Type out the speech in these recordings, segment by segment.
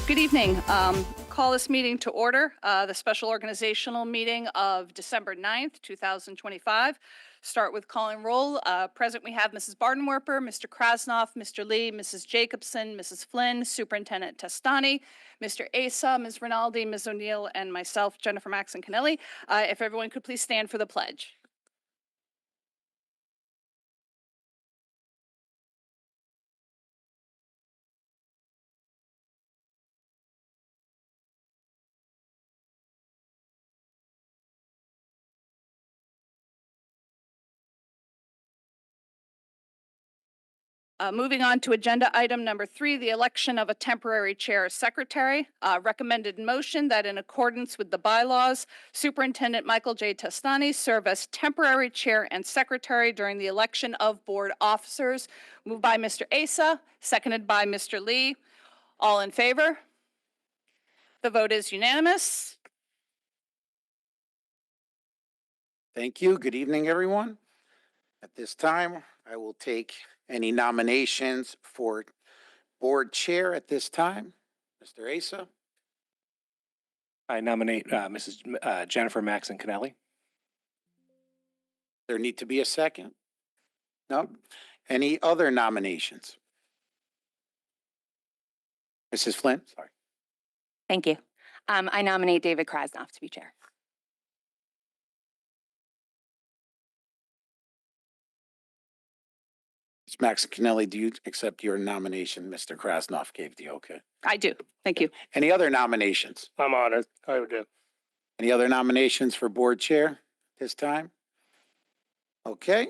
Good evening. Call this meeting to order, the special organizational meeting of December 9th, 2025. Start with calling roll. Present we have Mrs. Bardenwerper, Mr. Krasnoff, Mr. Lee, Mrs. Jacobson, Mrs. Flynn, Superintendent Testani, Mr. Asa, Ms. Rinaldi, Ms. O'Neill, and myself, Jennifer Maxon Kennelly. If everyone could please stand for the pledge. Moving on to agenda item number 3, the election of a temporary chair secretary. Recommended motion that in accordance with the bylaws, Superintendent Michael J. Testani serve as temporary chair and secretary during the election of board officers. Moved by Mr. Asa, seconded by Mr. Lee. All in favor? The vote is unanimous. Thank you. Good evening, everyone. At this time, I will take any nominations for board chair at this time. Mr. Asa, I nominate Mrs. Jennifer Maxon Kennelly. there need to be a second? No? Any other nominations? Mrs. Flynn, sorry. Thank you. I nominate David Krasnoff to be chair. Ms. Maxon Kennelly, do you accept your nomination Mr. Krasnoff gave to you? Okay. I do. Thank you. Any other nominations? I'm honored. I would do. Any other nominations for board chair this time? Okay,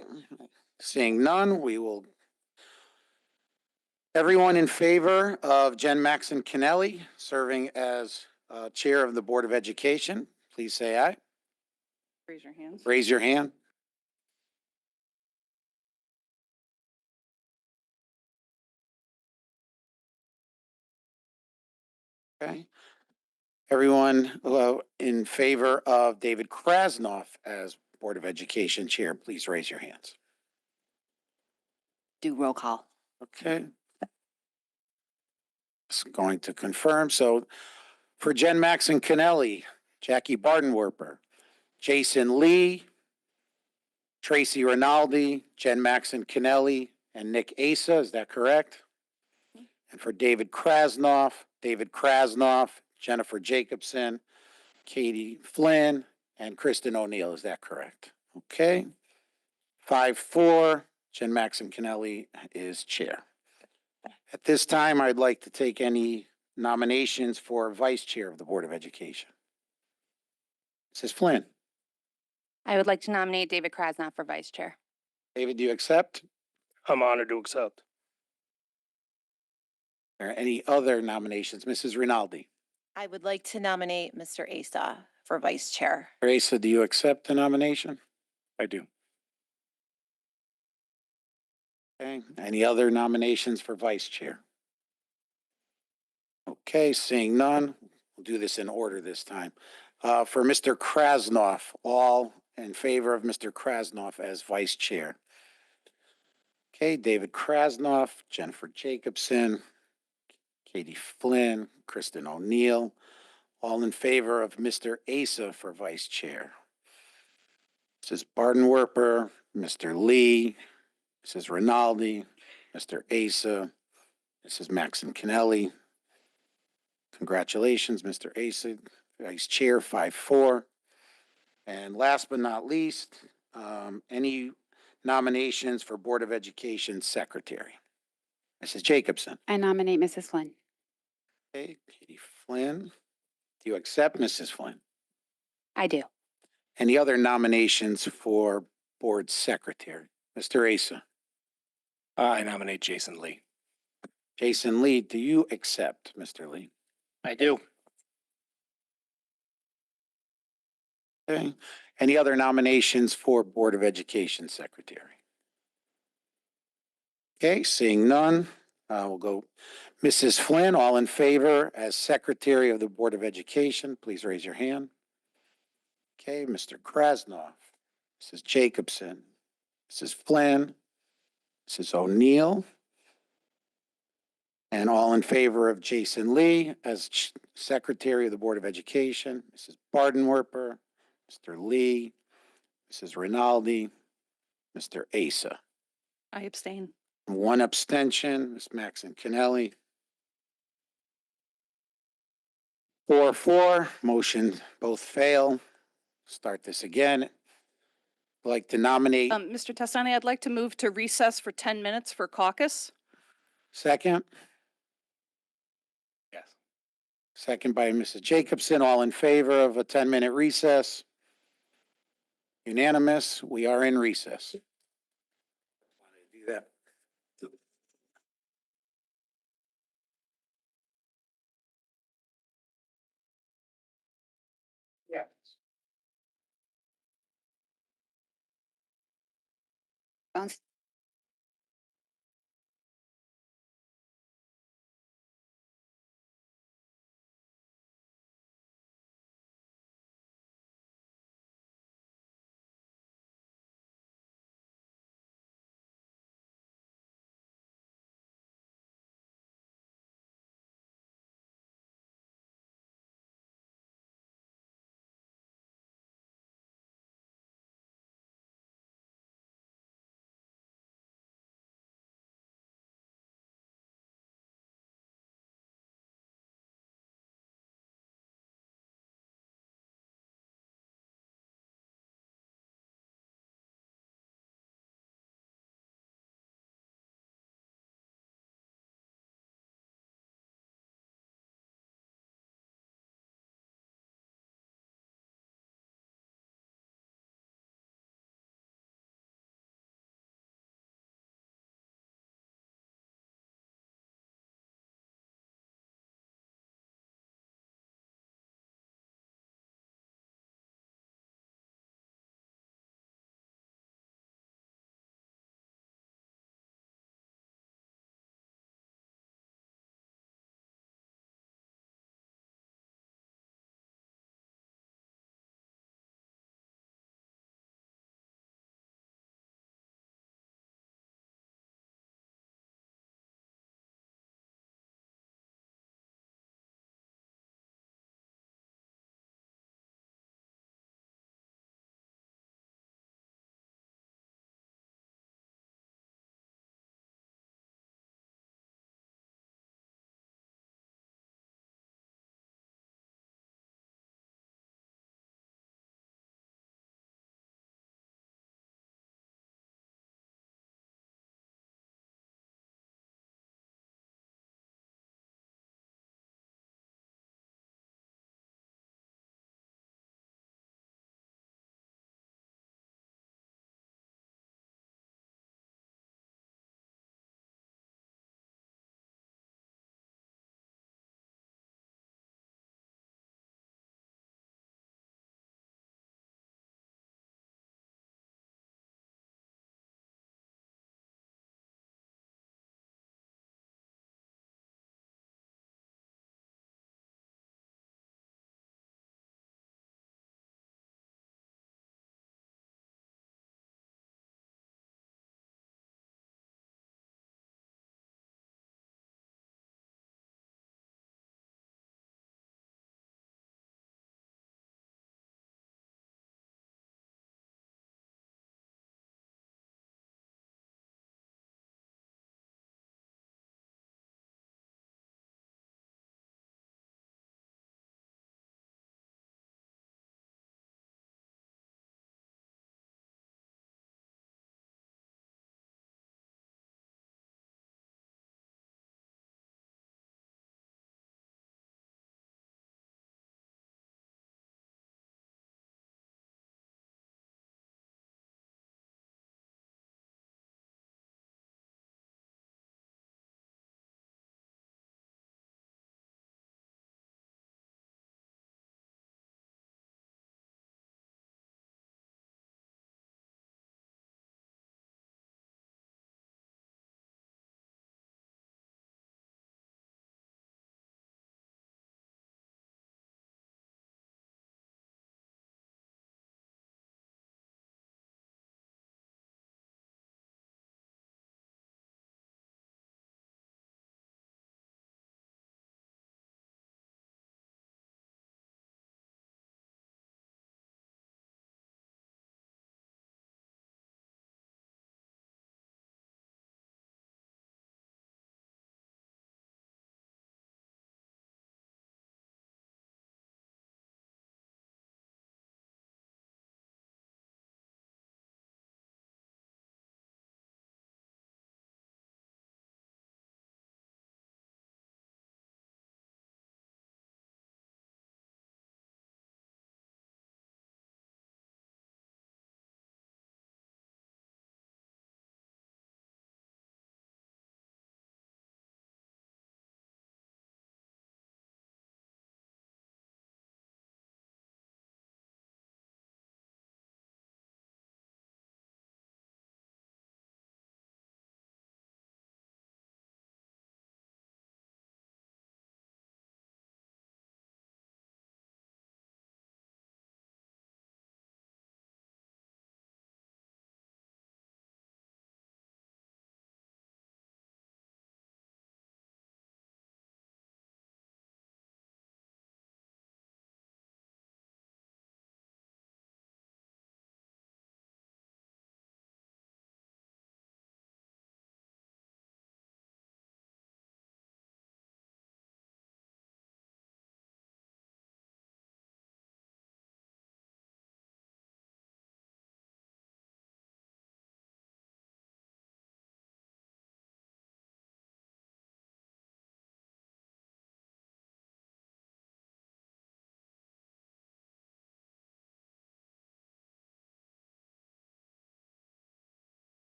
seeing none, we will. Everyone in favor of Jen Maxon Kennelly serving as chair of the Board of Education, please say aye. Raise your hands. Raise your hand. Okay. Everyone in favor of David Krasnoff as Board of Education Chair, please raise your hands. Do roll call. Okay. Just going to confirm. So for Jen Maxon Kennelly, Jackie Bardenwerper, Jason Lee, Tracy Rinaldi, Jen Maxon Kennelly, and Nick Asa, is that correct? And for David Krasnoff, Jennifer Jacobson, Katie Flynn, and Kristen O'Neill, is that correct? Okay. 5-4, Jen Maxon Kennelly is chair. At this time, I'd like to take any nominations for vice chair of the Board of Education. Mrs. Flynn. I would like to nominate David Krasnoff for vice chair. David, do you accept? I'm honored to accept. Are there any other nominations? Mrs. Rinaldi. I would like to nominate Mr. Asa for vice chair. Asa, do you accept the nomination? I do. Okay. Any other nominations for vice chair? Okay, seeing none, we'll do this in order this time. For Mr. Krasnoff, all in favor of Mr. Krasnoff as vice chair. Okay, David Krasnoff, Jennifer Jacobson, Katie Flynn, Kristen O'Neill, all in favor of Mr. Asa for vice chair. Mrs. Bardenwerper, Mr. Lee, Mrs. Rinaldi, Mr. Asa, Mrs. Maxon Kennelly. Congratulations, Mr. Asa, vice chair, 5-4. And last but not least, any nominations for Board of Education secretary? Mrs. Jacobson. I nominate Mrs. Flynn. Okay, Katie Flynn. Do you accept, Mrs. Flynn? I do. Any other nominations for board secretary? Mr. Asa. I nominate Jason Lee. Jason Lee, do you accept, Mr. Lee? I do. Okay. Any other nominations for Board of Education secretary? Okay, seeing none, we'll go. Mrs. Flynn, all in favor as secretary of the Board of Education, please raise your hand. Okay, Mr. Krasnoff, Mrs. Jacobson, Mrs. Flynn, Mrs. O'Neill, And all in favor of Jason Lee as Secretary of the Board of Education, Mrs. Bardenwerper, Mr. Lee, Mrs. Rinaldi, Mr. Asa. I abstain. One abstention, Ms. Maxon Kennelly. 4-4, motion both fail. Start this again. I'd like to nominate, Mr. Testani, I'd like to move to recess for 10 minutes for caucus. second, Yes. second by Mrs. Jacobson. All in favor of a 10-minute recess? Unanimous, we are in recess. Do that. Sounds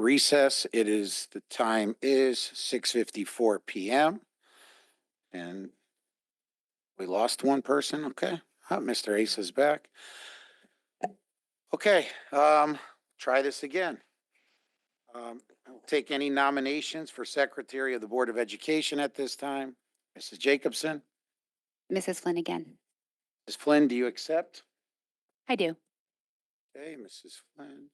recess. The time is 6:54 PM. And we lost one person, okay. Mr. Ace is back. Okay, try this again. I'll take any nominations for Secretary of the Board of Education at this time. Mrs. Jacobson, Mrs. Flynn again. Ms. Flynn, do you accept? I do. Okay, Mrs. Flynn.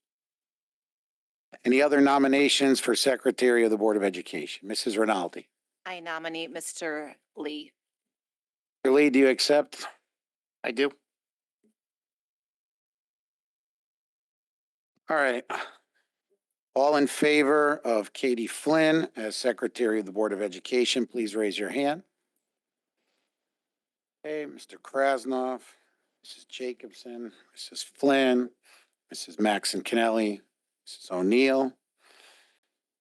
Any other nominations for Secretary of the Board of Education? Mrs. Rinaldi. I nominate Mr. Lee. Mr. Lee, do you accept? I do. All right. All in favor of Katie Flynn as Secretary of the Board of Education, please raise your hand. Okay, Mr. Krasnoff, Mrs. Jacobson, Mrs. Flynn, Mrs. Maxon Kennelly, Mrs. O'Neill.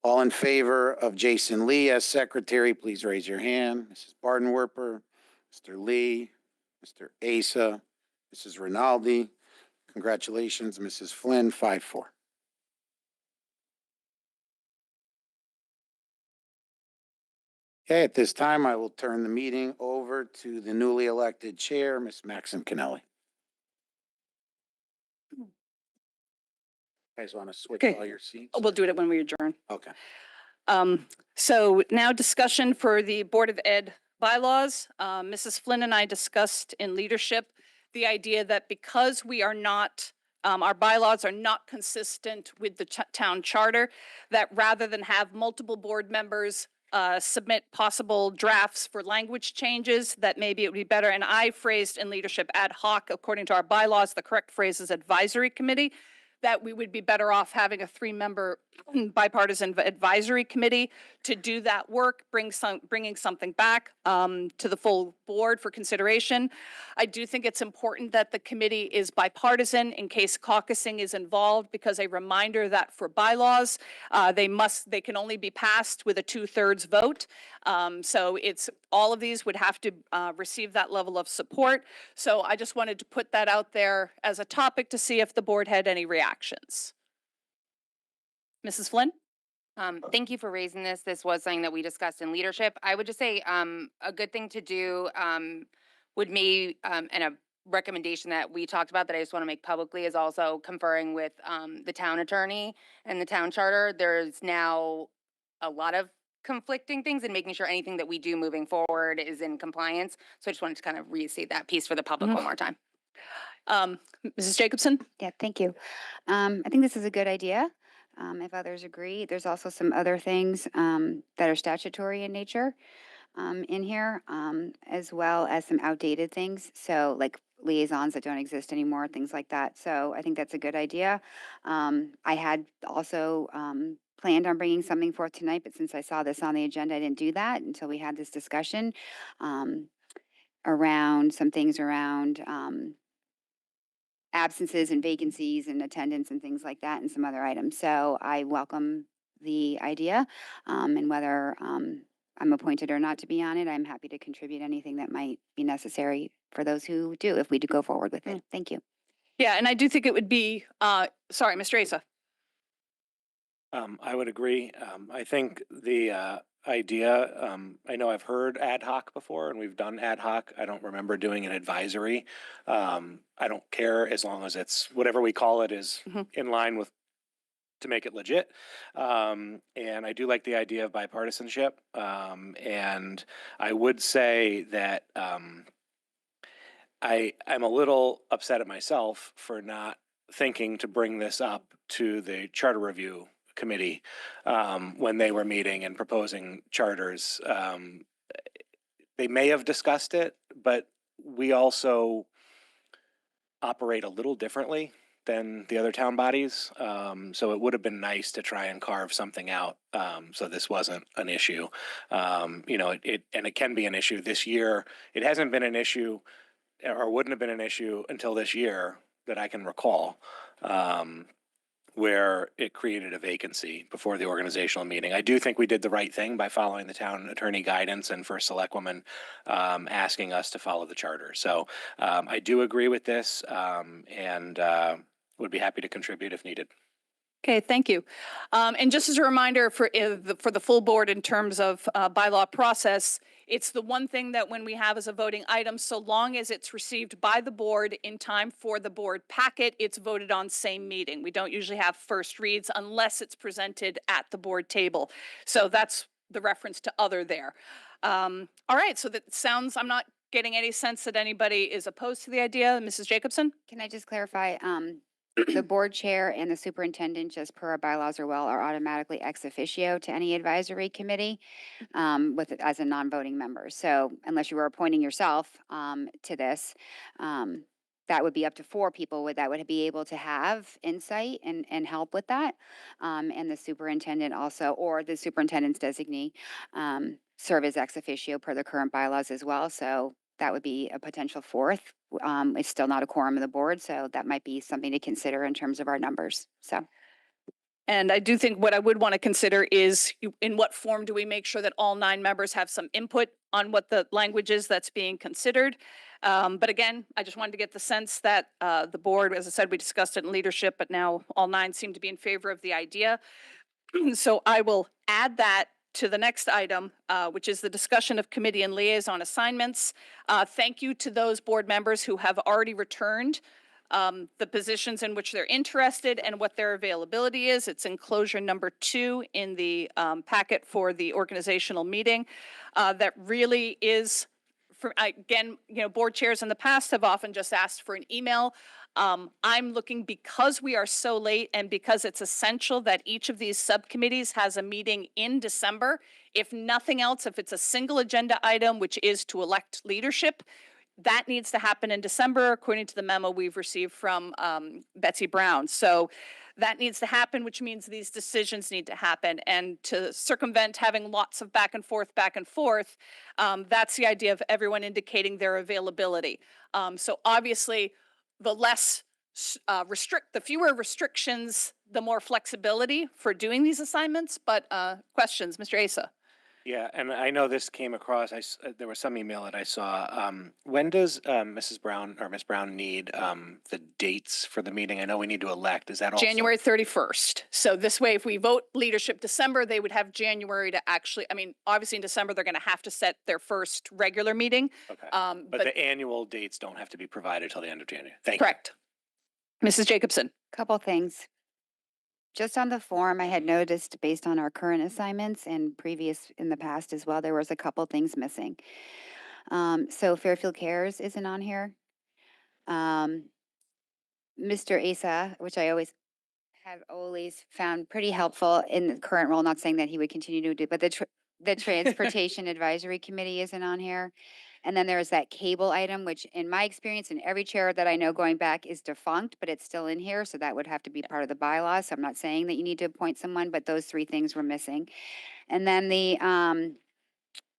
All in favor of Jason Lee as Secretary, please raise your hand. Mrs. Bardenwerper, Mr. Lee, Mr. Asa, Mrs. Rinaldi. Congratulations, Mrs. Flynn, 5-4. Okay, at this time, I will turn the meeting over to the newly elected chair, Ms. Maxon Kennelly. Guys want to switch Okay. all your seats? We'll do it when we adjourn. Okay. So now discussion for the Board of Ed bylaws. Mrs. Flynn and I discussed in leadership the idea that because we are not, our bylaws are not consistent with the town charter, that rather than have multiple board members submit possible drafts for language changes, that maybe it would be better, and I phrased in leadership ad hoc, according to our bylaws, the correct phrase is advisory committee, that we would be better off having a 3-member bipartisan advisory committee to do that work, bringing something back to the full board for consideration. I do think it's important that the committee is bipartisan in case caucusing is involved, because a reminder that for bylaws, they can only be passed with a 2/3 vote. So all of these would have to receive that level of support. So I just wanted to put that out there as a topic to see if the board had any reactions. Mrs. Flynn? Thank you for raising this. This was something that we discussed in leadership. I would just say a good thing to do would be, and a recommendation that we talked about that I just want to make publicly, is also conferring with the town attorney and the town charter. There's now a lot of conflicting things, and making sure anything that we do moving forward is in compliance. So I just wanted to kind of restate that piece for the public one more time. Mrs. Jacobson? Yeah, thank you. I think this is a good idea. If others agree, there's also some other things that are statutory in nature in here, as well as some outdated things. So like liaisons that don't exist anymore, things like that. So I think that's a good idea. I had also planned on bringing something forth tonight, but since I saw this on the agenda, I didn't do that until we had this discussion around some things around absences and vacancies and attendance and things like that, and some other items. So I welcome the idea, and whether I'm appointed or not to be on it, I'm happy to contribute anything that might be necessary for those who do, if we do go forward with it. Thank you. Yeah, and I do think it would be, sorry, Mr. Asa. I would agree. I think the idea, I know I've heard ad hoc before and we've done ad hoc. I don't remember doing an advisory. I don't care as long as it's whatever we call it is in line with, to make it legit. And I do like the idea of bipartisanship. And I would say that I'm a little upset at myself for not thinking to bring this up to the charter review committee when they were meeting and proposing charters. They may have discussed it, but we also operate a little differently than the other town bodies. So it would have been nice to try and carve something out so this wasn't an issue. And it can be an issue this year. It hasn't been an issue, or wouldn't have been an issue until this year that I can recall, where it created a vacancy before the organizational meeting. I do think we did the right thing by following the town attorney guidance and first selectwoman asking us to follow the charter. So I do agree with this and would be happy to contribute if needed. Okay, thank you. And just as a reminder for the full board in terms of bylaw process, it's the one thing that when we have as a voting item, so long as it's received by the board in time for the board packet, it's voted on same meeting. We don't usually have first reads unless it's presented at the board table. So that's the reference to other there. All right, so that sounds, I'm not getting any sense that anybody is opposed to the idea. Mrs. Jacobson? Can I just clarify, the board chair and the superintendent, just per our bylaws are automatically ex officio to any advisory committee, as a non-voting member. So unless you were appointing yourself, to this, that would be up to 4 people that would be able to have insight and help with that. And the superintendent also, or the superintendent's designee, serve as ex officio per the current bylaws as well. So that would be a potential 4th. It's still not a quorum of the board, so that might be something to consider in terms of our numbers. So And I do think what I would want to consider is in what form do we make sure that all 9 members have some input on what the language is that's being considered. But again, I just wanted to get the sense that the board, as I said, we discussed it in leadership, but now all 9 seem to be in favor of the idea. So I will add that to the next item, which is the discussion of committee and liaison assignments. Thank you to those board members who have already returned the positions in which they're interested and what their availability is. It's enclosure number 2 in the packet for the organizational meeting. That really is, again, board chairs in the past have often just asked for an email. I'm looking, because we are so late and because it's essential that each of these subcommittees has a meeting in December. If nothing else, if it's a single agenda item, which is to elect leadership, that needs to happen in December, according to the memo we've received from Betsy Brown. So that needs to happen, which means these decisions need to happen. And to circumvent having lots of back and forth, that's the idea of everyone indicating their availability. So obviously, the less the fewer restrictions, the more flexibility for doing these assignments. But questions, Mr. Asa? Yeah, and I know this came across, there was some email that I saw. When does Mrs. Brown or Miss Brown need the dates for the meeting? I know we need to elect. Is that also? January 31st. So this way, if we vote leadership December, they would have January to actually, obviously in December, they're going to have to set their first regular meeting. Okay. But the annual dates don't have to be provided till the end of January. Thank you. Correct. Mrs. Jacobson? couple things. Just on the form, I had noticed based on our current assignments and previous in the past as well, there was a couple things missing. So Fairfield Cares isn't on here. Mr. Asa, which I have always found pretty helpful in the current role, not saying that he would continue to do, but the Transportation Advisory Committee isn't on here. And then there's that cable item, which in my experience, in every chair that I know going back is defunct, but it's still in here. So that would have to be part of the bylaws. So I'm not saying that you need to appoint someone, but those 3 things were missing. And then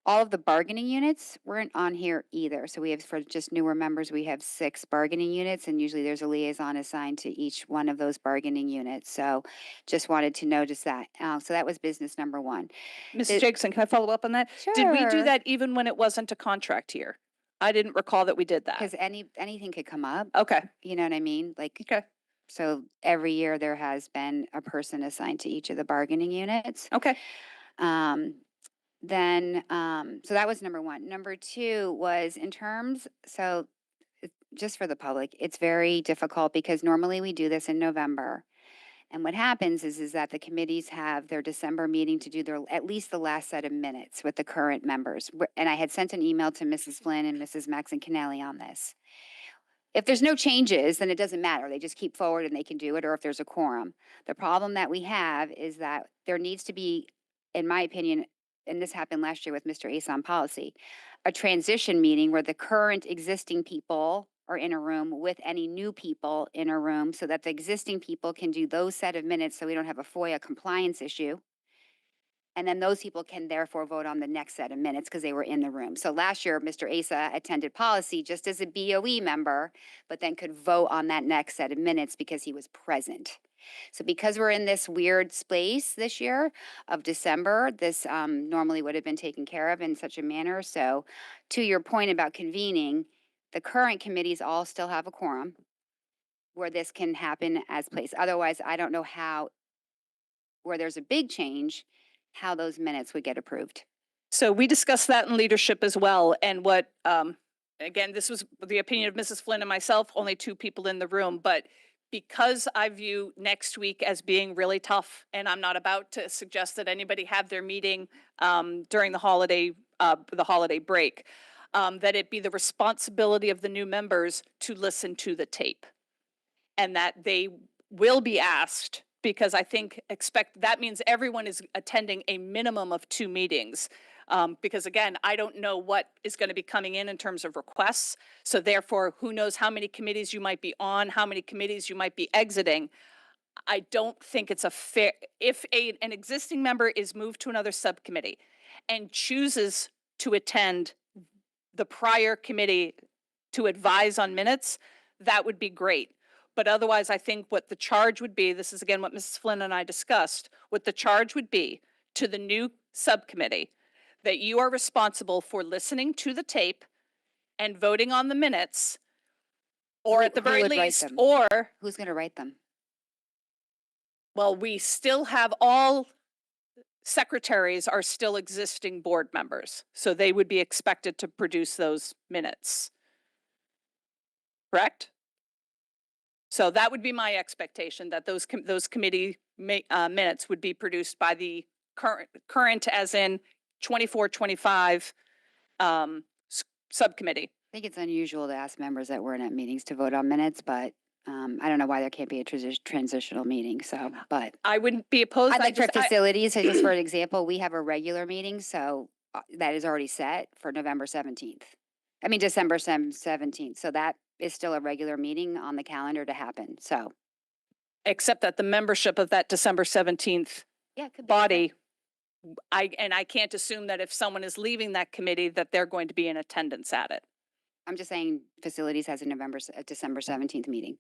all of the bargaining units weren't on here either. So we have, for just newer members, we have 6 bargaining units, and usually there's a liaison assigned to each one of those bargaining units. So just wanted to notice that. So that was business number 1. Mrs. Jacobson, can I follow up on that? Did we do Sure. that even when it wasn't a contract year? I didn't recall that we did that. Because anything could come up. Okay, You know what I mean? Like, okay, so every year there has been a person assigned to each of the bargaining units. okay. So that was number 1. Number 2 was in terms, just for the public, it's very difficult because normally we do this in November. And what happens is that the committees have their December meeting to do at least the last set of minutes with the current members. And I had sent an email to Mrs. Flynn and Mrs. Maxon-Kennelly on this. If there's no changes, then it doesn't matter. They just keep forward and they can do it, or if there's a quorum. The problem that we have is that there needs to be, in my opinion, and this happened last year with Mr. Ace on policy, a transition meeting where the current existing people are in a room with any new people in a room so that the existing people can do those set of minutes so we don't have a FOIA compliance issue. And then those people can therefore vote on the next set of minutes because they were in the room. So last year, Mr. Asa attended policy just as a BOE member, but then could vote on that next set of minutes because he was present. So because we're in this weird space this year of December, this normally would have been taken care of in such a manner. So to your point about convening, the current committees all still have a quorum where this can happen as place. Otherwise, I don't know how where there's a big change, how those minutes would get approved. So we discussed that in leadership as well. And what, again, this was the opinion of Mrs. Flynn and myself, only two people in the room, but because I view next week as being really tough, and I'm not about to suggest that anybody have their meeting during the holiday break, that it be the responsibility of the new members to listen to the tape. And that they will be asked, because I think that means everyone is attending a minimum of 2 meetings. Because again, I don't know what is going to be coming in terms of requests. So therefore, who knows how many committees you might be on, how many committees you might be exiting. I don't think it's a fair, if an existing member is moved to another subcommittee and chooses to attend the prior committee to advise on minutes, that would be great. But otherwise, I think what the charge would be, this is again what Mrs. Flynn and I discussed, what the charge would be to the new subcommittee, that you are responsible for listening to the tape and voting on the minutes, or Who- at the who very would write least, them? or, Who's going to write them? well, we still have all secretaries are still existing board members, so they would be expected to produce those minutes. Correct? So that would be my expectation, that those committee minutes would be produced by the current as in 24, 25 subcommittee. I think it's unusual to ask members that weren't at meetings to vote on minutes, but I don't know why there can't be a transitional meeting. So, but I wouldn't be opposed. I'd like for just- I- facilities, so just for an example, we have a regular meeting, so that is already set for November 17th. I mean, December 17th. So that is still a regular meeting on the calendar to happen. So, Except that the membership of that December 17th yeah, it could be. body, I can't assume that if someone is leaving that committee that they're going to be in attendance at it. I'm just saying facilities has a December 17th meeting.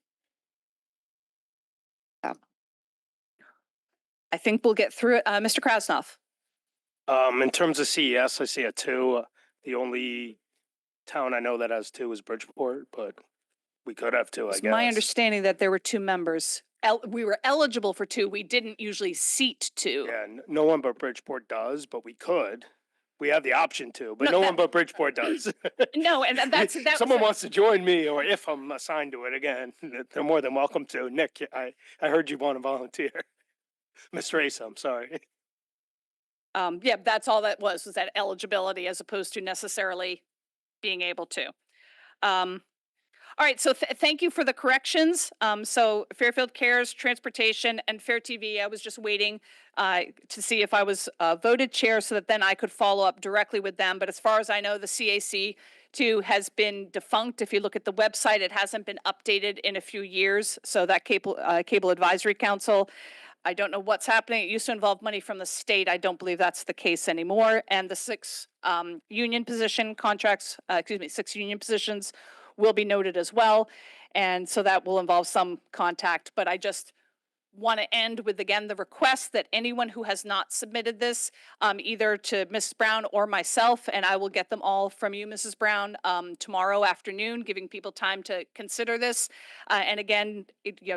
I think we'll get through it. Mr. Krasnoff. In terms of CES, I see a 2. The only town I know that has 2 is Bridgeport, but we could have 2, I It's guess. my understanding that there were 2 members. We were eligible for 2. We didn't usually seat 2. Yeah, no one but Bridgeport does, but we could. We have the option to, but No, no one but Bridgeport does. No, and that's Someone wants to join me, or if I'm assigned to it again, they're more than welcome to. Nick, I heard you want to volunteer. Mr. Asa, I'm sorry. Yeah, that's all that was that eligibility as opposed to necessarily being able to. All right, so thank you for the corrections. So Fairfield Cares, Transportation, and FairTV, I was just waiting to see if I was voted chair so that then I could follow up directly with them. But as far as I know, the CAC too has been defunct. If you look at the website, it hasn't been updated in a few years. So that Cable Advisory Council, I don't know what's happening. It used to involve money from the state. I don't believe that's the case anymore. And the 6 union position contracts, 6 union positions will be noted as well. And so that will involve some contact, but I just want to end with, again, the request that anyone who has not submitted this, either to Mrs. Brown or myself, and I will get them all from you, Mrs. Brown, tomorrow afternoon, giving people time to consider this. And again,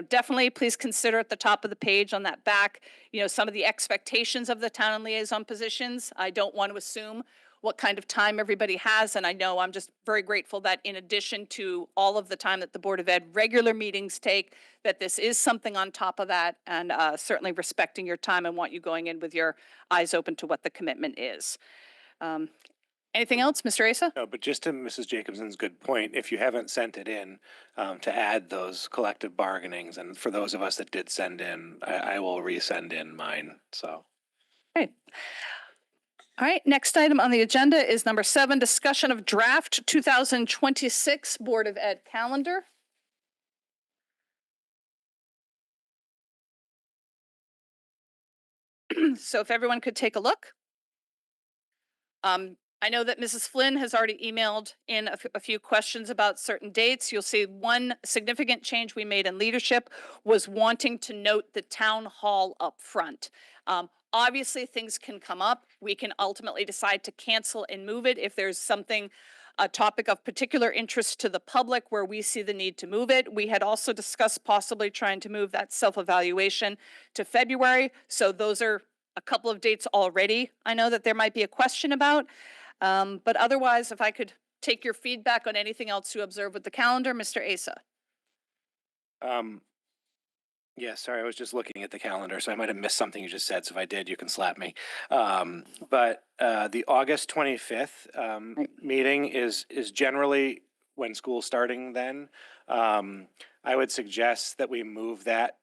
definitely please consider at the top of the page on that back, some of the expectations of the town and liaison positions. I don't want to assume what kind of time everybody has. And I know I'm just very grateful that in addition to all of the time that the Board of Ed regular meetings take, that this is something on top of that, and certainly respecting your time and want you going in with your eyes open to what the commitment is. Anything else, Mr. Asa? No, but just to Mrs. Jacobson's good point, if you haven't sent it in to add those collective bargainings, and for those of us that did send in, I will resend in mine, so. Okay. All right, next item on the agenda is number 7, discussion of draft 2026 Board of Ed calendar. So if everyone could take a look. I know that Mrs. Flynn has already emailed in a few questions about certain dates. You'll see one significant change we made in leadership was wanting to note the town hall up front. Obviously, things can come up. We can ultimately decide to cancel and move it if there's something a topic of particular interest to the public where we see the need to move it. We had also discussed possibly trying to move that self-evaluation to February. So those are a couple of dates already. I know that there might be a question about, but otherwise, if I could take your feedback on anything else you observe with the calendar, Mr. Asa. Yeah, sorry, I was just looking at the calendar, so I might have missed something you just said. So if I did, you can slap me. But the August 25th meeting is generally when school's starting then. I would suggest that we move that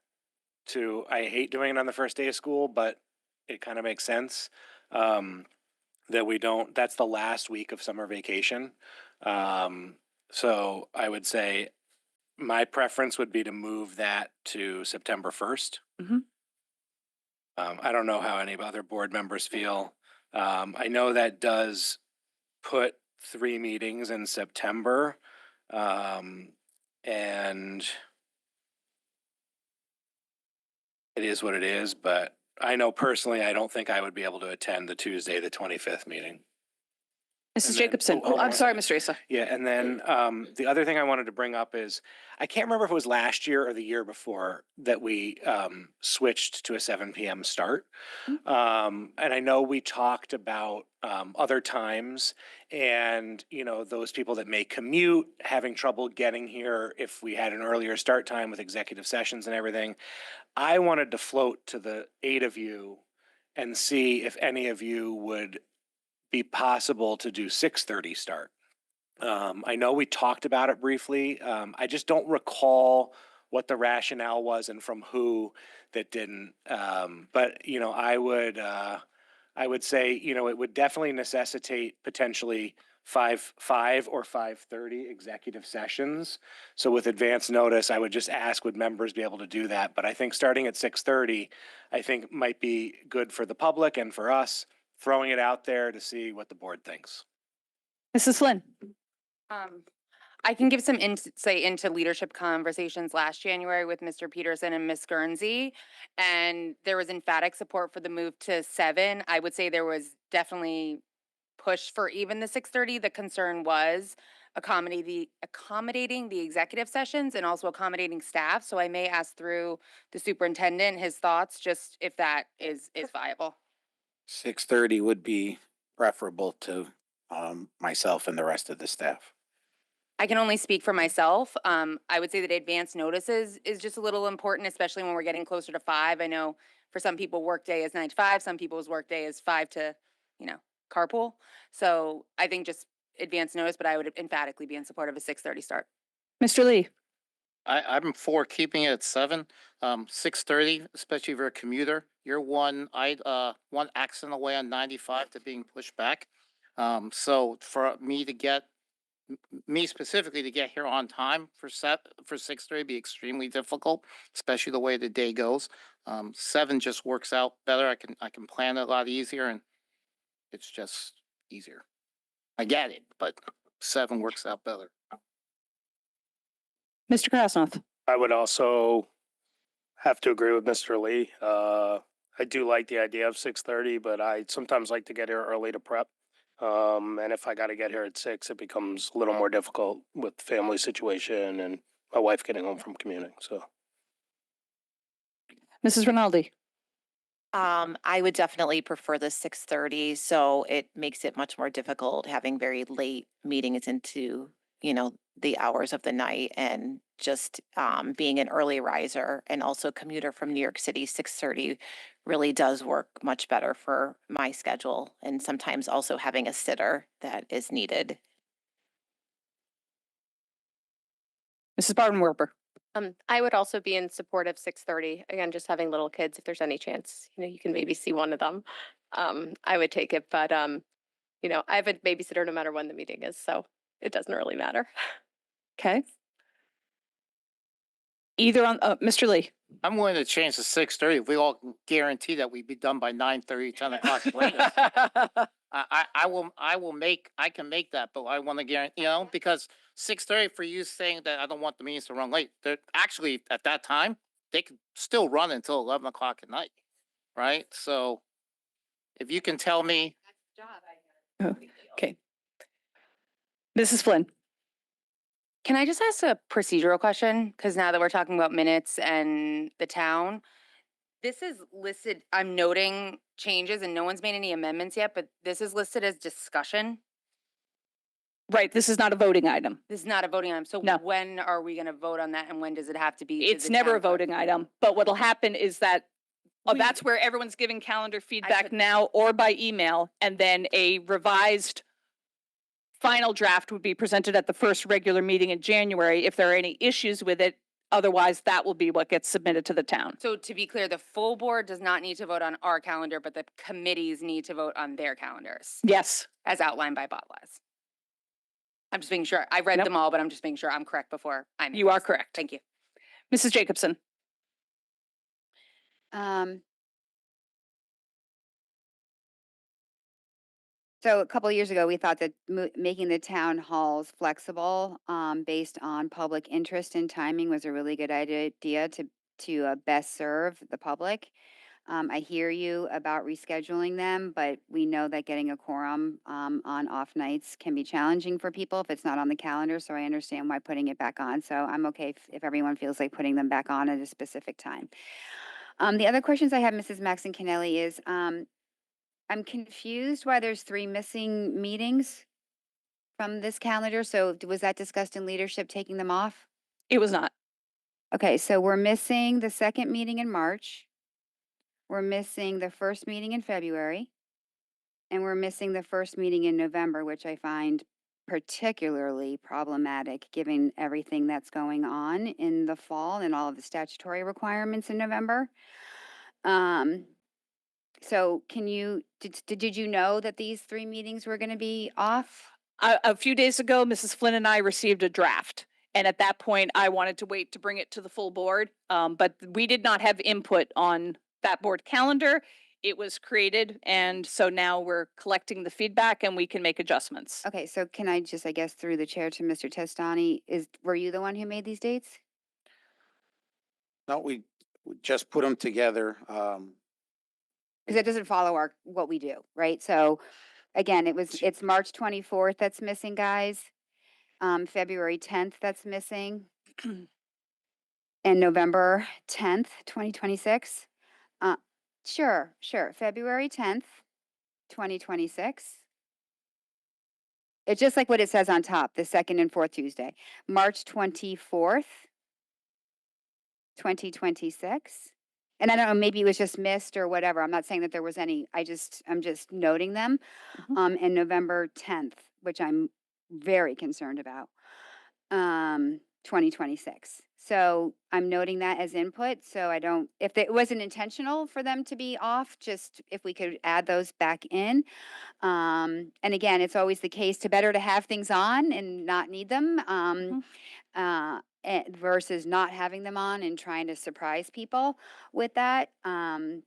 to, I hate doing it on the first day of school, but it kind of makes sense. That we don't, that's the last week of summer vacation. So I would say my preference would be to move that to September 1st. Mhm. I don't know how any other board members feel. I know that does put 3 meetings in September. And it is what it is, but I know personally, I don't think I would be able to attend the Tuesday, the 25th meeting. Mrs. And then- Jacobson. oh, Oh, hold I'm on. sorry, Mr. Asa. Yeah, and then the other thing I wanted to bring up is, I can't remember if it was last year or the year before that we switched to a 7 p.m. start. And I know we talked about other times and, you know, those people that may commute, having trouble getting here if we had an earlier start time with executive sessions and everything. I wanted to float to the 8 of you and see if any of you would be possible to do 6:30 start. I know we talked about it briefly. I just don't recall what the rationale was and from who that didn't. But you know, I would say, you know, it would definitely necessitate potentially 5 or 5:30 executive sessions. So with advance notice, I would just ask, would members be able to do that? But I think starting at 6:30, I think might be good for the public and for us, throwing it out there to see what the board thinks. Mrs. Flynn. I can give some insight into leadership conversations last January with Mr. Peterson and Ms. Guernsey. And there was emphatic support for the move to 7. I would say there was definitely push for even the 6:30. The concern was accommodating the executive sessions and also accommodating staff. So I may ask through the superintendent his thoughts, just if that is viable. 6:30 would be preferable to myself and the rest of the staff. I can only speak for myself. I would say that advance notices is just a little important, especially when we're getting closer to 5. I know for some people workday is 9 to 5, some people's workday is 5 to, you know, carpool. So I think just advance notice, but I would emphatically be in support of a 6:30 start. Mr. Lee. I'm for keeping it at 7, 6:30, especially if you're a commuter. You're one accident away on 95 to being pushed back. So for me specifically to get here on time for 6:30 be extremely difficult, especially the way the day goes. 7 just works out better. I can plan it a lot easier and it's just easier. I get it, but 7 works out better. Mr. Krasnoff. I would also have to agree with Mr. Lee. I do like the idea of 6:30, but I sometimes like to get here early to prep. And if I got to get here at 6, it becomes a little more difficult with the family situation and my wife getting home from commuting. So Mrs. Rinaldi. I would definitely prefer the 6:30, so it makes it much more difficult having very late meetings into, the hours of the night, and just being an early riser and also commuter from New York City, 6:30 really does work much better for my schedule, and sometimes also having a sitter that is needed. Mrs. Bardenwerper. I would also be in support of 6:30. Again, just having little kids, if there's any chance, you can maybe see one of them. I would take it, but I have a babysitter no matter when the meeting is, so it doesn't really matter. Okay. Either on, Mr. Lee. I'm willing to change to 6:30 if we all can guarantee that we'd be done by 9:30, 10 o'clock latest. I can make that, but I want to guarantee, because 6:30 for you saying that I don't want the meetings to run late. They're actually at that time, they could still run until 11 o'clock at night, right? So if you can tell me, Okay. Mrs. Flynn. Can I just ask a procedural question? Because now that we're talking about minutes and the town, this is listed, I'm noting changes and no one's made any amendments yet, but this is listed as discussion. Right, this is not a voting item. This is not a voting item. So No. when are we going to vote on that and when does it have to be? to It's the never town a clerk? voting item, but what'll happen is that, We- that's where everyone's giving calendar feedback could- now or by email, and then a revised final draft would be presented at the first regular meeting in January if there are any issues with it. Otherwise, that will be what gets submitted to the town. So to be clear, the full board does not need to vote on our calendar, but the committees need to vote on their calendars Yes, as outlined by bylaws. I'm just making sure. I read Nope. them all, but I'm just making sure I'm correct before I make you are this. correct. Thank you. Mrs. Jacobson. So a couple of years ago, we thought that making the town halls flexible, based on public interest and timing was a really good idea to best serve the public. I hear you about rescheduling them, but we know that getting a quorum, on off nights can be challenging for people if it's not on the calendar, so I understand why putting it back on. So I'm okay if everyone feels like putting them back on at a specific time. The other questions I have, Mrs. Maxon Kennelly, is, I'm confused why there's 3 missing meetings from this calendar. So was that discussed in leadership, taking them off? It was not. Okay, so we're missing the second meeting in March. We're missing the first meeting in February. And we're missing the first meeting in November, which I find particularly problematic given everything that's going on in the fall and all of the statutory requirements in November. So did you know that these 3 meetings were gonna be off? A few days ago, Mrs. Flynn and I received a draft. And at that point, I wanted to wait to bring it to the full board. But we did not have input on that board calendar. It was created, and so now we're collecting the feedback and we can make adjustments. Okay, so can I just, I guess, through the chair to Mr. Testani, were you the one who made these dates? No, we just put them together. Because it doesn't follow what we do, right? So again, it's March 24th that's missing, guys. February 10th that's missing. And November 10th, 2026. Sure. February 10th, 2026. It's just like what it says on top, the second and fourth Tuesday. March 24th, 2026. And I don't know, maybe it was just missed or whatever. I'm not saying that there was any, I'm just noting them. And November 10th, which I'm very concerned about, 2026. So I'm noting that as input. So if it wasn't intentional for them to be off, just if we could add those back in. And again, it's always the case better to have things on and not need them. Versus not having them on and trying to surprise people with that,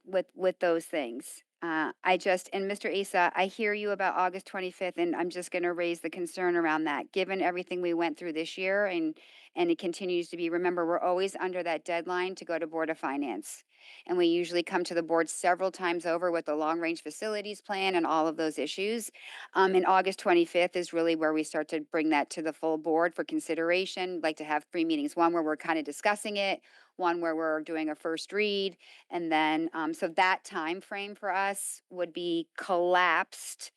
with those things. And Mr. Asa, I hear you about August 25th, and I'm just gonna raise the concern around that, given everything we went through this year and it continues to be, remember, we're always under that deadline to go to Board of Finance. And we usually come to the board several times over with the long-range facilities plan and all of those issues. And August 25th is really where we start to bring that to the full board for consideration. Like to have 3 meetings, one where we're kind of discussing it, one where we're doing a first read. And then, so that time frame for us would be collapsed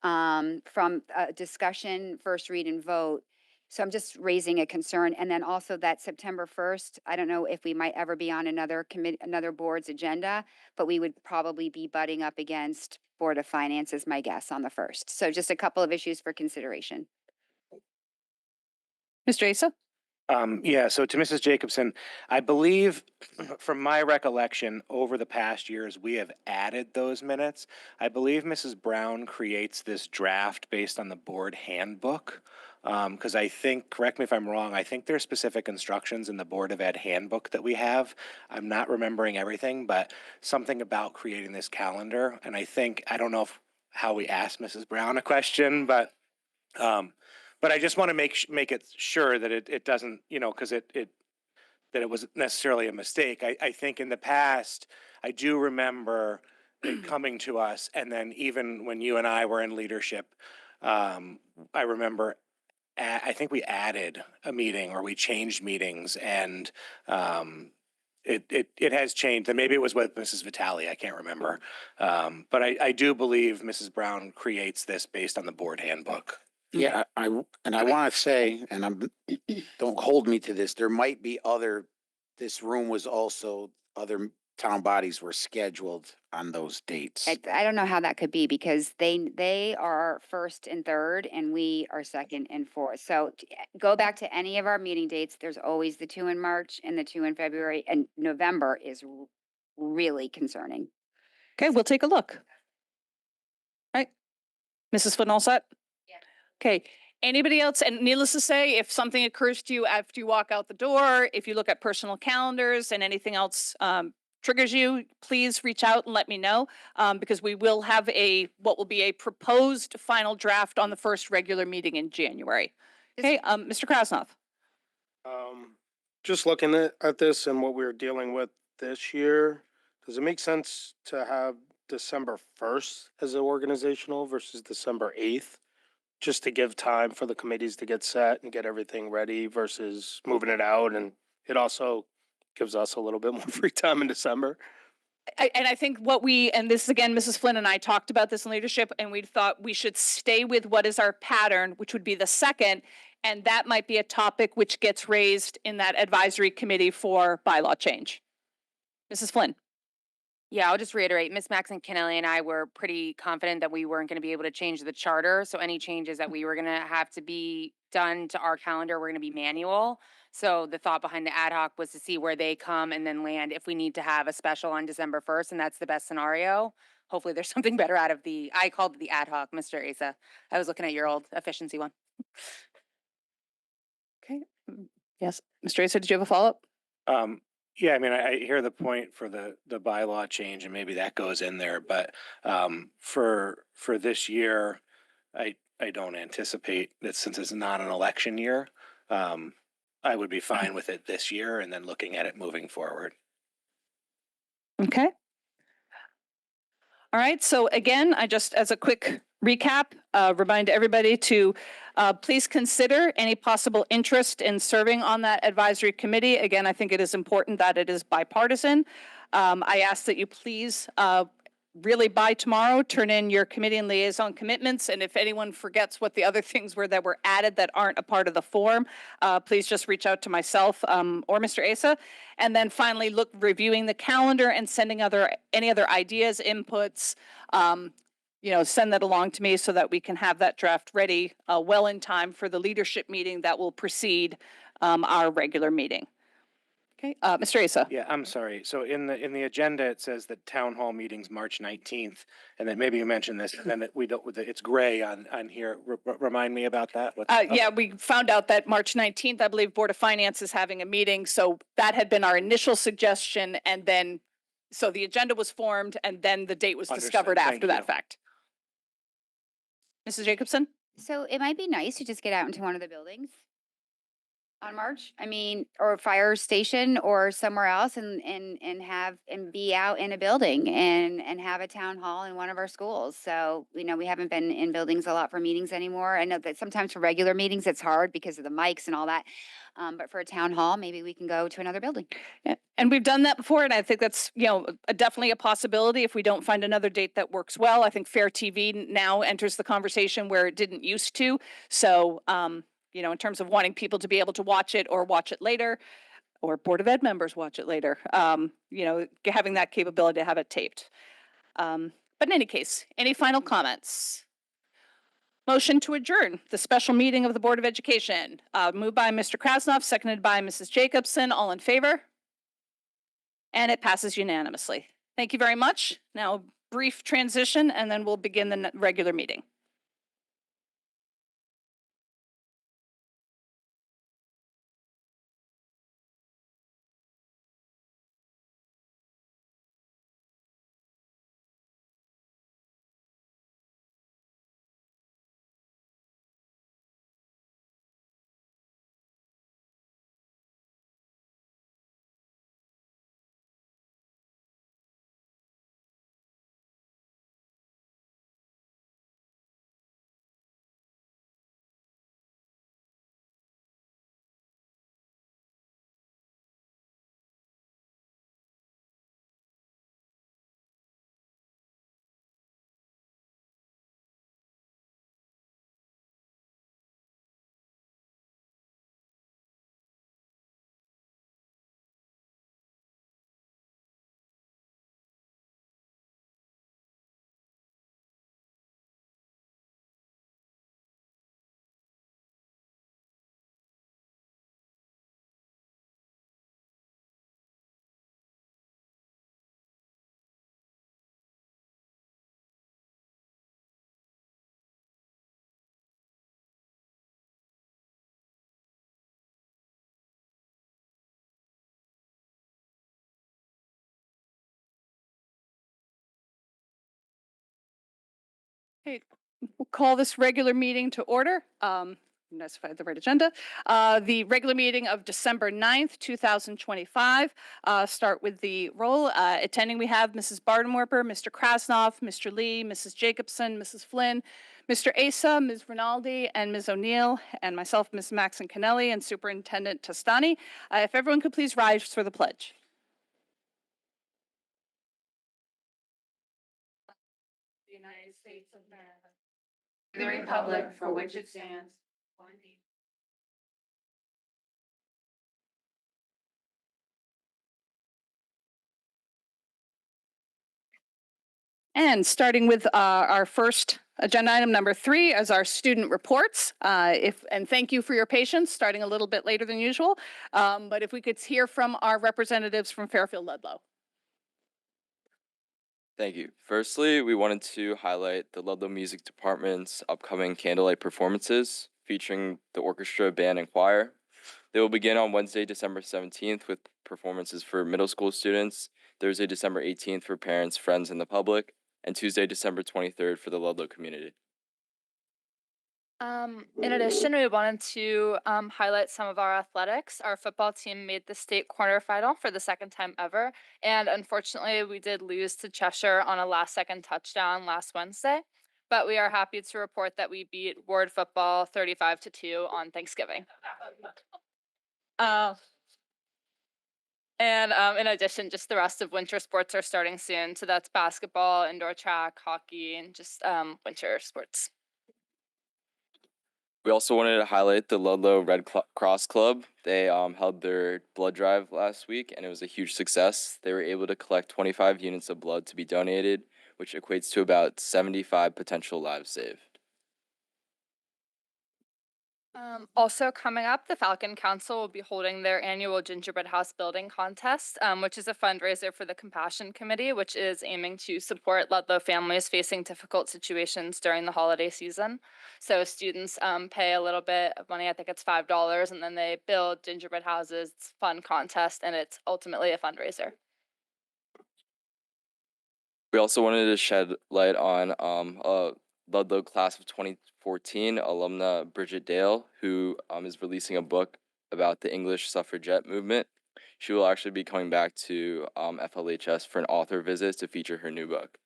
from discussion, first read and vote. So I'm just raising a concern. And then also that September 1st, I don't know if we might ever be on another board's agenda, but we would probably be butting up against Board of Finance is my guess on the 1st. So just a couple of issues for consideration. Mr. Asa? Yeah, so to Mrs. Jacobson, I believe from my recollection over the past years, we have added those minutes. I believe Mrs. Brown creates this draft based on the board handbook. Because I think, correct me if I'm wrong, I think there's specific instructions in the Board of Ed handbook that we have. I'm not remembering everything, but something about creating this calendar. And I don't know how we asked Mrs. Brown a question, but I just want to make it sure that it doesn't, because that it wasn't necessarily a mistake. I think in the past, I do remember it coming to us, and then even when you and I were in leadership, I remember I think we added a meeting or we changed meetings, and it has changed. And maybe it was with Mrs. Vitale. I can't remember. But I do believe Mrs. Brown creates this based on the board handbook. Yeah, I want to say, and don't hold me to this, there might be this room was also, other town bodies were scheduled on those dates. I don't know how that could be because they are first and third and we are second and fourth. So go back to any of our meeting dates. There's always the 2 in March and the 2 in February, and November is really concerning. Okay, we'll take a look. Right. Mrs. Flynn, all set? Yeah. Okay, anybody else? And needless to say, if something occurs to you after you walk out the door, if you look at personal calendars and anything else triggers you, please reach out and let me know, because we will have what will be a proposed final draft on the first regular meeting in January. Okay, Mr. Krasnoff. Just looking at this and what we're dealing with this year, does it make sense to have December 1st as an organizational versus December 8th? Just to give time for the committees to get set and get everything ready versus moving it out. And it also gives us a little bit more free time in December. And I think and this again, Mrs. Flynn and I talked about this in leadership, and we thought we should stay with what is our pattern, which would be the second. And that might be a topic which gets raised in that advisory committee for bylaw change. Mrs. Flynn. Yeah, I'll just reiterate, Ms. Maxon Kennelly and I were pretty confident that we weren't going to be able to change the charter. So any changes that we were going to have to be done to our calendar were going to be manual. So the thought behind the ad hoc was to see where they come and then land if we need to have a special on December 1st, and that's the best scenario. Hopefully there's something better out of I called it the ad hoc, Mr. Asa. I was looking at your old efficiency one. Okay. Yes, Mr. Asa, did you have a follow-up? Yeah, I mean, I hear the point for the bylaw change, and maybe that goes in there, but for this year, I don't anticipate that, since it's not an election year. I would be fine with it this year and then looking at it moving forward. Okay. All right. So again, I just, as a quick recap, remind everybody to please consider any possible interest in serving on that advisory committee. Again, I think it is important that it is bipartisan. I ask that you please really by tomorrow turn in your committee and liaison commitments. And if anyone forgets what the other things were that were added that aren't a part of the form, please just reach out to myself or Mr. Asa. And then finally, reviewing the calendar and sending any other ideas, inputs, send that along to me so that we can have that draft ready well in time for the leadership meeting that will precede our regular meeting. Okay, Mr. Asa. Yeah, I'm sorry. So in the agenda, it says that town hall meetings March 19th, and then maybe you mentioned this, and then it's gray on here. Remind me about that. Yeah, we found out that March 19th, I believe Board of Finance is having a meeting. So that had been our initial suggestion. And then, so the agenda was formed and then the date was discovered after that fact. Mrs. Jacobson? So it might be nice to just get out into one of the buildings on March. I mean, or fire station or somewhere else and be out in a building and have a town hall in one of our schools. So, we haven't been in buildings a lot for meetings anymore. I know that sometimes for regular meetings, it's hard because of the mics and all that. But for a town hall, maybe we can go to another building. Yeah. And we've done that before. And I think that's, definitely a possibility if we don't find another date that works well. I think FairTV now enters the conversation where it didn't used to. So, in terms of wanting people to be able to watch it or watch it later, or Board of Ed members watch it later, having that capability to have it taped. But in any case, any final comments? Motion to adjourn the special meeting of the Board of Education. Moved by Mr. Krasnoff, seconded by Mrs. Jacobson. All in favor? And it passes unanimously. Thank you very much. Now, brief transition, and then we'll begin the regular meeting. Okay, we'll call this regular meeting to order. Notice if I have the right agenda. The regular meeting of December 9th, 2025. Start with the roll. Attending, we have Mrs. Bardenwerper, Mr. Krasnoff, Mr. Lee, Mrs. Jacobson, Mrs. Flynn, Mr. Asa, Ms. Rinaldi, and Ms. O'Neill, and myself, Ms. Maxon Kennelly, and Superintendent Tastani. If everyone could please rise for the pledge. The United States of America. The republic for which it stands, one nation. And starting with our first agenda item, number 3, as our student reports. And thank you for your patience, starting a little bit later than usual. But if we could hear from our representatives from Fairfield Ludlow. Thank you. Firstly, we wanted to highlight the Ludlow Music Department's upcoming candlelight performances featuring the orchestra, band, and choir. They will begin on Wednesday, December 17th with performances for middle school students, Thursday, December 18th for parents, friends, and the public, and Tuesday, December 23rd for the Ludlow community. In addition, we wanted to highlight some of our athletics. Our football team made the state quarterfinal for the second time ever, and unfortunately, we did lose to Cheshire on a last-second touchdown last Wednesday. But we are happy to report that we beat Ward football 35-2 on Thanksgiving. In addition, just the rest of winter sports are starting soon. So that's basketball, indoor track, hockey, and just winter sports. We also wanted to highlight the Ludlow Red Cross Club. They held their blood drive last week, and it was a huge success. They were able to collect 25 units of blood to be donated, which equates to about 75 potential lives saved. Also coming up, the Falcon Council will be holding their annual gingerbread house building contest, which is a fundraiser for the Compassion Committee, which is aiming to support Ludlow families facing difficult situations during the holiday season. So students pay a little bit of money, I think it's $5, and then they build gingerbread houses. It's a fun contest, and it's ultimately a fundraiser. We also wanted to shed light on Ludlow class of 2014 alumna Bridget Dale, who is releasing a book about the English suffragette movement. She will actually be coming back to FLHS for an author visit to feature her new book.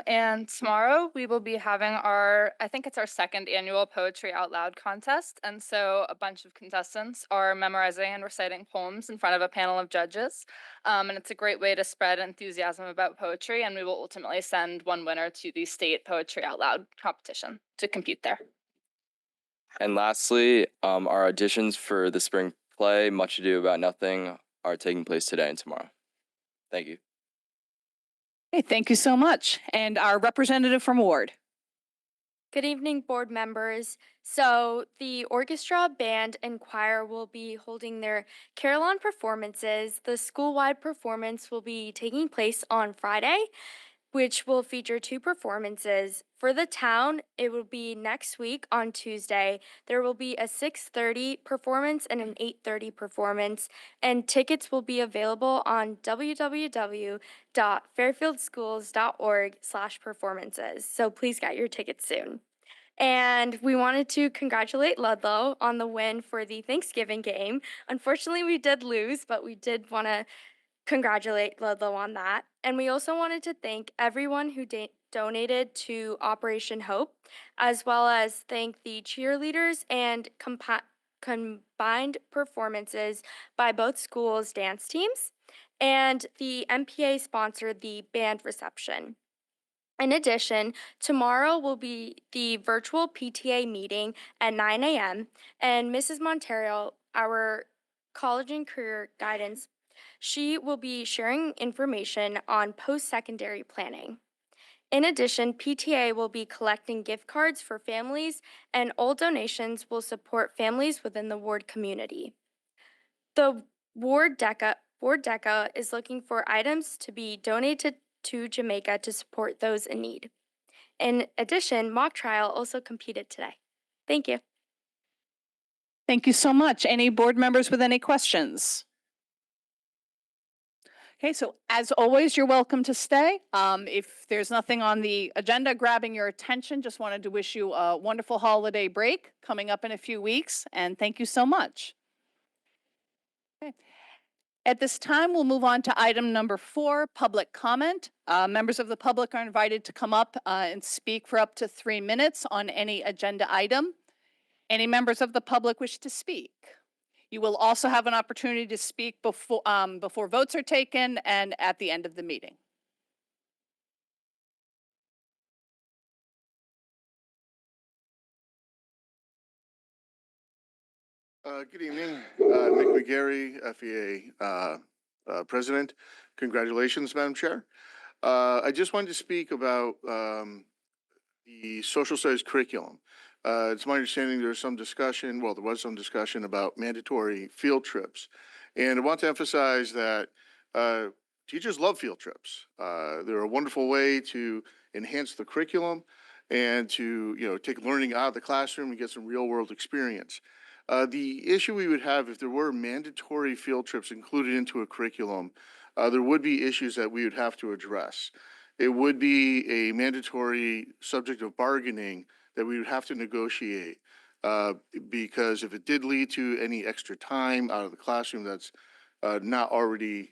And tomorrow we will be having I think it's our second annual Poetry Out Loud contest. And so a bunch of contestants are memorizing and reciting poems in front of a panel of judges. And it's a great way to spread enthusiasm about poetry. And we will ultimately send one winner to the state Poetry Out Loud competition to compete there. And lastly, our auditions for the spring play, Much Ado About Nothing, are taking place today and tomorrow. Thank you. Okay, thank you so much. And our representative from Ward. Good evening, board members. So the orchestra, band, and choir will be holding their carillon performances. The school-wide performance will be taking place on Friday, which will feature 2 performances. For the town, it will be next week on Tuesday. There will be a 6:30 performance and an 8:30 performance, and tickets will be available on www.fairfieldschools.org/performances. So please get your tickets soon. And we wanted to congratulate Ludlow on the win for the Thanksgiving game. Unfortunately, we did lose, but we did want to congratulate Ludlow on that. And we also wanted to thank everyone who donated to Operation Hope, as well as thank the cheerleaders and combined performances by both schools' dance teams. And the MPA sponsored the band reception. In addition, tomorrow will be the virtual PTA meeting at 9 a.m. and Mrs. Montero, our college and career guidance, she will be sharing information on post-secondary planning. In addition, PTA will be collecting gift cards for families, and all donations will support families within the Ward community. The Ward DECA is looking for items to be donated to Jamaica to support those in need. In addition, mock trial also competed today. Thank you. Thank you so much. Any board members with any questions? Okay, so as always, you're welcome to stay. If there's nothing on the agenda grabbing your attention, just wanted to wish you a wonderful holiday break coming up in a few weeks, and thank you so much. Okay. At this time, we'll move on to item number 4, public comment. Members of the public are invited to come up and speak for up to 3 minutes on any agenda item. Any members of the public wish to speak? You will also have an opportunity to speak before votes are taken and at the end of the meeting. Good evening, Nick McGarry, FEA President. Congratulations, Madam Chair. I just wanted to speak about the social studies curriculum. It's my understanding there's some discussion, well, there was some discussion about mandatory field trips. And I want to emphasize that teachers love field trips. They're a wonderful way to enhance the curriculum and to, take learning out of the classroom and get some real world experience. The issue we would have if there were mandatory field trips included into a curriculum, there would be issues that we would have to address. It would be a mandatory subject of bargaining that we would have to negotiate because if it did lead to any extra time out of the classroom that's not already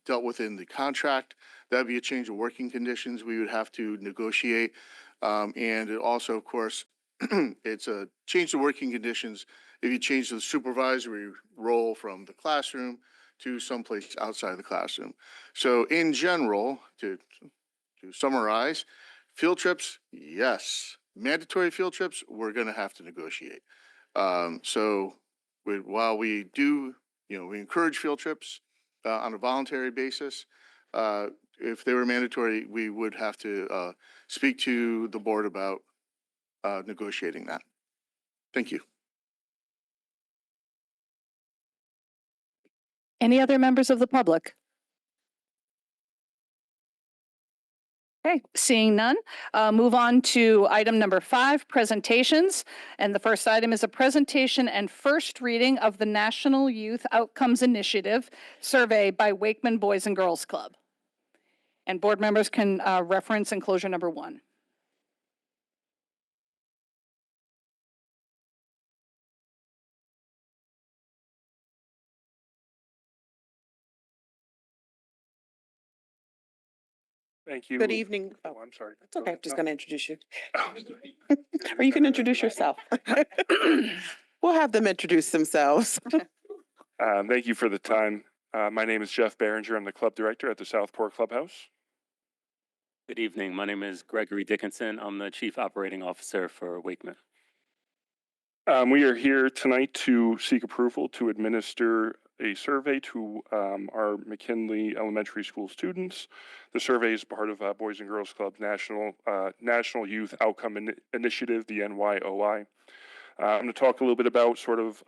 dealt with in the contract, that'd be a change of working conditions we would have to negotiate. And it also, of course, it's a change of working conditions if you change the supervisory role from the classroom to someplace outside the classroom. So in general, to summarize, field trips, yes. Mandatory field trips, we're going to have to negotiate. While we do, we encourage field trips on a voluntary basis, if they were mandatory, we would have to speak to the board about negotiating that. Thank you. Any other members of the public? Okay, seeing none, move on to item number 5, presentations. And the first item is a presentation and first reading of the National Youth Outcomes Initiative survey by Wakeman Boys and Girls Club. And board members can reference enclosure number 1. Thank you. Good evening. Oh, I'm sorry. It's okay. I'm just going to introduce you. Oh, Or you can introduce yourself. We'll have them introduce themselves. Thank you for the time. My name is Jeff Behringer. I'm the club director at the Southport Clubhouse. Good evening. My name is Gregory Dickinson. I'm the Chief Operating Officer for Wakeman. We are here tonight to seek approval to administer a survey to our McKinley Elementary School students. The survey is part of Boys and Girls Club National Youth Outcome Initiative, the NYOI. I'm going to talk a little bit about sort of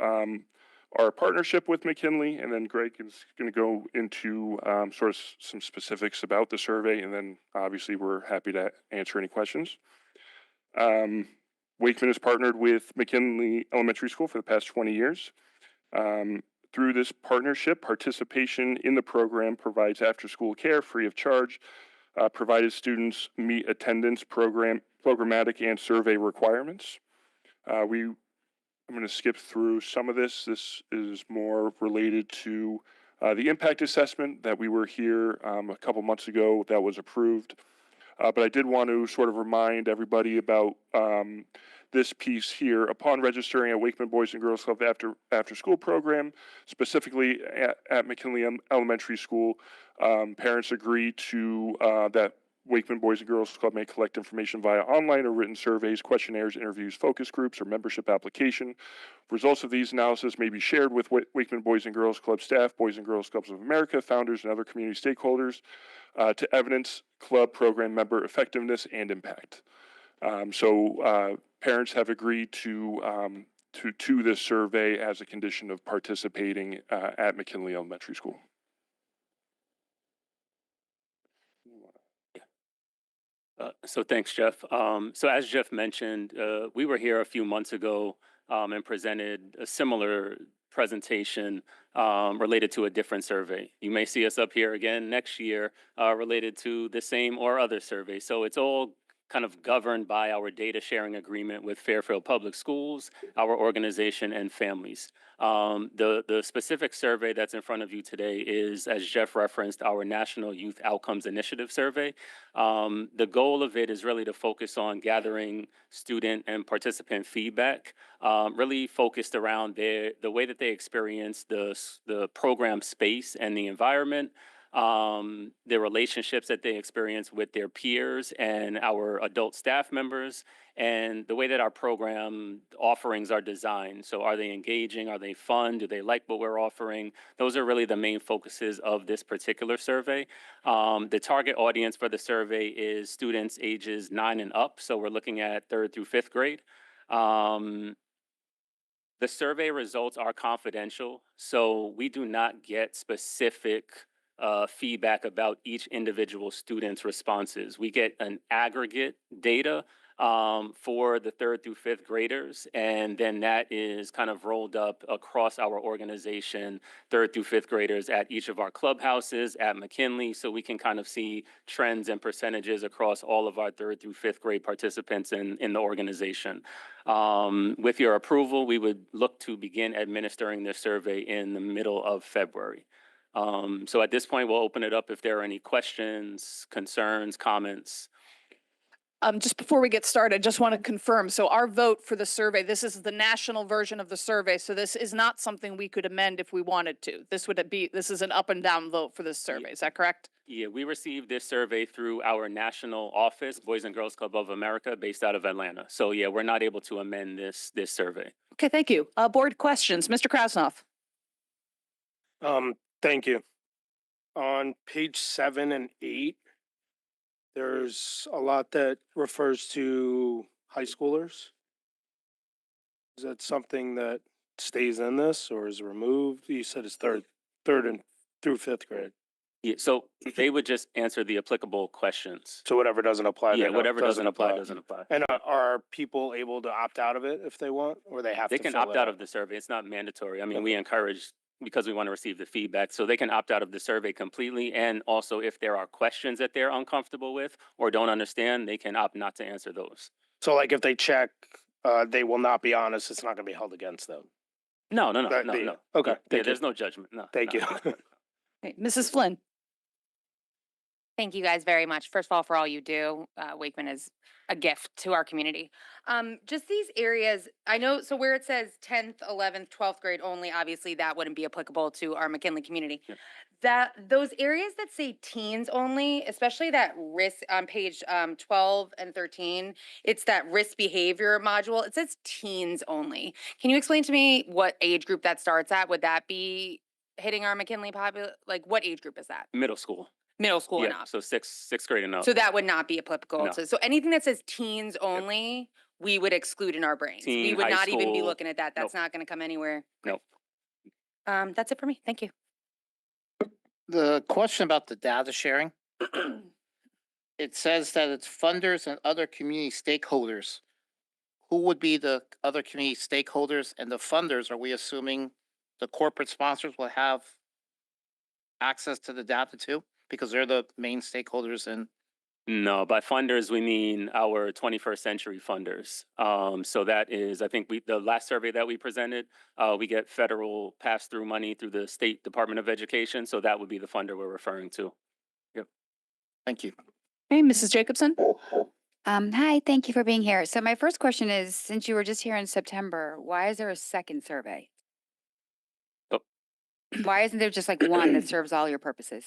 our partnership with McKinley, and then Greg is going to go into sort of some specifics about the survey, and then obviously we're happy to answer any questions. Wakeman has partnered with McKinley Elementary School for the past 20 years. Through this partnership, participation in the program provides after-school care free of charge, provided students meet attendance, programmatic, and survey requirements. I'm going to skip through some of this. This is more related to the impact assessment that we were here a couple months ago that was approved. But I did want to sort of remind everybody about this piece here. Upon registering at Wakeman Boys and Girls Club after school program, specifically at McKinley Elementary School, parents agree to that Wakeman Boys and Girls Club may collect information via online or written surveys, questionnaires, interviews, focus groups, or membership application. Results of these analysis may be shared with Wakeman Boys and Girls Club staff, Boys and Girls Clubs of America, founders, and other community stakeholders to evidence club program member effectiveness and impact. Parents have agreed to this survey as a condition of participating at McKinley Elementary School. So thanks, Jeff. So as Jeff mentioned, we were here a few months ago and presented a similar presentation related to a different survey. You may see us up here again next year related to the same or other survey. So it's all kind of governed by our data sharing agreement with Fairfield Public Schools, our organization, and families. The specific survey that's in front of you today is, as Jeff referenced, our National Youth Outcomes Initiative survey. The goal of it is really to focus on gathering student and participant feedback, really focused around the way that they experience the program space and the environment, the relationships that they experience with their peers and our adult staff members, and the way that our program offerings are designed. So are they engaging? Are they fun? Do they like what we're offering? Those are really the main focuses of this particular survey. The target audience for the survey is students ages 9 and up. So we're looking at 3rd through 5th grade. The survey results are confidential, so we do not get specific feedback about each individual student's responses. We get an aggregate data for the 3rd through 5th graders, and then that is kind of rolled up across our organization, 3rd through 5th graders at each of our clubhouses at McKinley, so we can kind of see trends and percentages across all of our 3rd through 5th grade participants in the organization. With your approval, we would look to begin administering this survey in the middle of February. So at this point, we'll open it up if there are any questions, concerns, comments. Just before we get started, I just want to confirm. So our vote for the survey, this is the national version of the survey. So this is not something we could amend if we wanted to. This is an up and down vote for this survey. Is that correct? Yeah, we received this survey through our national office, Boys and Girls Club of America, based out of Atlanta. So yeah, we're not able to amend this survey. Okay, thank you. Board questions, Mr. Krasnoff. Thank you. On page 7 and 8, there's a lot that refers to high schoolers. Is that something that stays in this or is removed? You said it's third and through 5th grade. Yeah, so they would just answer the applicable questions. So whatever doesn't apply. Yeah, then whatever doesn't apply, doesn't apply. And are people able to opt out of it if they want, or they have They to can fill opt it out of the survey. It's not mandatory. I mean, we encourage, because we want to receive the feedback, so they can opt out of the survey completely. And also, if there are questions that they're uncomfortable with or don't understand, they can opt not to answer those. So like if they check, they will not be honest, it's not going to be held against them. No. Okay. Yeah, there's no judgment. No. Thank you. Okay, Mrs. Flynn. Thank you guys very much. First of all, for all you do. Wakeman is a gift to our community. Just these areas, I know, so where it says 10th, 11th, 12th grade only, obviously that wouldn't be applicable to our McKinley community. Yeah. Those areas that say teens only, especially that risk on page 12 and 13, it's that risk behavior module. It says teens only. Can you explain to me what age group that starts at? Would that be hitting our McKinley like what age group is that? Middle school. Middle school and Yeah, up. so sixth grade and up. So that would not be applicable No. to, so anything that says teens only, we would exclude in our brains. We Teen, would high not even be school, looking at that. That's nope. not gonna come anywhere. Nope. That's it for me. Thank you. The question about the data sharing, it says that it's funders and other community stakeholders. Who would be the other community stakeholders and the funders? Are we assuming the corporate sponsors will have access to the data too? Because they're the main stakeholders in. No, by funders, we mean our 21st century funders. So that is, I think the last survey that we presented, we get federal pass-through money through the State Department of Education. So that would be the funder we're referring to. Yep. Thank you. Hey, Mrs. Jacobson. Hi, thank you for being here. So my first question is, since you were just here in September, why is there a second survey? Oh. Why isn't there just like one that serves all your purposes?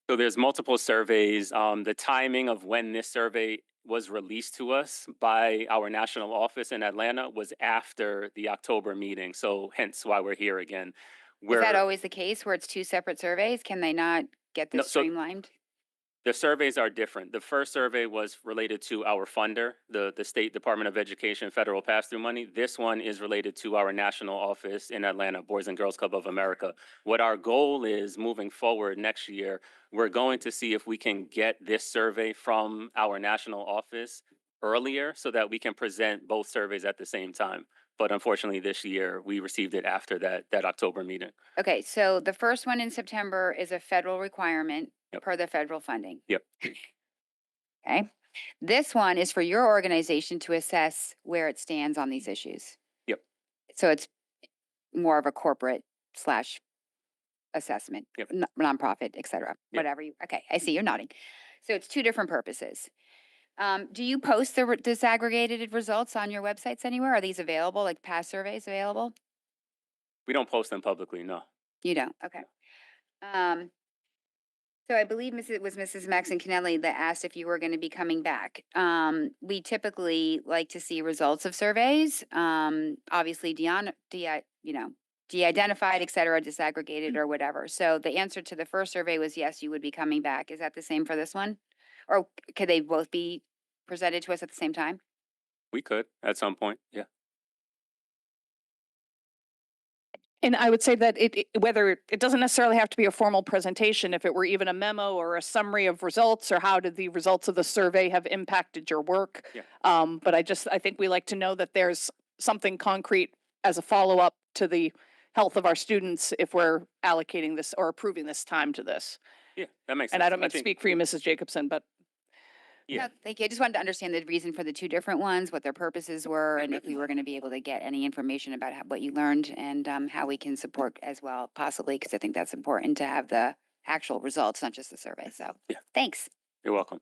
So there's multiple surveys. The timing of when this survey was released to us by our national office in Atlanta was after the October meeting. So hence why we're here again. Is that always the case where it's 2 separate surveys? Can they not get this No, so- streamlined? The surveys are different. The first survey was related to our funder, the State Department of Education federal pass-through money. This one is related to our national office in Atlanta, Boys and Girls Club of America. What our goal is moving forward next year, we're going to see if we can get this survey from our national office earlier so that we can present both surveys at the same time. But unfortunately, this year, we received it after that October meeting. Okay, so the first one in September is a federal requirement Yep. per the federal funding. Yep. Okay. This one is for your organization to assess where it stands on these issues. Yep. So it's more of a corporate slash assessment, Yep. nonprofit, et cetera, Yep. whatever you, okay, I see you're nodding. So it's two different purposes. Do you post the disaggregated results on your websites anywhere? Are these available, like past surveys available? We don't post them publicly, no. You don't, okay. So I believe it was Mrs. Maxon Kennelly that asked if you were going to be coming back. We typically like to see results of surveys. Obviously, de-identified, et cetera, disaggregated or whatever. So the answer to the first survey was yes, you would be coming back. Is that the same for this one? Or could they both be presented to us at the same time? We could at some point, yeah. And I would say that whether it doesn't necessarily have to be a formal presentation, if it were even a memo or a summary of results, or how did the results of the survey have impacted your work? Yeah. But I think we like to know that there's something concrete as a follow-up to the health of our students if we're allocating this or approving this time to this. Yeah, that makes sense. And I don't mean to think- speak for you, Mrs. Jacobson, but Yeah. No, thank you. I just wanted to understand the reason for the two different ones, what their purposes were, and if we were going to be able to get any information about what you learned and how we can support as well, possibly, because I think that's important to have the actual results, not just the survey. So, Yeah. thanks. You're welcome.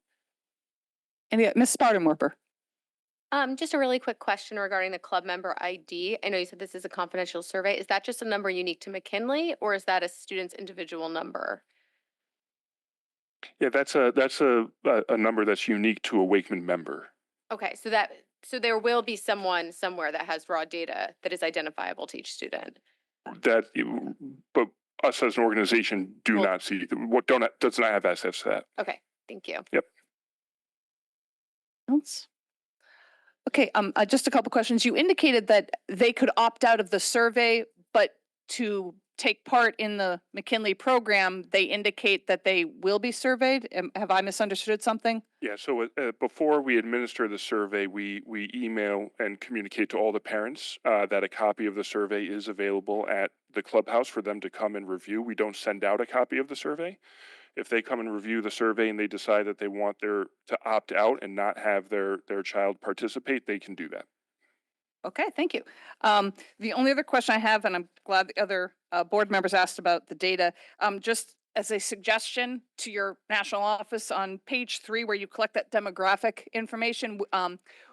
and Ms. Spartenwerper. Just a really quick question regarding the club member ID. I know you said this is a confidential survey. Is that just a number unique to McKinley, or is that a student's individual number? Yeah, that's a number that's unique to a Wakeman member. Okay, so there will be someone somewhere that has raw data that is identifiable to each student. But us as an organization do Well- not see, does not have access to that. Okay, thank you. Else? Okay, just a couple questions. You indicated that they could opt out of the survey, but to take part in the McKinley program, they indicate that they will be surveyed. Have I misunderstood something? Yeah, so before we administer the survey, we email and communicate to all the parents that a copy of the survey is available at the clubhouse for them to come and review. We don't send out a copy of the survey. If they come and review the survey and they decide that they want to opt out and not have their child participate, they can do that. Okay, thank you. The only other question I have, and I'm glad the other board members asked about the data, just as a suggestion to your national office on page 3, where you collect that demographic information,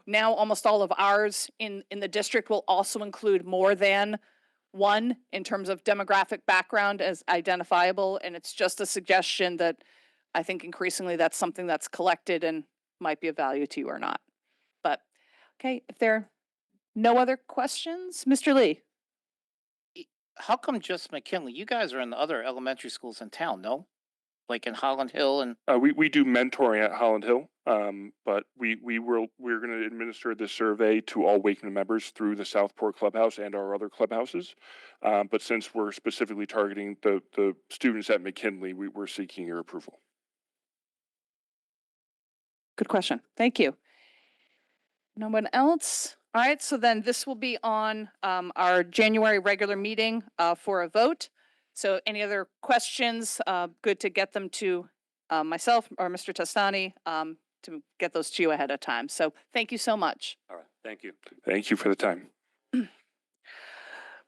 now almost all of ours in the district will also include more than one in terms of demographic background as identifiable. And it's just a suggestion that I think increasingly that's something that's collected and might be of value to you or not. But, okay, if there no other questions? Mr. Lee? How come just McKinley? You guys are in the other elementary schools in town, no? Like in Holland Hill and We do mentoring at Holland Hill, but we're going to administer this survey to all Wakeman members through the Southport Clubhouse and our other clubhouses. But since we're specifically targeting the students at McKinley, we're seeking your approval. Good question. Thank you. No one else? All right, so then this will be on our January regular meeting for a vote. So any other questions? Good to get them to myself or Mr. Testani to get those to you ahead of time. So thank you so much. All right, thank you. Thank you for the time.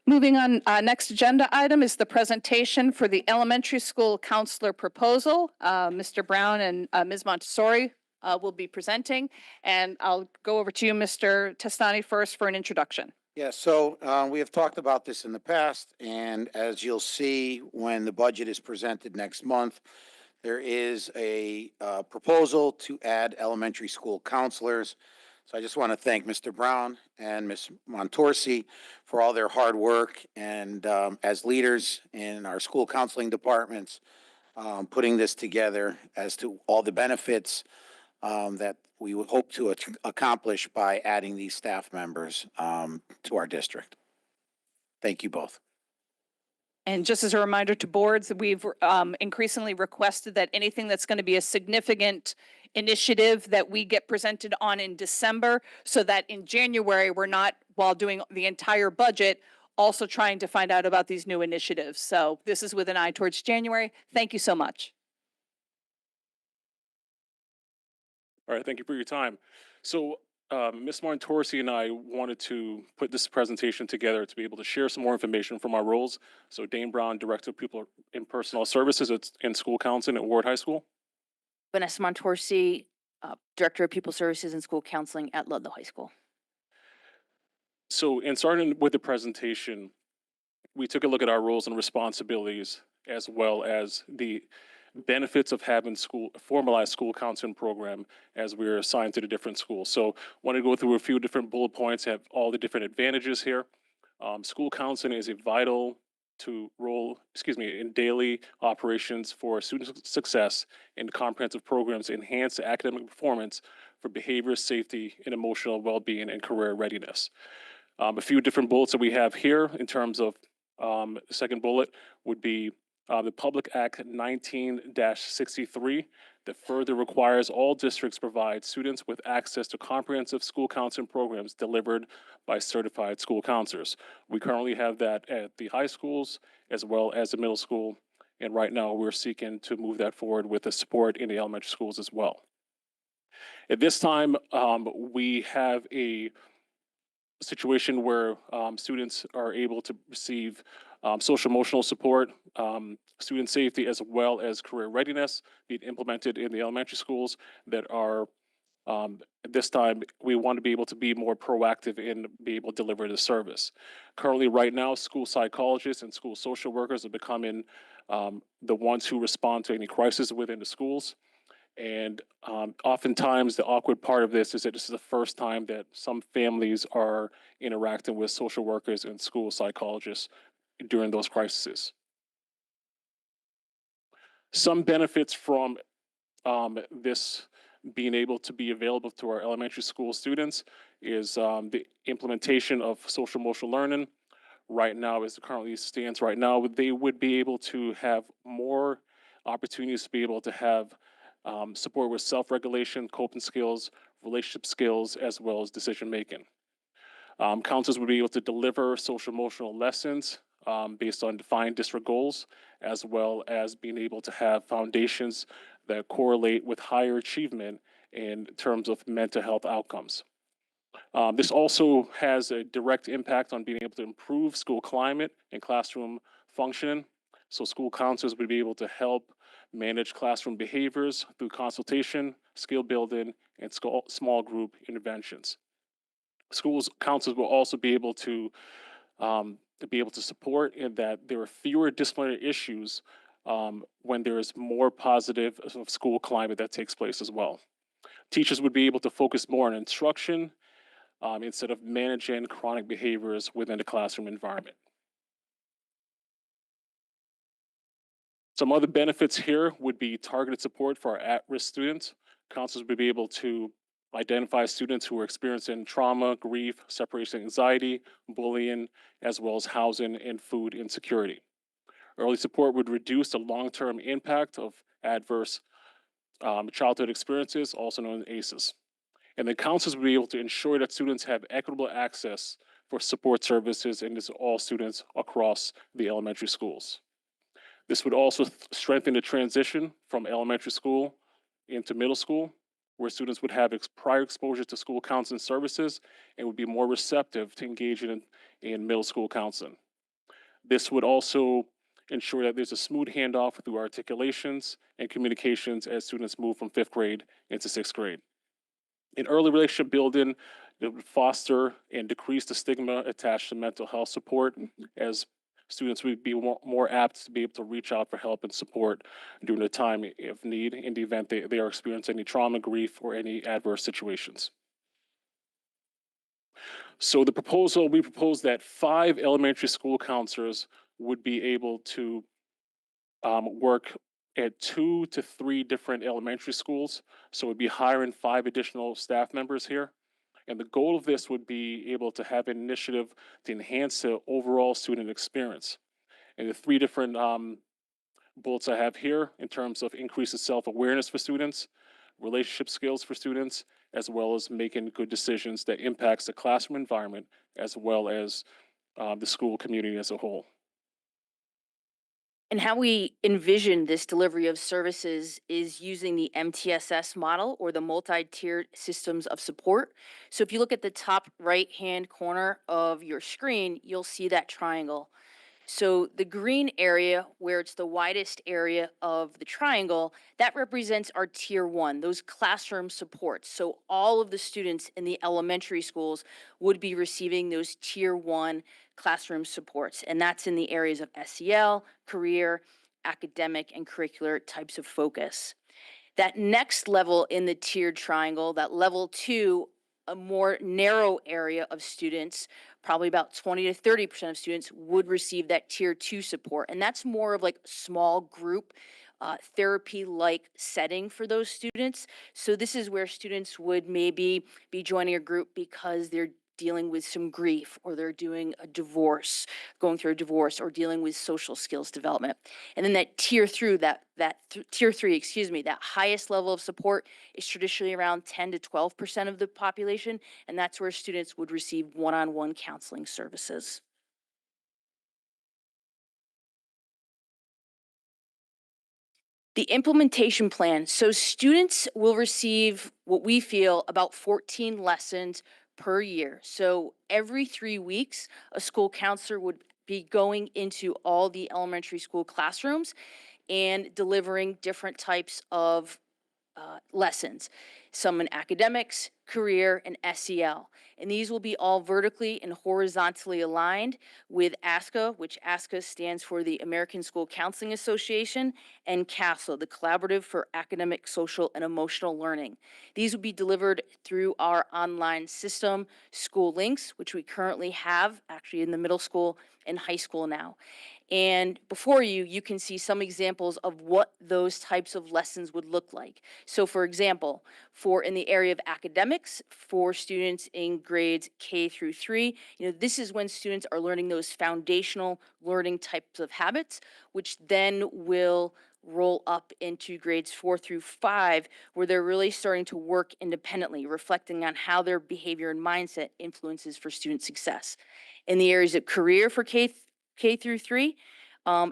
Moving on, next agenda item is the presentation for the elementary school counselor proposal. Mr. Brown and Ms. Montessori will be presenting, and I'll go over to you, Mr. Testani, first for an introduction. Yeah, so we have talked about this in the past, and as you'll see when the budget is presented next month, there is a proposal to add elementary school counselors. So I just want to thank Mr. Brown and Ms. Montorsi for all their hard work and as leaders in our school counseling departments, putting this together as to all the benefits that we would hope to accomplish by adding these staff members to our district. Thank you both. And just as a reminder to boards, we've increasingly requested that anything that's going to be a significant initiative that we get presented on in December, so that in January, we're not while doing the entire budget, also trying to find out about these new initiatives. So this is with an eye towards January. Thank you so much. All right, thank you for your time. So Ms. Montorsi and I wanted to put this presentation together to be able to share some more information from our roles. So Dane Brown, Director of People and Personnel Services in School Counseling at Ward High School. Vanessa Montorsi, Director of People Services and School Counseling at Ludlow High School. So in starting with the presentation, we took a look at our roles and responsibilities as well as the benefits of having formalized school counseling program as we're assigned to the different schools. So want to go through a few different bullet points, have all the different advantages here. School counseling is a vital role in daily operations for student success and comprehensive programs to enhance academic performance for behavior, safety, and emotional well-being and career readiness. A few different bullets that we have here in terms of the second bullet would be the Public Act 19-63 that further requires all districts provide students with access to comprehensive school counseling programs delivered by certified school counselors. We currently have that at the high schools as well as the middle school, and right now we're seeking to move that forward with the support in the elementary schools as well. At this time, we have a situation where students are able to receive social emotional support, student safety, as well as career readiness being implemented in the elementary schools that are, at this time, we want to be able to be more proactive and be able to deliver the service. Currently, right now, school psychologists and school social workers are becoming the ones who respond to any crisis within the schools. And oftentimes the awkward part of this is that this is the first time that some families are interacting with social workers and school psychologists during those crises. Some benefits from this being able to be available to our elementary school students is the implementation of social emotional learning. Right now, as it currently stands right now, they would be able to have more opportunities to be able to have support with self-regulation, coping skills, relationship skills, as well as decision-making. Counselors would be able to deliver social emotional lessons based on defined district goals, as well as being able to have foundations that correlate with higher achievement in terms of mental health outcomes. This also has a direct impact on being able to improve school climate and classroom functioning. So school counselors would be able to help manage classroom behaviors through consultation, skill building, and small group interventions. Schools counselors will also be able to support in that there are fewer disciplinary issues when there is more positive school climate that takes place as well. Teachers would be able to focus more on instruction instead of managing chronic behaviors within the classroom environment. Some other benefits here would be targeted support for our at-risk students. Counselors would be able to identify students who are experiencing trauma, grief, separation anxiety, bullying, as well as housing and food insecurity. Early support would reduce the long-term impact of adverse childhood experiences, also known as ACEs. And then counselors will be able to ensure that students have equitable access for support services, and this is all students across the elementary schools. This would also strengthen the transition from elementary school into middle school, where students would have prior exposure to school counseling services and would be more receptive to engaging in middle school counseling. This would also ensure that there's a smooth handoff through articulations and communications as students move from 5th grade into 6th grade. In early relationship building, it would foster and decrease the stigma attached to mental health support, as students would be more apt to be able to reach out for help and support during the time of need in the event they are experiencing any trauma, grief, or any adverse situations. So we propose that 5 elementary school counselors would be able to work at 2 to 3 different elementary schools. So we'd be hiring 5 additional staff members here. And the goal of this would be able to have an initiative to enhance the overall student experience. And the 3 different bullets I have here in terms of increasing self-awareness for students, relationship skills for students, as well as making good decisions that impacts the classroom environment, as well as the school community as a whole. And how we envision this delivery of services is using the MTSS model, or the multi-tiered systems of support. So if you look at the top right-hand corner of your screen, you'll see that triangle. So the green area, where it's the widest area of the triangle, that represents our tier one, those classroom supports. So all of the students in the elementary schools would be receiving those tier one classroom supports. And that's in the areas of SEL, career, academic, and curricular types of focus. That next level in the tiered triangle, that level two, a more narrow area of students, probably about 20 to 30% of students would receive that tier two support. And that's more of like small group therapy like setting for those students. So this is where students would maybe be joining a group because they're dealing with some grief, or they're doing a divorce, going through a divorce, or dealing with social skills development. And then that tier through tier three, excuse me, that highest level of support is traditionally around 10 to 12% of the population, and that's where students would receive one-on-one counseling services. The implementation plan. So students will receive what we feel about 14 lessons per year. So every 3 weeks, a school counselor would be going into all the elementary school classrooms and delivering different types of lessons, some in academics, career, and SEL. And these will be all vertically and horizontally aligned with ASCA, which ASCA stands for the American School Counseling Association, and CASEL, the Collaborative for Academic, Social, and Emotional Learning. These will be delivered through our online system, School Links, which we currently have actually in the middle school and high school now. And before you, you can see some examples of what those types of lessons would look like. So for example, for in the area of academics, for students in grades K through 3, this is when students are learning those foundational learning types of habits, which then will roll up into grades 4 through 5, where they're really starting to work independently, reflecting on how their behavior and mindset influences for student success. In the areas of career for K through 3,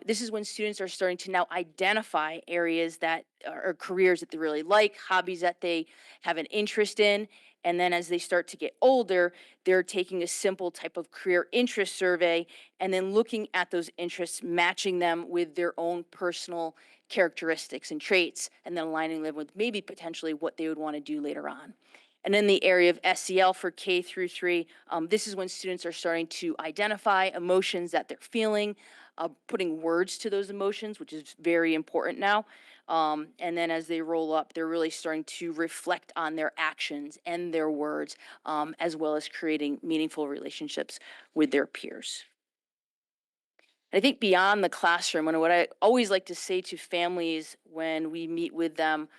this is when students are starting to now identify areas that are careers that they really like, hobbies that they have an interest in. And then as they start to get older, they're taking a simple type of career interest survey and then looking at those interests, matching them with their own personal characteristics and traits, and then aligning them with maybe potentially what they would want to do later on. And in the area of SEL for K through 3, this is when students are starting to identify emotions that they're feeling, putting words to those emotions, which is very important now. And then as they roll up, they're really starting to reflect on their actions and their words, as well as creating meaningful relationships with their peers. I think beyond the classroom, and what I always like to say to families when we meet with them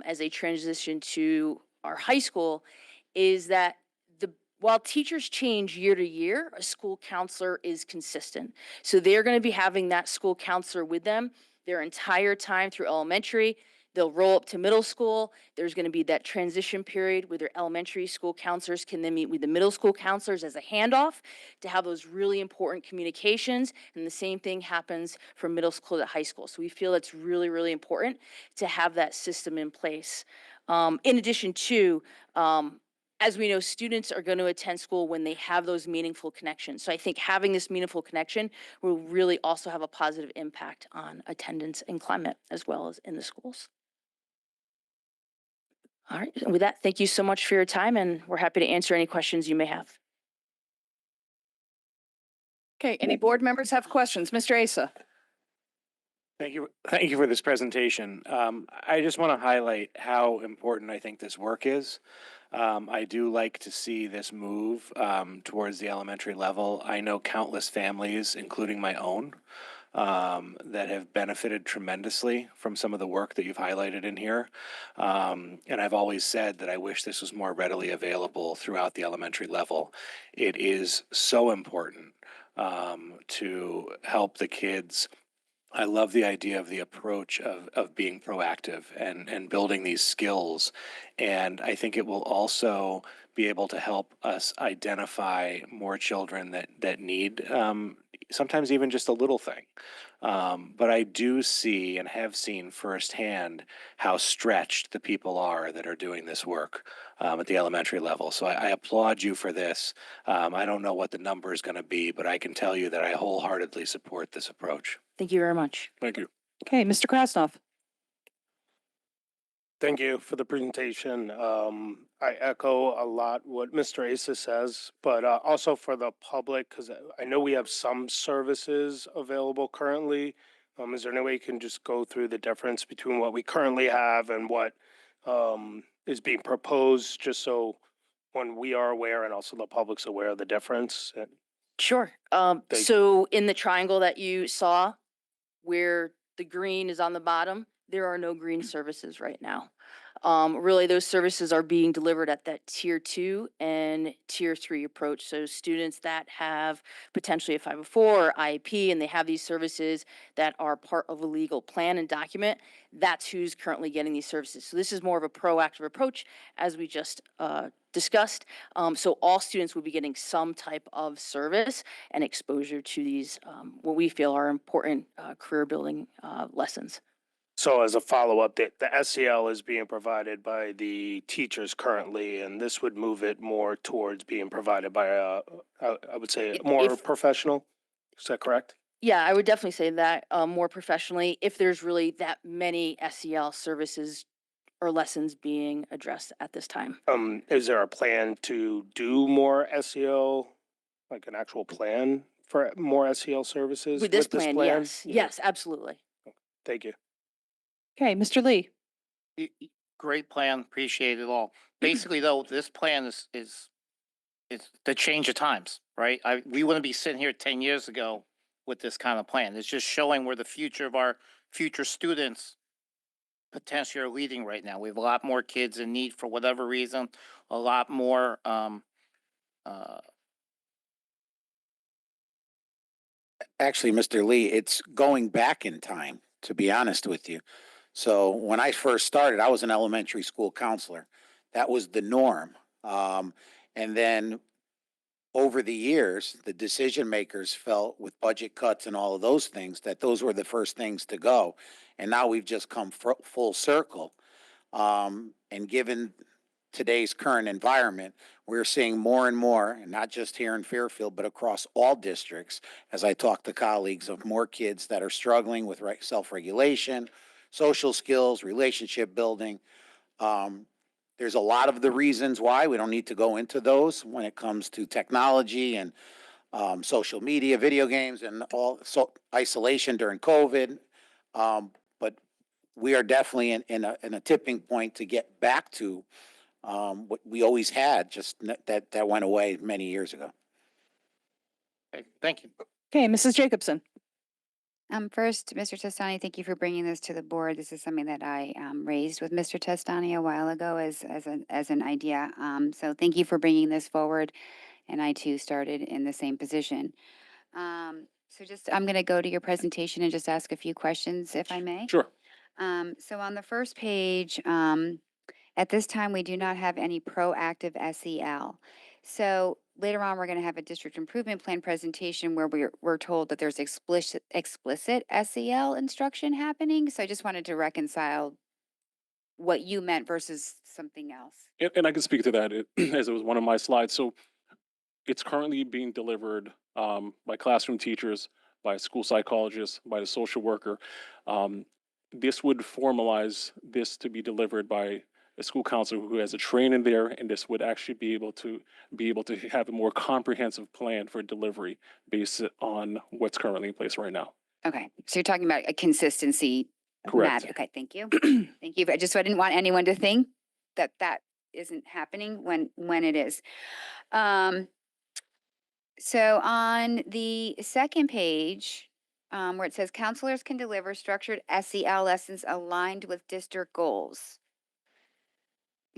as they transition to our high school is that while teachers change year to year, a school counselor is consistent. So they're going to be having that school counselor with them their entire time through elementary. They'll roll up to middle school. There's going to be that transition period where their elementary school counselors can then meet with the middle school counselors as a handoff to have those really important communications. And the same thing happens from middle school to high school. So we feel it's really, really important to have that system in place. In addition to, as we know, students are going to attend school when they have those meaningful connections. So I think having this meaningful connection will really also have a positive impact on attendance and climate as well as in the schools. All right, and with that, thank you so much for your time, and we're happy to answer any questions you may have. Okay, any board members have questions? Mr. Asa? Thank you for this presentation. I just want to highlight how important I think this work is. I do like to see this move towards the elementary level. I know countless families, including my own, that have benefited tremendously from some of the work that you've highlighted in here. And I've always said that I wish this was more readily available throughout the elementary level. It is so important to help the kids I love the idea of the approach of being proactive and building these skills. And I think it will also be able to help us identify more children that need sometimes even just a little thing. But I do see and have seen firsthand how stretched the people are that are doing this work at the elementary level. So I applaud you for this. I don't know what the number is going to be, but I can tell you that I wholeheartedly support this approach. Thank you very much. Thank you. Okay, Mr. Krasnoff. Thank you for the presentation. I echo a lot what Mr. Asa says, but also for the public, because I know we have some services available currently. Is there any way you can just go through the difference between what we currently have and what is being proposed, just so when we are aware and also the public's aware of the difference? Sure. Thank So in the triangle that you saw, where the green is on the bottom, there are no green services right now. Really, those services are being delivered at that tier 2 and tier 3 approach. So students that have potentially a 504 or IEP and they have these services that are part of a legal plan and document, that's who's currently getting these services. So this is more of a proactive approach, as we just discussed. So all students will be getting some type of service and exposure to these, what we feel are important career building lessons. So as a follow-up, the SEL is being provided by the teachers currently, and this would move it more towards being provided by I would say more If- professional. Is that correct? Yeah, I would definitely say that more professionally, if there's really that many SEL services or lessons being addressed at this time. Is there a plan to do more SEL, like an actual plan for more SEL services With this plan, yes, yes, absolutely. Thank you. Okay, Mr. Lee. Great plan, appreciate it all. Basically, though, this plan is the change of times, right? We wouldn't be sitting here 10 years ago with this kind of plan. It's just showing where the future of our future students potentially are leading right now. We have a lot more kids in need for whatever reason, a lot more Actually, Mr. Lee, it's going back in time, to be honest with you. So when I first started, I was an elementary school counselor. That was the norm. And then over the years, the decision makers felt with budget cuts and all of those things that those were the first things to go. And now we've just come full circle. And given today's current environment, we're seeing more and more, and not just here in Fairfield, but across all districts, as I talk to colleagues, of more kids that are struggling with self-regulation, social skills, relationship building. There's a lot of the reasons why. We don't need to go into those when it comes to technology and social media, video games, and all isolation during COVID. But we are definitely in a tipping point to get back to what we always had, just that went away many years ago. Okay, thank you. Okay, Mrs. Jacobson. First, Mr. Testani, thank you for bringing this to the board. This is something that I raised with Mr. Testani a while ago as an idea. So thank you for bringing this forward. And I too started in the same position. So I'm going to go to your presentation and just ask a few questions, if I may. Sure. So on the first page, at this time, we do not have any proactive SEL. So later on, we're going to have a district improvement plan presentation where we're told that there's explicit SEL instruction happening. So I just wanted to reconcile what you meant versus something else. And I can speak to that as it was one of my slides. So it's currently being delivered by classroom teachers, by school psychologists, by the social worker. This would formalize this to be delivered by a school counselor who has a training there, and this would actually be able to have a more comprehensive plan for delivery based on what's currently in place right now. Okay, so you're talking about a consistency. Correct. matter. Okay, thank you. Thank you. I didn't want anyone to think that isn't happening when it is. So on the second page, where it says counselors can deliver structured SEL lessons aligned with district goals.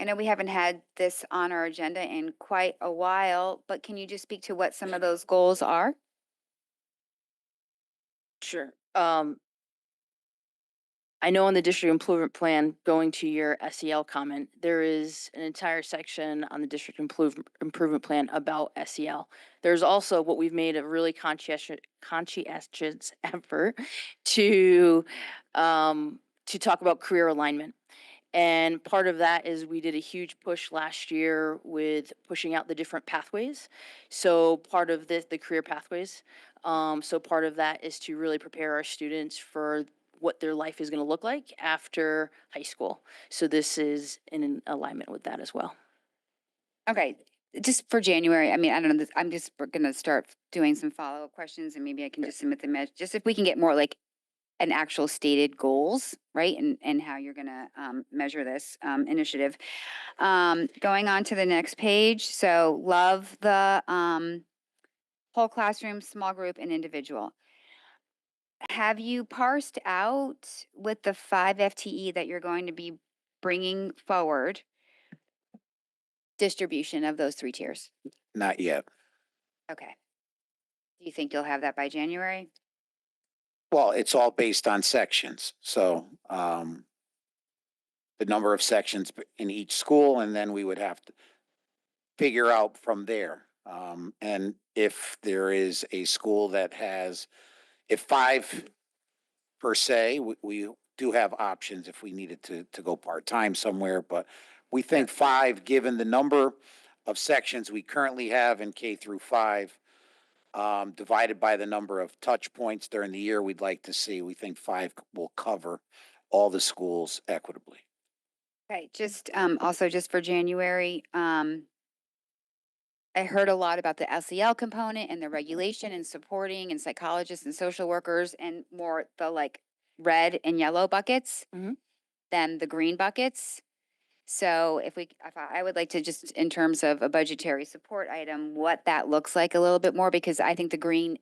I know we haven't had this on our agenda in quite a while, but can you just speak to what some of those goals are? Sure. I know on the district improvement plan, going to your SEL comment, there is an entire section on the district improvement plan about SEL. There's also what we've made a really conscientious effort to talk about career alignment. And part of that is we did a huge push last year with pushing out the different pathways. So part of this, the career pathways. So part of that is to really prepare our students for what their life is going to look like after high school. So this is in alignment with that as well. Okay, just for January, I mean, I don't know, I'm just gonna start doing some follow-up questions and maybe I can just submit them, just if we can get more like an actual stated goals, right? And how you're gonna measure this initiative. Going on to the next page, so love the whole classroom, small group and individual. Have you parsed out with the 5 FTE that you're going to be bringing forward distribution of those 3 tiers? Not yet. Okay. Do you think you'll have that by January? Well, it's all based on sections. So the number of sections in each school, and then we would have to figure out from there. And if there is a school that has, if 5 per se, we do have options if we needed to go part-time somewhere, but we think 5, given the number of sections we currently have in K through 5, divided by the number of touch points during the year we'd like to see, we think 5 will cover all the schools equitably. Okay, just also just for January, I heard a lot about the SEL component and the regulation and supporting and psychologists and social workers and more the like red and yellow buckets than the green buckets. So if I would like to just in terms of a budgetary support item, what that looks like a little bit more, because I think the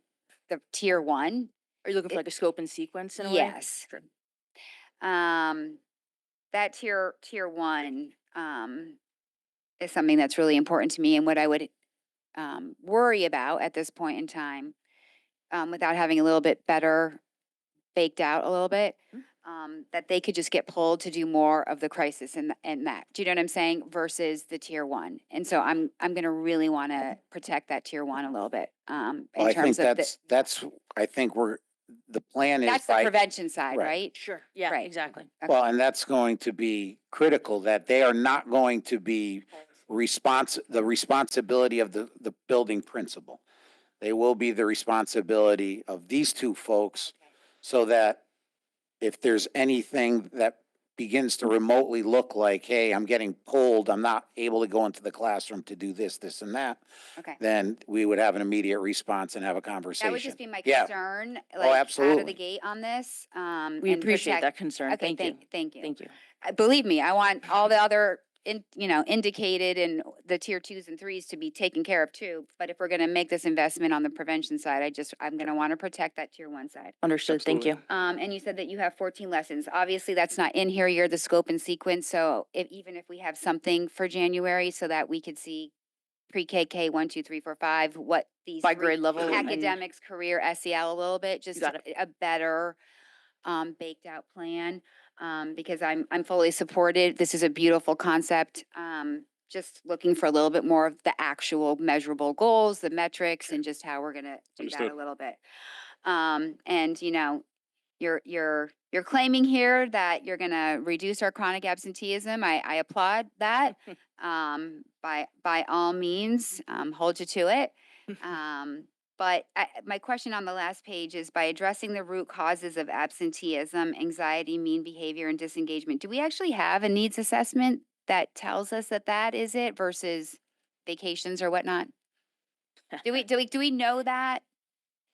tier 1. Are you looking for like a scope and sequence in a way? Yes. Sure. That tier 1 is something that's really important to me, and what I would worry about at this point in time, without having a little bit better baked out a little bit, that they could just get pulled to do more of the crisis and that. Do you know what I'm saying? Versus the tier 1. And so I'm going to really want to protect that tier 1 a little bit. In Well, I terms think of I think the plan is that's the prevention side, right? Sure. Yeah, Right. exactly. Okay. Well, and that's going to be critical, that they are not going to be the responsibility of the building principal. They will be the responsibility of these 2 folks, so that if there's anything that begins to remotely look like, hey, I'm getting pulled, I'm not able to go into the classroom to do this, this and that, Okay. then we would have an immediate response and have a conversation. That would just be my Yeah. concern, like Oh, out of absolutely. the gate on this. We and appreciate protect- that concern. Okay, Thank you. thank you. Thank you. Believe me, I want all the other indicated and the tier 2s and 3s to be taken care of too. But if we're going to make this investment on the prevention side, I'm going to want to protect that tier 1 side. Understood. Thank you. And you said that you have 14 lessons. Obviously, that's not in here. You're the scope and sequence. So even if we have something for January, so that we could see pre-K, K 1, 2, 3, 4, 5, what these By 3 grade level and- academics, career, SEL a little bit, just got a better baked out plan. Because I'm fully supported. This is a beautiful concept. Just looking for a little bit more of the actual measurable goals, the metrics, and just how we're gonna do that a little bit. And you're claiming here that you're gonna reduce our chronic absenteeism. I applaud that. By all means, hold you to it. But my question on the last page is, by addressing the root causes of absenteeism, anxiety, mean behavior, and disengagement, do we actually have a needs assessment that tells us that is it versus vacations or whatnot? Do we know that?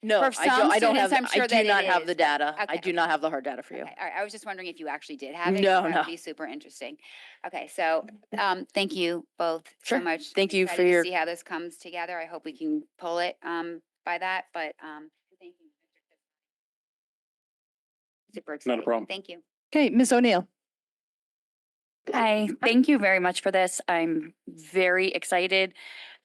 No, For I some don't have, students, I'm sure I that do it not have is, the but- data. I okay, do not have the hard data for you. Okay, all right, I was just wondering if you actually did have it. 'cause No, That no. would be super interesting. Okay, so, thank you both so Sure. much. Thank you for Excited to your- See how this comes together. I hope we can pull it, by that, but, thank you. Super excited. problem. Thank you. Okay, Ms. O'Neill. Hi, thank you very much for this. I'm very excited.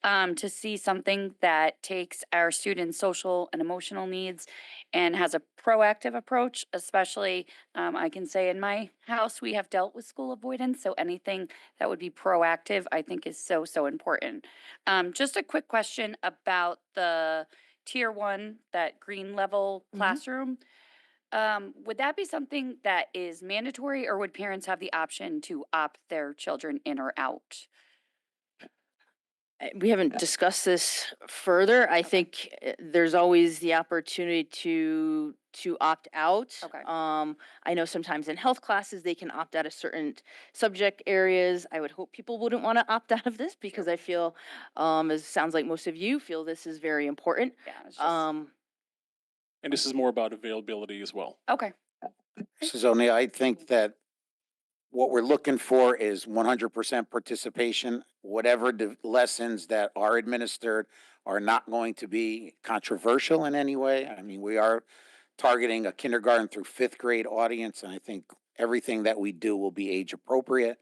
to see something that takes our students' social and emotional needs and has a proactive approach, especially, I can say in my house, we have dealt with school avoidance. So anything that would be proactive, I think is so, so important. Just a quick question about the tier one, that green level classroom. Would that be something that is mandatory, or would parents have the option to opt their children in or out? We haven't discussed this further. I think there's always the opportunity to opt out. Okay. I know sometimes in health classes they can opt out of certain subject areas. I would hope people wouldn't want to opt out of this because I feel, as it sounds like most of you feel, this is very important. Yeah, it's just, And this is more about availability as well. okay. Mrs. O'Neill, I think that what we're looking for is 100% participation. Whatever the lessons that are administered are not going to be controversial in any way. I mean, we are targeting a kindergarten through fifth grade audience, and I think everything that we do will be age appropriate.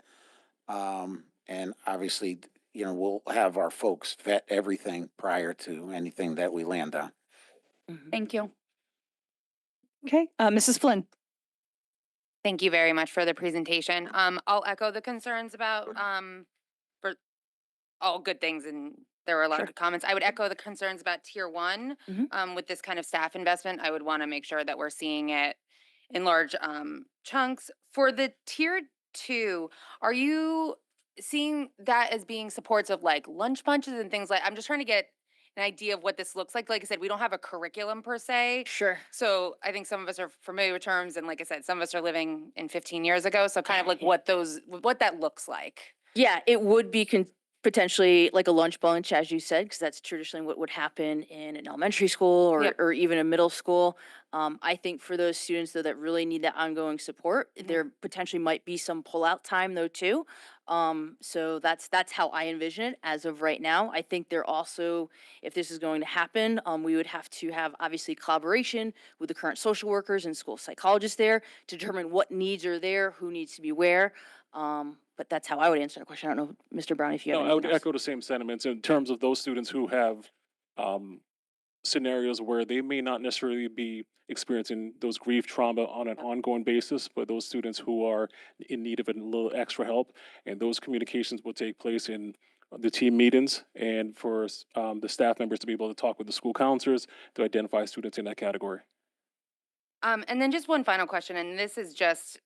And obviously, we'll have our folks vet everything prior to anything that we land on. Thank you. Okay, Mrs. Flynn. Thank you very much for the presentation. I'll echo the concerns about, for all good things, and there were a lot of good comments. I would echo the concerns about tier one. With this kind of staff investment, I would want to make sure that we're seeing it in large chunks. For the tier two, are you seeing that as being supports of like lunch bunches and things like, I'm just trying to get an idea of what this looks like. Like I said, we don't have a curriculum per se. Sure. So I think some of us are familiar with terms, and like I said, some of us are living in 15 years ago. So kind of like what that looks like. Yeah, it would be potentially like a lunch bunch, as you said, because that's traditionally what would happen in an elementary school or even a middle school. I think for those students though that really need that ongoing support, there potentially might be some pullout time though too. So that's how I envision it as of right now. I think there also, if this is going to happen, we would have to have obviously collaboration with the current social workers and school psychologists there to determine what needs are there, who needs to be where. But that's how I would answer the question. I don't know, Mr. Brown, if you have No, I would anything else. echo the same sentiments in terms of those students who have scenarios where they may not necessarily be experiencing those grief trauma on an ongoing basis, but those students who are in need of a little extra help, and those communications will take place in the team meetings, and for the staff members to be able to talk with the school counselors to identify students in that category. And then just one final question, and this is just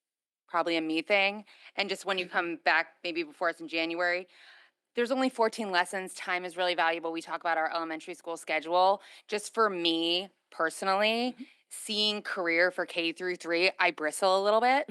probably a me thing, and just when you come back maybe before us in January, there's only 14 lessons. Time is really valuable. We talk about our elementary school schedule. Just for me personally, seeing career for K through 3, I bristle a little bit.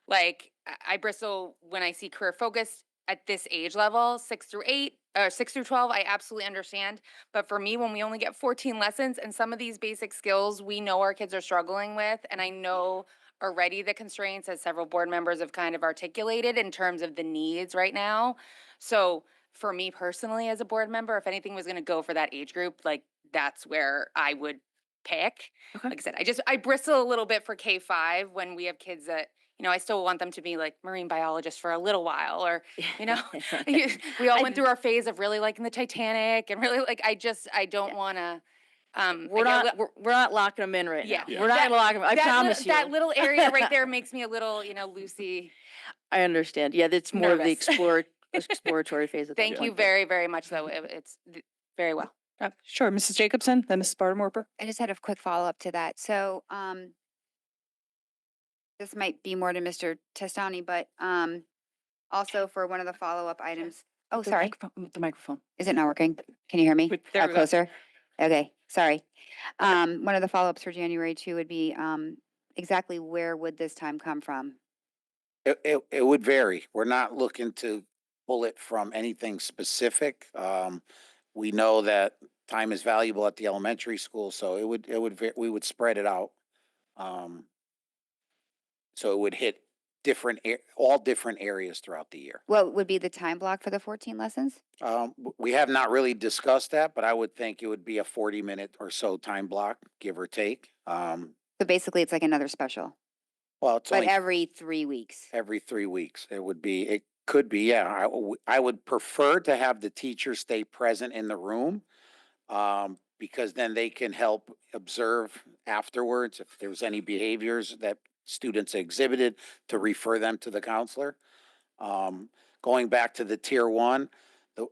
Like I bristle when I see career focused at this age level, 6 through 8 or 6 through 12, I absolutely understand. But for me, when we only get 14 lessons and some of these basic skills we know our kids are struggling with, and I know already the constraints as several board members have kind of articulated in terms of the needs right now. So for me personally as a board member, if anything was going to go for that age group, like that's where I would pick. Okay. Like I said, I bristle a little bit for K5 when we have kids that, I still want them to be like marine biologists for a little while, or, we all went through our phase of really liking the Titanic and really like, I don't want to, We're not locking them in right now. Yeah. We're not gonna lock them. I promise you. That little area right there makes me a little, loosey. I understand. Yeah, that's more of the Nervous. exploratory phase of that. Thank you very, very much though. It's very well. Sure, Mrs. Jacobson, then Mrs. Bartemorper. I just had a quick follow-up to that. So, this might be more to Mr. Testani, but, also for one of the follow-up items. Oh, sorry. The microphone. Is it not working? Can you hear me? There we go. Closer? Okay, sorry. One of the follow-ups for January 2 would be, exactly where would this time come from? It would vary. We're not looking to pull it from anything specific. We know that time is valuable at the elementary school, so we would spread it out. So it would hit all different areas throughout the year. What would be the time block for the 14 lessons? We have not really discussed that, but I would think it would be a 40-minute or so time block, give or take. So basically, it's like another special, Well, it's but only every 3 weeks. every 3 weeks. It would be, could be, yeah. I would prefer to have the teacher stay present in the room, because then they can help observe afterwards if there's any behaviors that students exhibited to refer them to the counselor. Going back to the tier one, the,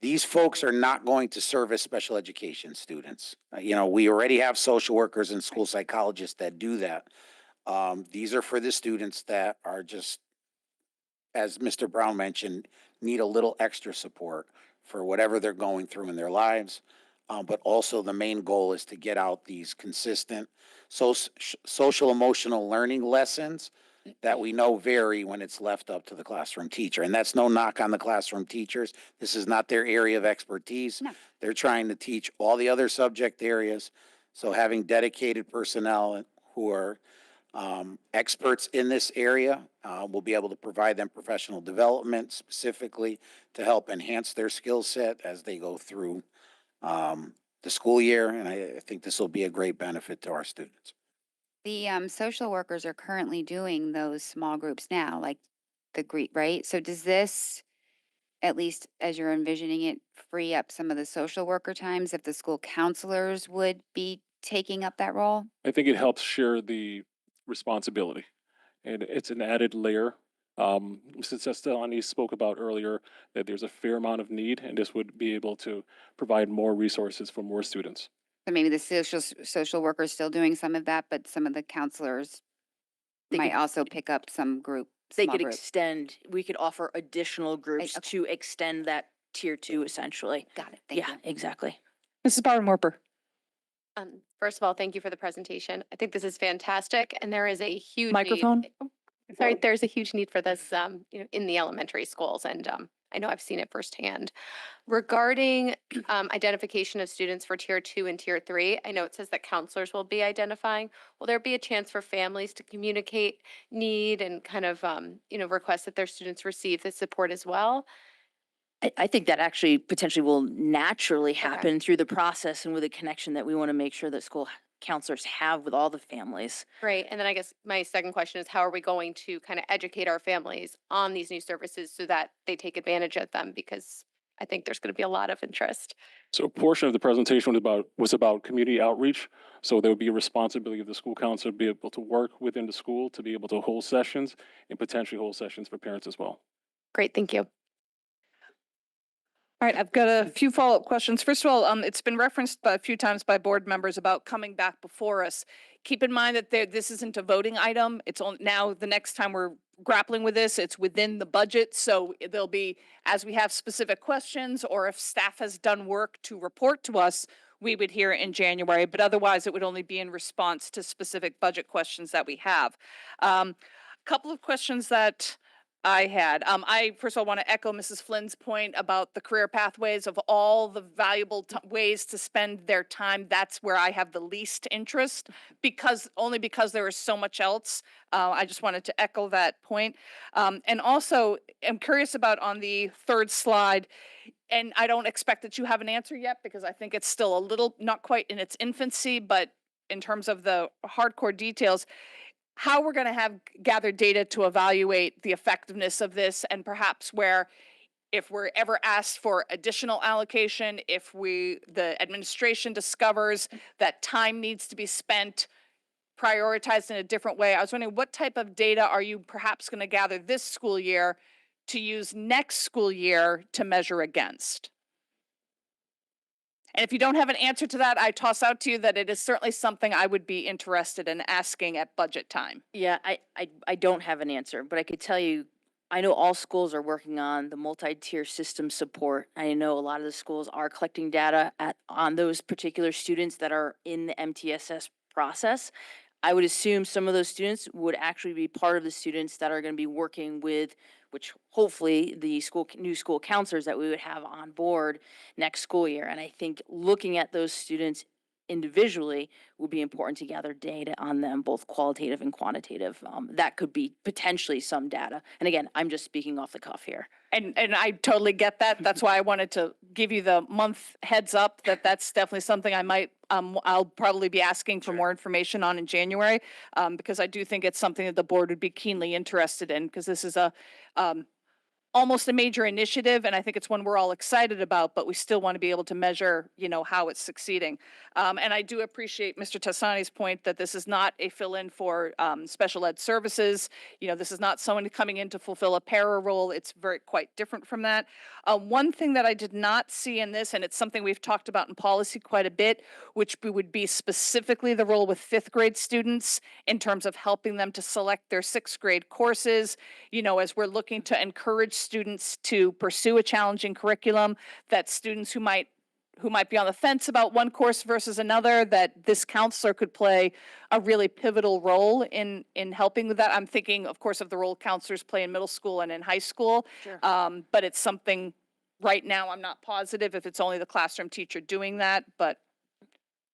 these folks are not going to serve as special education students. You know, we already have social workers and school psychologists that do that. These are for the students that are just, as Mr. Brown mentioned, need a little extra support for whatever they're going through in their lives. But also the main goal is to get out these consistent social emotional learning lessons that we know vary when it's left up to the classroom teacher. And that's no knock on the classroom teachers. This is not their area of expertise. No. They're trying to teach all the other subject areas. So having dedicated personnel who are experts in this area will be able to provide them professional development specifically to help enhance their skill set as they go through the school year. And I think this will be a great benefit to our students. The social workers are currently doing those small groups now, like the greet, right? So does this, at least as you're envisioning it, free up some of the social worker times if the school counselors would be taking up that role? I think it helps share the responsibility, and it's an added layer. Mrs. Castellani spoke about earlier that there's a fair amount of need, and this would be able to provide more resources for more students. So maybe the social workers still doing some of that, but some of the counselors They might could- also pick up some group. They small could group. extend, we could offer additional groups okay. to extend that tier two essentially. Got it. Thank Yeah, you. exactly. Mrs. Bauer-Morper. First of all, thank you for the presentation. I think this is fantastic, and there is a huge need- Microphone? Oh, sorry, there's a huge need for this, in the elementary schools, and I know I've seen it firsthand. Regarding identification of students for tier 2 and tier 3, I know it says that counselors will be identifying. Will there be a chance for families to communicate need and kind of, request that their students receive this support as well? I think that actually potentially will naturally happen through the process and with a connection that we want to make sure that school counselors have with all the families. Great. And then I guess my second question is, how are we going to kind of educate our families on these new services so that they take advantage of them? Because I think there's going to be a lot of interest. So a portion of the presentation was about community outreach. So there would be a responsibility of the school counselor to be able to work within the school to be able to hold sessions and potentially hold sessions for parents as well. Great. Thank you. All right, I've got a few follow-up questions. First of all, it's been referenced a few times by board members about coming back before us. Keep in mind that this isn't a voting item. It's now the next time we're grappling with this, it's within the budget. So there'll be, as we have specific questions or if staff has done work to report to us, we would hear it in January, but otherwise it would only be in response to specific budget questions that we have. A couple of questions that I had. I first of all want to echo Mrs. Flynn's point about the career pathways of all the valuable ways to spend their time. That's where I have the least interest only because there is so much else. I just wanted to echo that point. And also I'm curious about on the third slide, and I don't expect that you have an answer yet because I think it's still a little, not quite in its infancy, but in terms of the hardcore details, how we're going to have gathered data to evaluate the effectiveness of this, and perhaps where if we're ever asked for additional allocation, if the administration discovers that time needs to be spent prioritized in a different way. I was wondering, what type of data are you perhaps going to gather this school year to use next school year to measure against? And if you don't have an answer to that, I toss out to you that it is certainly something I would be interested in asking at budget time. Yeah, I don't have an answer, but I could tell you, I know all schools are working on the multi-tier system support. I know a lot of the schools are collecting data on those particular students that are in the MTSS process. I would assume some of those students would actually be part of the students that are going to be working with, which hopefully the new school counselors that we would have on board next school year. And I think looking at those students individually would be important to gather data on them, both qualitative and quantitative. That could be potentially some data. And again, I'm just speaking off the cuff here. And I totally get that. That's why I wanted to give you the month heads up that that's definitely something I might, I'll probably be asking for more information on in January, because I do think it's something that the board would be keenly interested in, because this is almost a major initiative, and I think it's one we're all excited about, but we still want to be able to measure, how it's succeeding. And I do appreciate Mr. Tassani's point that this is not a fill-in for special ed services. This is not someone coming in to fulfill a para role. It's quite different from that. One thing that I did not see in this, and it's something we've talked about in policy quite a bit, which would be specifically the role with fifth grade students in terms of helping them to select their sixth grade courses, as we're looking to encourage students to pursue a challenging curriculum, that students who might be on the fence about one course versus another, that this counselor could play a really pivotal role in helping with that. I'm thinking, of course, of the role counselors play in middle school and in high school. Sure. But it's something right now, I'm not positive if it's only the classroom teacher doing that, but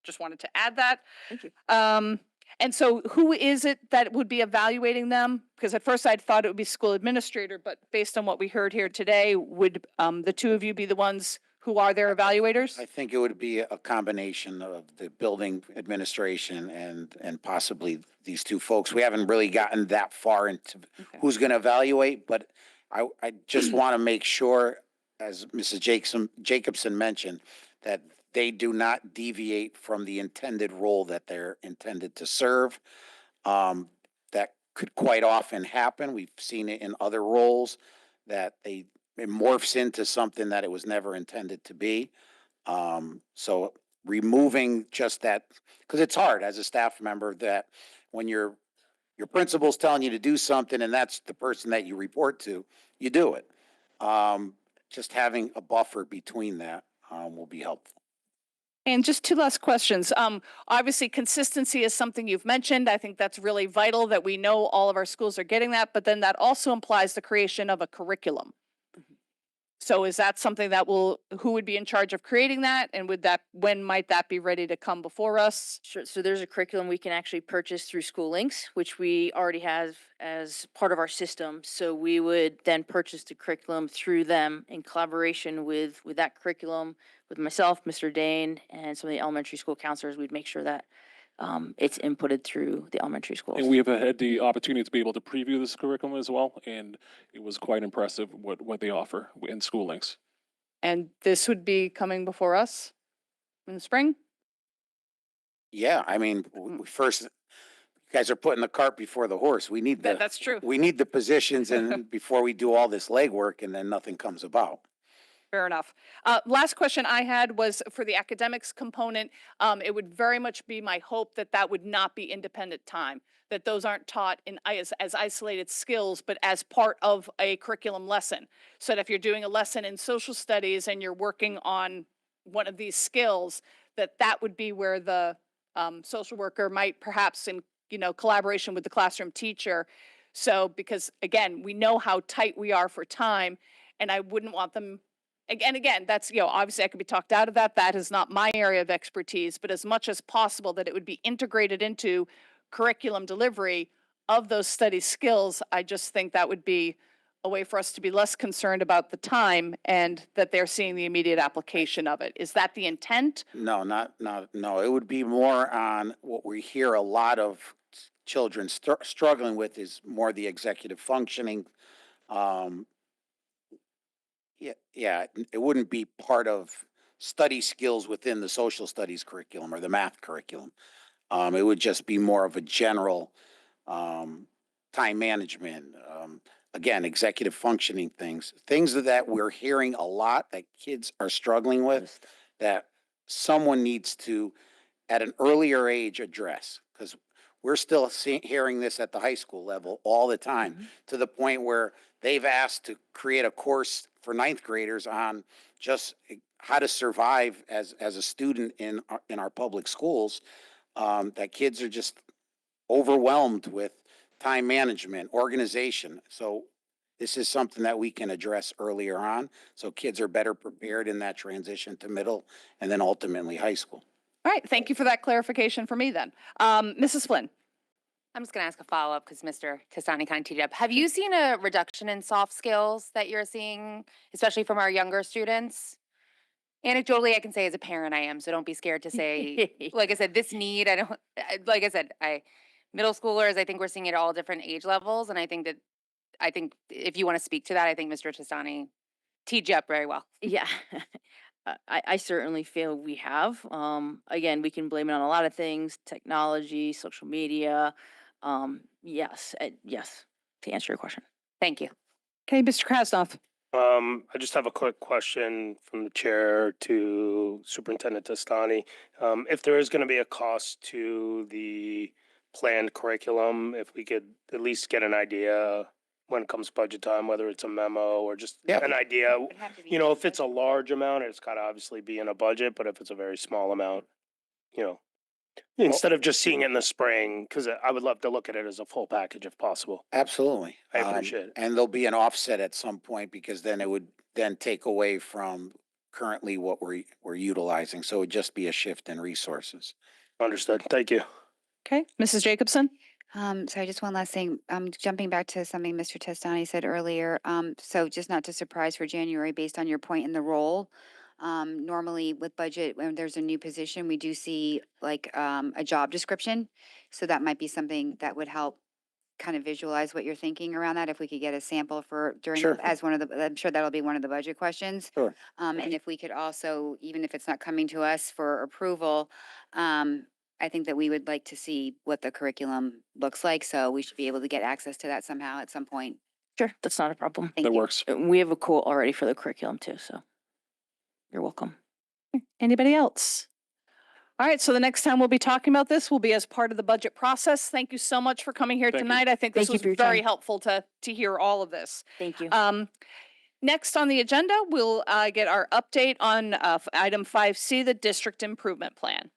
just wanted to add that. Thank you. And so who is it that would be evaluating them? Because at first I'd thought it would be school administrator, but based on what we heard here today, would the two of you be the ones who are their evaluators? I think it would be a combination of the building administration and possibly these two folks. We haven't really gotten that far into who's going to evaluate, but I just want to make sure, as Mrs. Jacobson mentioned, that they do not deviate from the intended role that they're intended to serve. That could quite often happen. We've seen it in other roles that it morphs into something that it was never intended to be. So removing just that, because it's hard as a staff member that when your principal's telling you to do something and that's the person that you report to, you do it. Just having a buffer between that will be helpful. And just two last questions. Obviously, consistency is something you've mentioned. I think that's really vital that we know all of our schools are getting that, but then that also implies the creation of a curriculum. So is that something that who would be in charge of creating that? And when might that be ready to come before us? Sure. So there's a curriculum we can actually purchase through School Links, which we already have as part of our system. So we would then purchase the curriculum through them in collaboration with that curriculum, with myself, Mr. Dane, and some of the elementary school counselors. We'd make sure that it's inputted through the elementary schools. And we have had the opportunity to be able to preview this curriculum as well, and it was quite impressive what they offer in School Links. And this would be coming before us in the spring? Yeah, I mean, first, you guys are putting the cart before the horse. We need That's true. We need the positions and before we do all this legwork and then nothing comes about. Fair enough. Last question I had was for the academics component. It would very much be my hope that that would not be independent time, that those aren't taught as isolated skills, but as part of a curriculum lesson. So that if you're doing a lesson in social studies and you're working on one of these skills, that would be where the social worker might perhaps in collaboration with the classroom teacher. So because again, we know how tight we are for time, and I wouldn't want them. Again, that's, obviously I could be talked out of that. That is not my area of expertise, but as much as possible that it would be integrated into curriculum delivery of those study skills, I just think that would be a way for us to be less concerned about the time and that they're seeing the immediate application of it. Is that the intent? No, no. It would be more on what we hear a lot of children struggling with is more the executive functioning. Yeah, it wouldn't be part of study skills within the social studies curriculum or the math curriculum. It would just be more of a general time management, again, executive functioning things that we're hearing a lot that kids are struggling with that someone needs to, at an earlier age, address. Because we're still hearing this at the high school level all the time, to the point where they've asked to create a course for ninth graders on just how to survive as a student in our public schools. That kids are just overwhelmed with time management, organization. So this is something that we can address earlier on, so kids are better prepared in that transition to middle and then ultimately high school. All right, thank you for that clarification for me then. Mrs. Flynn. I'm just going to ask a follow-up because Mr. Tastani kind of teed it up. Have you seen a reduction in soft skills that you're seeing, especially from our younger students? Anecdotally, I can say as a parent I am, so don't be scared to say, like I said, this need, like I said, middle schoolers, I think we're seeing it at all different age levels. And I think that I think if you want to speak to that, I think Mr. Testani teed you up very well. Yeah. I certainly feel we have. Again, we can blame it on a lot of things, technology, social media. Yes, yes, to answer your question. Thank you. Okay, Mr. Krasnoff. I just have a quick question from the chair to Superintendent Testani. If there is going to be a cost to the planned curriculum, if we could at least get an idea when it comes budget time, whether it's a memo or just an idea. You know, if it's a large amount, it's got to obviously be in a budget, but if it's a very small amount, you know, instead of just seeing it in the spring, because I would love to look at it as a full package if possible. Absolutely. I appreciate it. And there'll be an offset at some point because then it would then take away from currently what we're utilizing. So it would just be a shift in resources. Understood. Thank you. Okay, Mrs. Jacobson. Sorry, just one last thing. Jumping back to something Mr. Testani said earlier. So just not to surprise for January, based on your point in the role. Normally with budget, when there's a new position, we do see like a job description. So that might be something that would help kind of visualize what you're thinking around that. If we could get a sample for during Sure. as one of the, I'm sure that'll be one of the budget questions. Sure. And if we could also, even if it's not coming to us for approval, I think that we would like to see what the curriculum looks like. So we should be able to get access to that somehow at some point. Sure, that's not a problem. Thank That you. works. We have a quote already for the curriculum too, so you're welcome. Anybody else? All right, so the next time we'll be talking about this will be as part of the budget process. Thank you so much for coming here Thank you. tonight. I think this Thank you was for your very time. helpful to hear all of this. Thank you. Next on the agenda, we'll get our update on item 5C, the district improvement plan.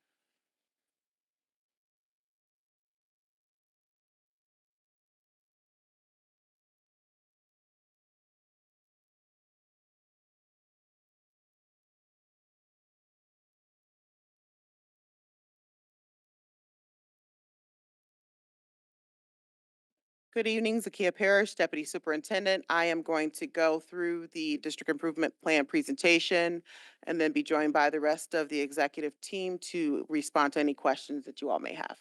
Good evening, Zakia Parrish, Deputy Superintendent. I am going to go through the District Improvement Plan presentation and then be joined by the rest of the executive team to respond to any questions that you all may have.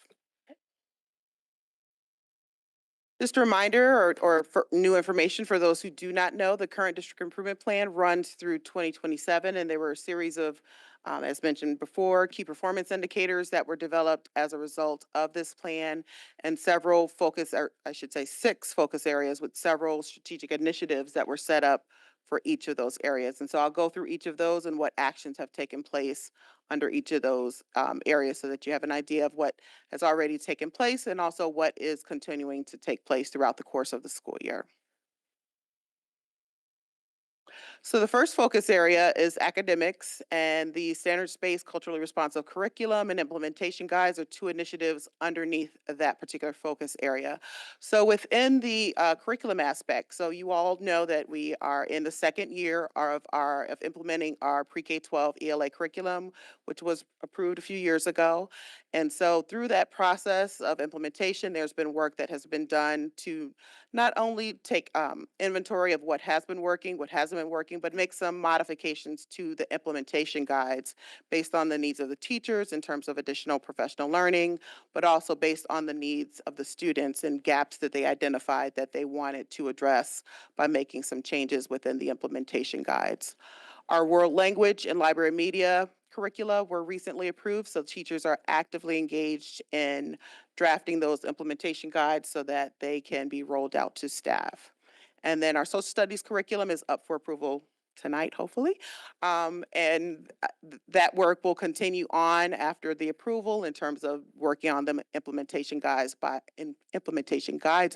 Just a reminder or for new information for those who do not know, the current District Improvement Plan runs through 2027, and there were a series of, as mentioned before, key performance indicators that were developed as a result of this plan, and several focus, or I should say 6 focus areas with several strategic initiatives that were set up for each of those areas. And so I'll go through each of those and what actions have taken place under each of those areas so that you have an idea of what has already taken place and also what is continuing to take place throughout the course of the school year. So the first focus area is academics, and the standards-based culturally responsive curriculum and implementation guides are 2 initiatives underneath that particular focus area. So within the curriculum aspect, so you all know that we are in the 2nd year of implementing our pre-K-12 ELA curriculum, which was approved a few years ago. And so through that process of implementation, there's been work that has been done to not only take inventory of what has been working, what hasn't been working, but make some modifications to the implementation guides based on the needs of the teachers in terms of additional professional learning, but also based on the needs of the students and gaps that they identified that they wanted to address by making some changes within the implementation guides. Our world language and library media curricula were recently approved, so teachers are actively engaged in drafting those implementation guides so that they can be rolled out to staff. And then our social studies curriculum is up for approval tonight, hopefully. That work will continue on after the approval in terms of working on the implementation guides,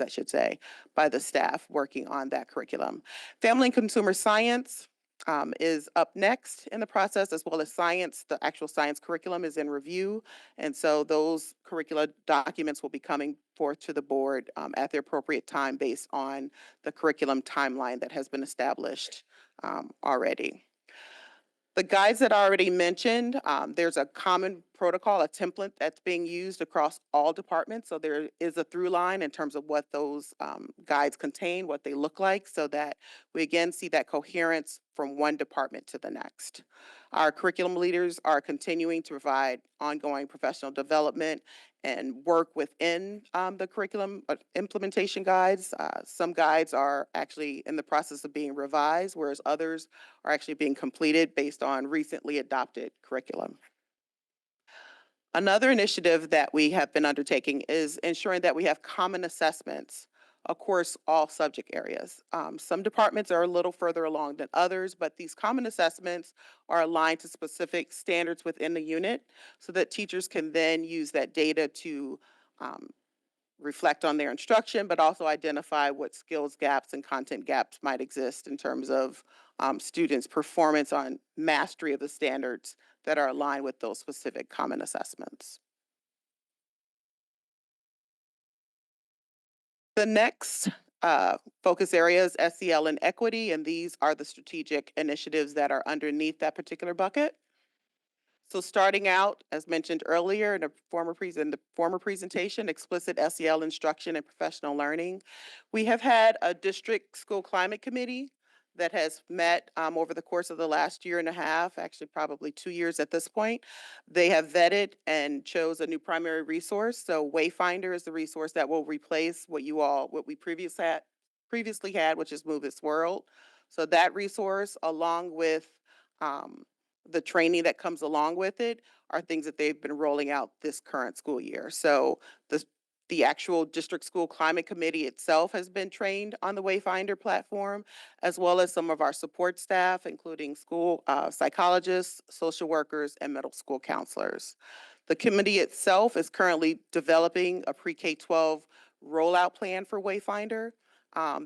I should say, by the staff working on that curriculum. Family and consumer science is up next in the process, as well as science. The actual science curriculum is in review. And so those curricula documents will be coming forth to the board at the appropriate time based on the curriculum timeline that has been established already. The guides that I already mentioned, there's a common protocol, a template that's being used across all departments. So there is a through line in terms of what those guides contain, what they look like, so that we again see that coherence from one department to the next. Our curriculum leaders are continuing to provide ongoing professional development and work within the curriculum implementation guides. Some guides are actually in the process of being revised, whereas others are actually being completed based on recently adopted curriculum. Another initiative that we have been undertaking is ensuring that we have common assessments across all subject areas. Some departments are a little further along than others, but these common assessments are aligned to specific standards within the unit so that teachers can then use that data to reflect on their instruction, but also identify what skills gaps and content gaps might exist in terms of students' performance on mastery of the standards that are aligned with those specific common assessments. The next focus area is SEL and equity, and these are the strategic initiatives that are underneath that particular bucket. So starting out, as mentioned earlier in the former presentation, explicit SEL instruction and professional learning. We have had a district school climate committee that has met over the course of the last year and a half, actually probably 2 years at this point. They have vetted and chose a new primary resource. So Wayfinder is the resource that will replace what we previously had, which is Move This World. So that resource, along with the training that comes along with it, are things that they've been rolling out this current school year. So the actual district school climate committee itself has been trained on the Wayfinder platform, as well as some of our support staff, including school psychologists, social workers, and middle school counselors. The committee itself is currently developing a pre-K-12 rollout plan for Wayfinder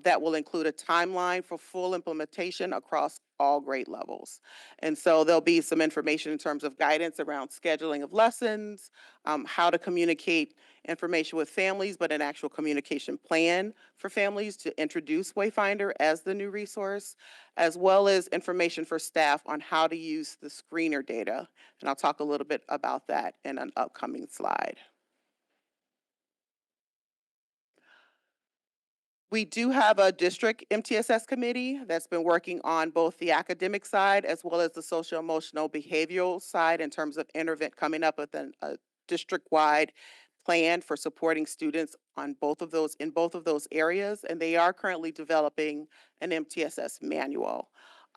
that will include a timeline for full implementation across all grade levels. And so there'll be some information in terms of guidance around scheduling of lessons, how to communicate information with families, but an actual communication plan for families to introduce Wayfinder as the new resource, as well as information for staff on how to use the screener data. And I'll talk a little bit about that in an upcoming slide. We do have a district MTSS committee that's been working on both the academic side as well as the social emotional behavioral side in terms of coming up with a district-wide plan for supporting students on both of those areas, and they are currently developing an MTSS manual.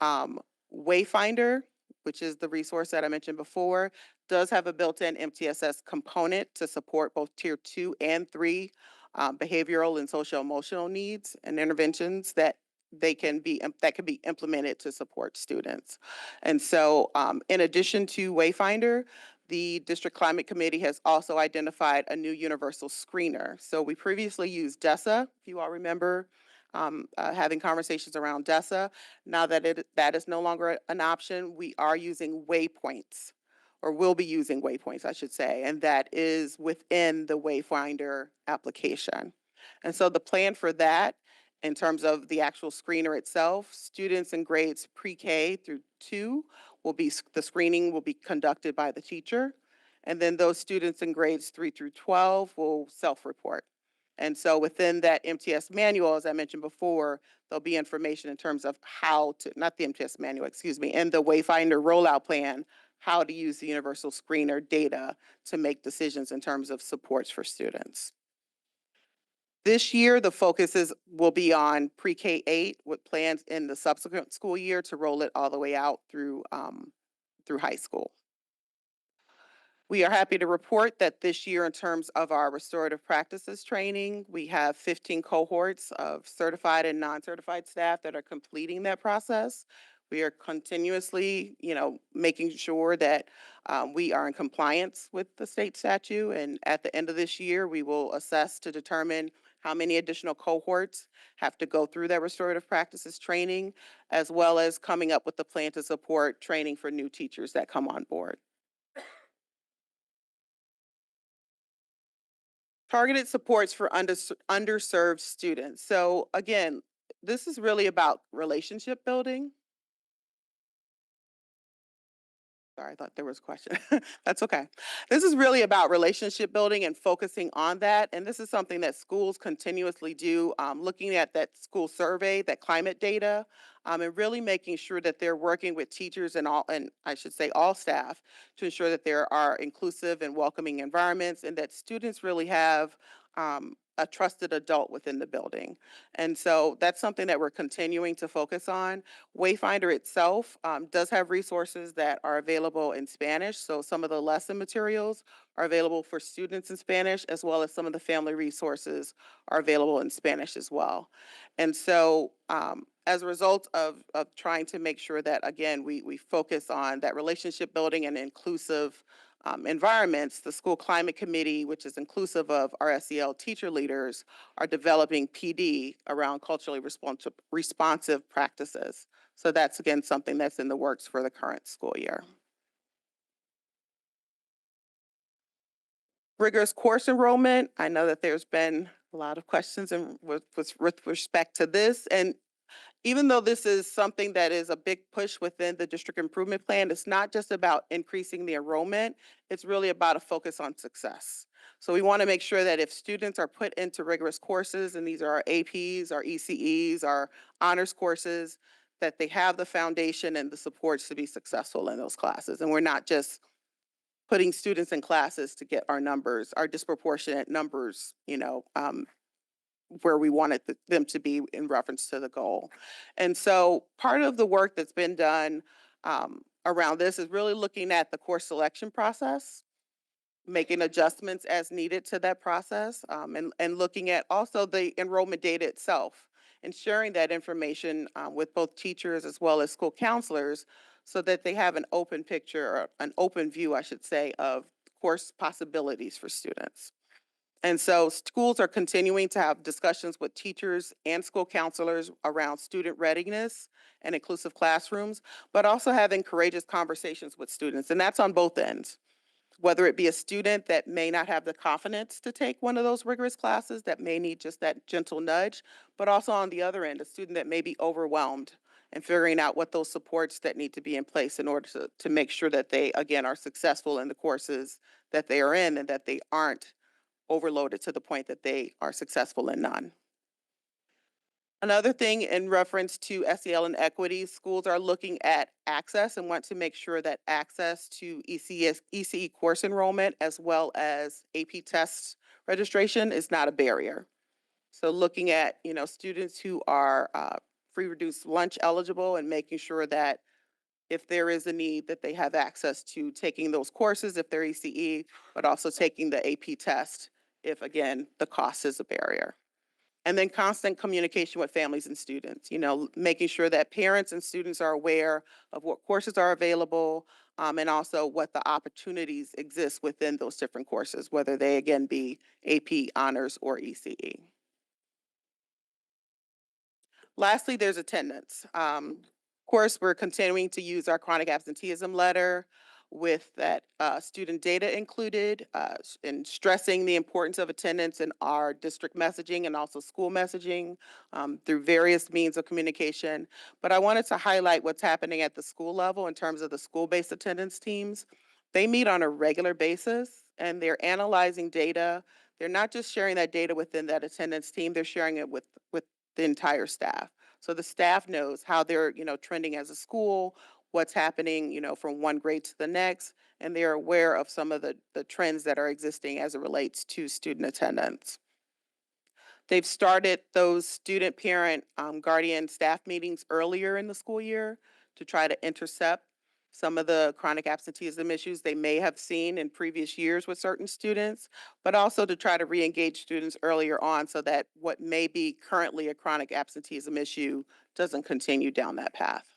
Wayfinder, which is the resource that I mentioned before, does have a built-in MTSS component to support both tier 2 and 3 behavioral and social emotional needs and interventions that can be implemented to support students. And so in addition to Wayfinder, the District Climate Committee has also identified a new universal screener. So we previously used DESA, if you all remember having conversations around DESA. Now that that is no longer an option, we are using waypoints, or will be using waypoints, I should say, and that is within the Wayfinder application. And so the plan for that, in terms of the actual screener itself, students in grades pre-K through 2 the screening will be conducted by the teacher, and then those students in grades 3 through 12 will self-report. And so within that MTS manual, as I mentioned before, there'll be information in terms of how to, not the MTS manual, excuse me, in the Wayfinder rollout plan, how to use the universal screener data to make decisions in terms of supports for students. This year, the focus will be on pre-K-8 with plans in the subsequent school year to roll it all the way out through high school. We are happy to report that this year, in terms of our restorative practices training, we have 15 cohorts of certified and non-certified staff that are completing that process. We are continuously, making sure that we are in compliance with the state statute. And at the end of this year, we will assess to determine how many additional cohorts have to go through that restorative practices training, as well as coming up with a plan to support training for new teachers that come on board. Targeted supports for underserved students. So again, this is really about relationship building. Sorry, I thought there was a question. That's okay. This is really about relationship building and focusing on that. And this is something that schools continuously do, looking at that school survey, that climate data, and really making sure that they're working with teachers and all, and I should say all staff, to ensure that there are inclusive and welcoming environments and that students really have a trusted adult within the building. And so that's something that we're continuing to focus on. Wayfinder itself does have resources that are available in Spanish. So some of the lesson materials are available for students in Spanish, as well as some of the family resources are available in Spanish as well. And so as a result of trying to make sure that, again, we focus on that relationship building and inclusive environments, the School Climate Committee, which is inclusive of our SEL teacher leaders, are developing PD around culturally responsive practices. So that's, again, something that's in the works for the current school year. Rigorous course enrollment. I know that there's been a lot of questions with respect to this. And even though this is something that is a big push within the district improvement plan, it's not just about increasing the enrollment, it's really about a focus on success. So we want to make sure that if students are put into rigorous courses, and these are our APs, our ECEs, our honors courses, that they have the foundation and the supports to be successful in those classes. And we're not just putting students in classes to get our numbers, our disproportionate numbers, where we wanted them to be in reference to the goal. And so part of the work that's been done around this is really looking at the course selection process, making adjustments as needed to that process, and looking at also the enrollment data itself and sharing that information with both teachers as well as school counselors so that they have an open picture, or an open view, I should say, of course possibilities for students. And so schools are continuing to have discussions with teachers and school counselors around student readiness and inclusive classrooms, but also having courageous conversations with students. And that's on both ends, whether it be a student that may not have the confidence to take one of those rigorous classes, that may need just that gentle nudge, but also on the other end, a student that may be overwhelmed and figuring out what those supports that need to be in place in order to make sure that they, again, are successful in the courses that they are in and that they aren't overloaded to the point that they are successful in none. Another thing in reference to SEL and equity, schools are looking at access and want to make sure that access to ECE course enrollment as well as AP test registration is not a barrier. So looking at, students who are free reduced lunch eligible and making sure that if there is a need that they have access to taking those courses if they're ECE, but also taking the AP test if, again, the cost is a barrier. And then constant communication with families and students, making sure that parents and students are aware of what courses are available, and also what the opportunities exist within those different courses, whether they, again, be AP, honors, or ECE. Lastly, there's attendance. Of course, we're continuing to use our chronic absenteeism letter with that student data included, and stressing the importance of attendance in our district messaging and also school messaging through various means of communication. But I wanted to highlight what's happening at the school level in terms of the school-based attendance teams. They meet on a regular basis and they're analyzing data. They're not just sharing that data within that attendance team, they're sharing it with the entire staff. So the staff knows how they're, trending as a school, what's happening, from one grade to the next, and they're aware of some of the trends that are existing as it relates to student attendance. They've started those student, parent, guardian, staff meetings earlier in the school year to try to intercept some of the chronic absenteeism issues they may have seen in previous years with certain students, but also to try to re-engage students earlier on so that what may be currently a chronic absenteeism issue doesn't continue down that path.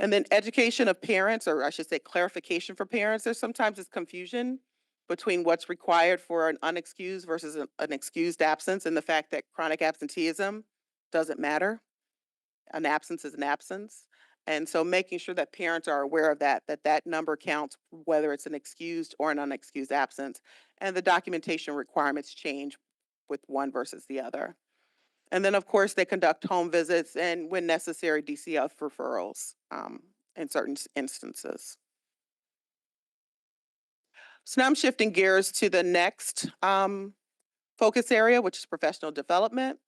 And then education of parents, or I should say clarification for parents. There's sometimes this confusion between what's required for an unexcused versus an excused absence, and the fact that chronic absenteeism doesn't matter. An absence is an absence. And so making sure that parents are aware of that number counts, whether it's an excused or an unexcused absence, and the documentation requirements change with one versus the other. And then, of course, they conduct home visits and, when necessary, DCF referrals in certain instances. So now I'm shifting gears to the next focus area, which is professional development.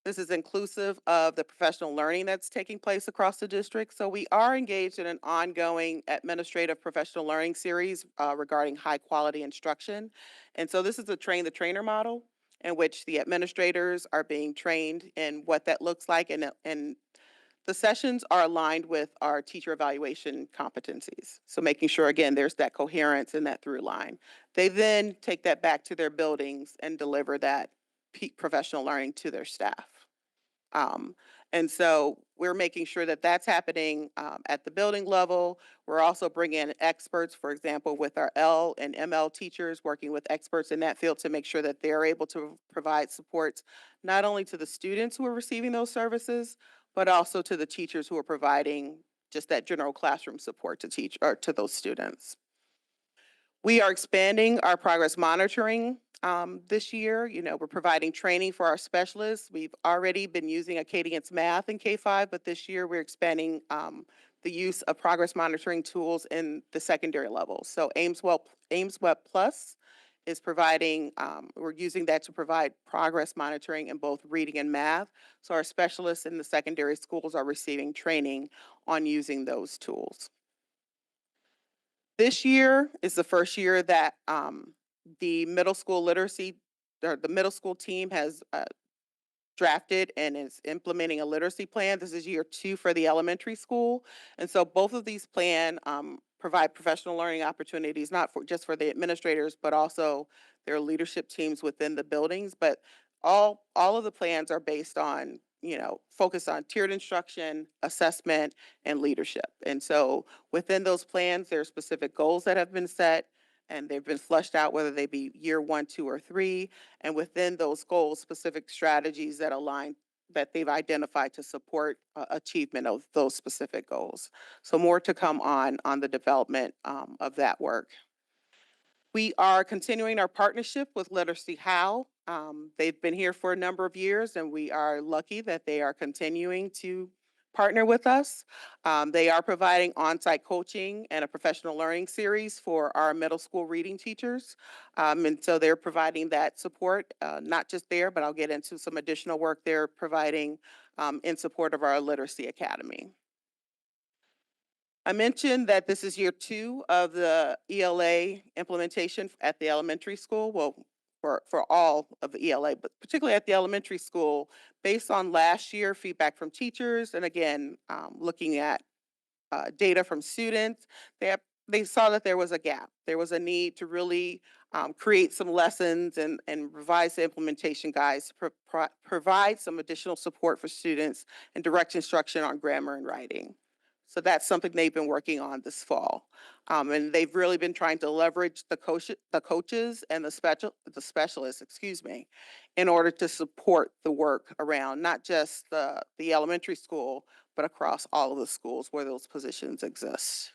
This is inclusive of the professional learning that's taking place across the district. So we are engaged in an ongoing administrative professional learning series regarding high quality instruction. And so this is a train the trainer model in which the administrators are being trained in what that looks like, and the sessions are aligned with our teacher evaluation competencies. So making sure, again, there's that coherence in that through line. They then take that back to their buildings and deliver that peak professional learning to their staff. And so we're making sure that that's happening at the building level. We're also bringing in experts, for example, with our L and ML teachers, working with experts in that field to make sure that they're able to provide supports not only to the students who are receiving those services, but also to the teachers who are providing just that general classroom support to teach or to those students. We are expanding our progress monitoring this year. You know, we're providing training for our specialists. We've already been using Acadience Math in K-5, but this year we're expanding the use of progress monitoring tools in the secondary level. So AIMSWeb Plus is providing, we're using that to provide progress monitoring in both reading and math. So our specialists in the secondary schools are receiving training on using those tools. This year is the first year that the middle school literacy, or the middle school team has drafted and is implementing a literacy plan. This is year 2 for the elementary school. And so both of these plans provide professional learning opportunities, not for just for the administrators, but also their leadership teams within the buildings. But all of the plans are based on, you know, focus on tiered instruction, assessment, and leadership. And so within those plans, there are specific goals that have been set, and they've been flushed out, whether they be year 1, 2, or 3. And within those goals, specific strategies that align, that they've identified to support achievement of those specific goals. So more to come on the development of that work. We are continuing our partnership with Literacy How. They've been here for a number of years, and we are lucky that they are continuing to partner with us. They are providing on-site coaching and a professional learning series for our middle school reading teachers. And so they're providing that support, not just there, but I'll get into some additional work they're providing in support of our Literacy Academy. I mentioned that this is year 2 of the ELA implementation at the elementary school. Well, for all of the ELA, but particularly at the elementary school, based on last year feedback from teachers, and again, looking at data from students, they saw that there was a gap. There was a need to really create some lessons and revise the implementation guides to provide some additional support for students and direct instruction on grammar and writing. So that's something they've been working on this fall. And they've really been trying to leverage the coaches and the specialists, in order to support the work around not just the elementary school, but across all of the schools where those positions exist.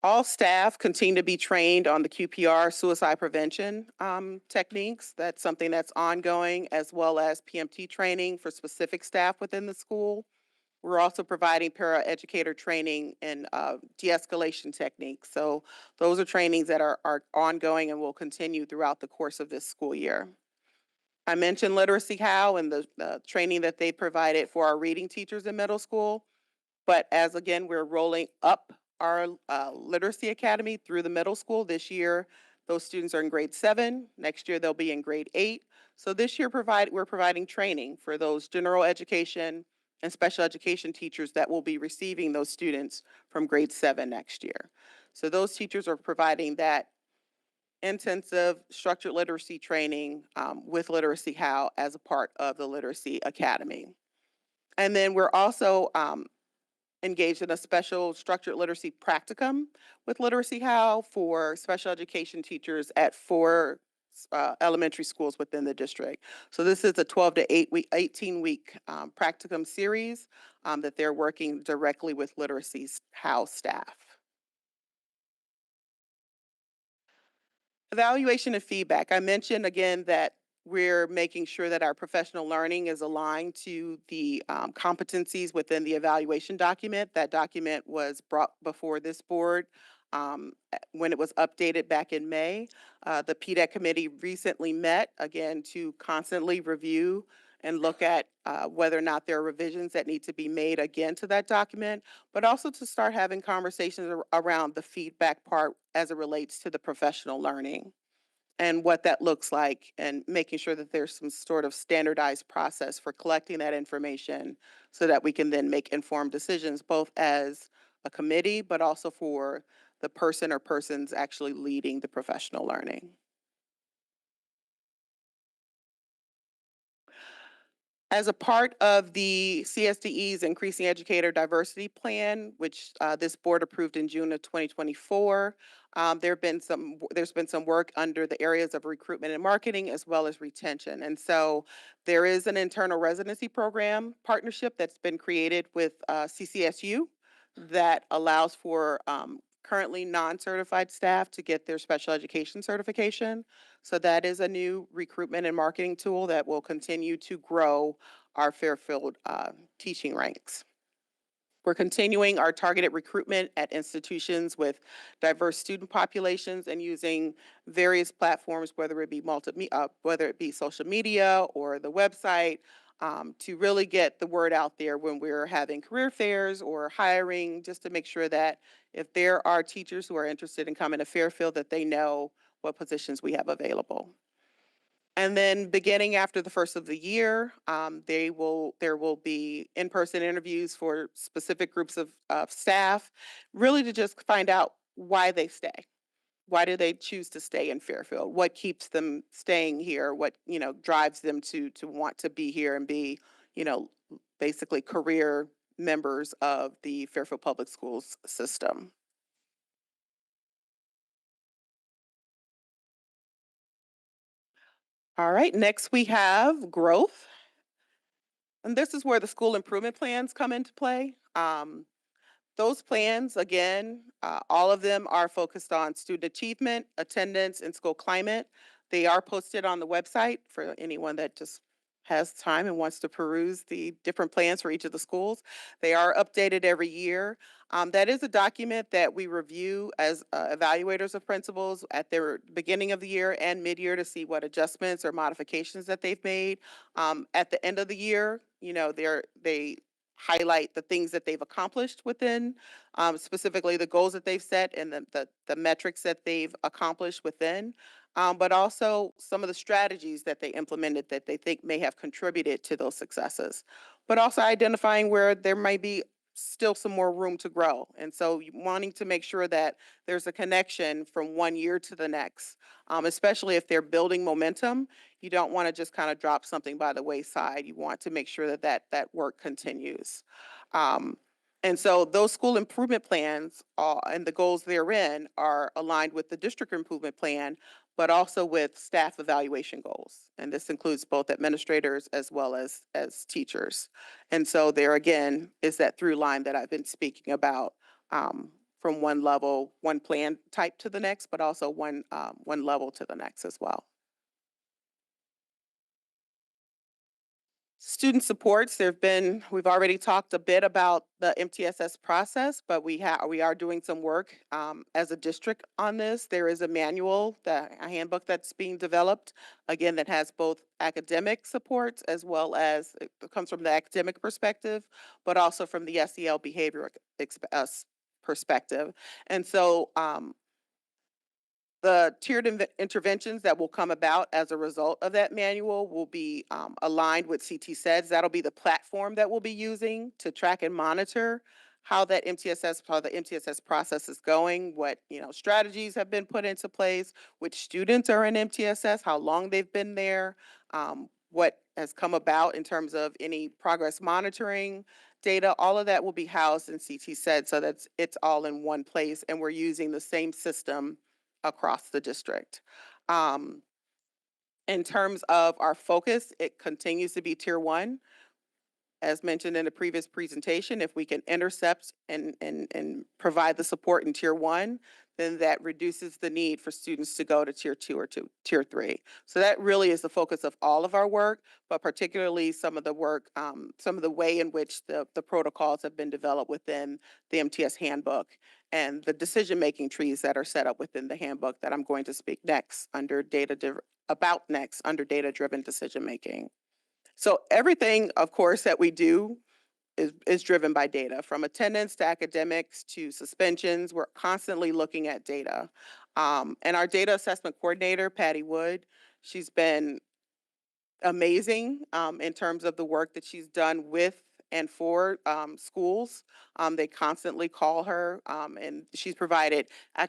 All staff continue to be trained on the QPR suicide prevention techniques. That's something that's ongoing, as well as PMT training for specific staff within the school. We're also providing paraeducator training in de-escalation techniques. So those are trainings that are ongoing and will continue throughout the course of this school year. I mentioned Literacy How and the training that they provided for our reading teachers in middle school. But as again, we're rolling up our Literacy Academy through the middle school this year. Those students are in grade 7. Next year, they'll be in grade 8. So this year, we're providing training for those general education and special education teachers that will be receiving those students from grade 7 next year. So those teachers are providing that intensive structured literacy training with Literacy How as a part of the Literacy Academy. And then we're also engaged in a special structured literacy practicum with Literacy How for special education teachers at 4 elementary schools within the district. So this is a 12 to 18-week practicum series that they're working directly with Literacy How staff. Evaluation and feedback. I mentioned again that We're making sure that our professional learning is aligned to the competencies within the evaluation document. That document was brought before this board when it was updated back in May. The PDEC committee recently met again to constantly review and look at whether or not there are revisions that need to be made again to that document, but also to start having conversations around the feedback part as it relates to the professional learning and what that looks like, and making sure that there's some sort of standardized process for collecting that information so that we can then make informed decisions, both as a committee, but also for the person or persons actually leading the professional learning. As a part of the CSDE's Increasing Educator Diversity Plan, which this board approved in June of 2024, there's been some work under the areas of recruitment and marketing as well as retention. And so there is an internal residency program partnership that's been created with CCSU that allows for currently non-certified staff to get their special education certification. So that is a new recruitment and marketing tool that will continue to grow our Fairfield teaching ranks. We're continuing our targeted recruitment at institutions with diverse student populations and using various platforms, whether it be social media or the website, to really get the word out there when we're having career fairs or hiring, just to make sure that if there are teachers who are interested in coming to Fairfield, that they know what positions we have available. And then beginning after the first of the year, there will be in-person interviews for specific groups of staff, really to just find out why they stay. Why do they choose to stay in Fairfield? What keeps them staying here? What, drives them to want to be here and be, basically career members of the Fairfield Public Schools system. All right, next we have growth. And this is where the school improvement plans come into play. Those plans, again, all of them are focused on student achievement, attendance, and school climate. They are posted on the website for anyone that just has time and wants to peruse the different plans for each of the schools. They are updated every year. That is a document that we review as evaluators of principals at their beginning of the year and mid-year to see what adjustments or modifications that they've made. At the end of the year, they highlight the things that they've accomplished within, specifically the goals that they've set and the metrics that they've accomplished within, but also some of the strategies that they implemented that they think may have contributed to those successes, but also identifying where there might be still some more room to grow. And so wanting to make sure that there's a connection from one year to the next, especially if they're building momentum. You don't want to just kind of drop something by the wayside. You want to make sure that work continues. And so those school improvement plans and the goals therein are aligned with the district improvement plan, but also with staff evaluation goals. And this includes both administrators as well as teachers. And so there again is that through line that I've been speaking about, from one level, one plan type to the next, but also one level to the next as well. Student supports, we've already talked a bit about the MTSS process, but we are doing some work as a district on this. There is a manual, a handbook that's being developed, again, that has both academic supports as well as, it comes from the academic perspective, but also from the SEL behavior perspective. And so the tiered interventions that will come about as a result of that manual will be aligned with CT SEDS. That'll be the platform that we'll be using to track and monitor how the MTSS process is going, what strategies have been put into place, which students are in MTSS, how long they've been there, what has come about in terms of any progress monitoring data. All of that will be housed in CT SEDS so that it's all in one place and we're using the same system across the district. In terms of our focus, it continues to be tier 1. as mentioned in the previous presentation, if we can intercept and provide the support in tier 1, then that reduces the need for students to go to tier 2 or tier 3. So that really is the focus of all of our work, but particularly some of the work, some of the way in which the protocols have been developed within the MTS handbook and the decision-making trees that are set up within the handbook that I'm going to speak next under data-driven decision-making. So everything, of course, that we do is driven by data, from attendance to academics to suspensions. We're constantly looking at data. And our data assessment coordinator, Patty Wood, she's been amazing in terms of the work that she's done with and for schools. They constantly call her, and she's provided I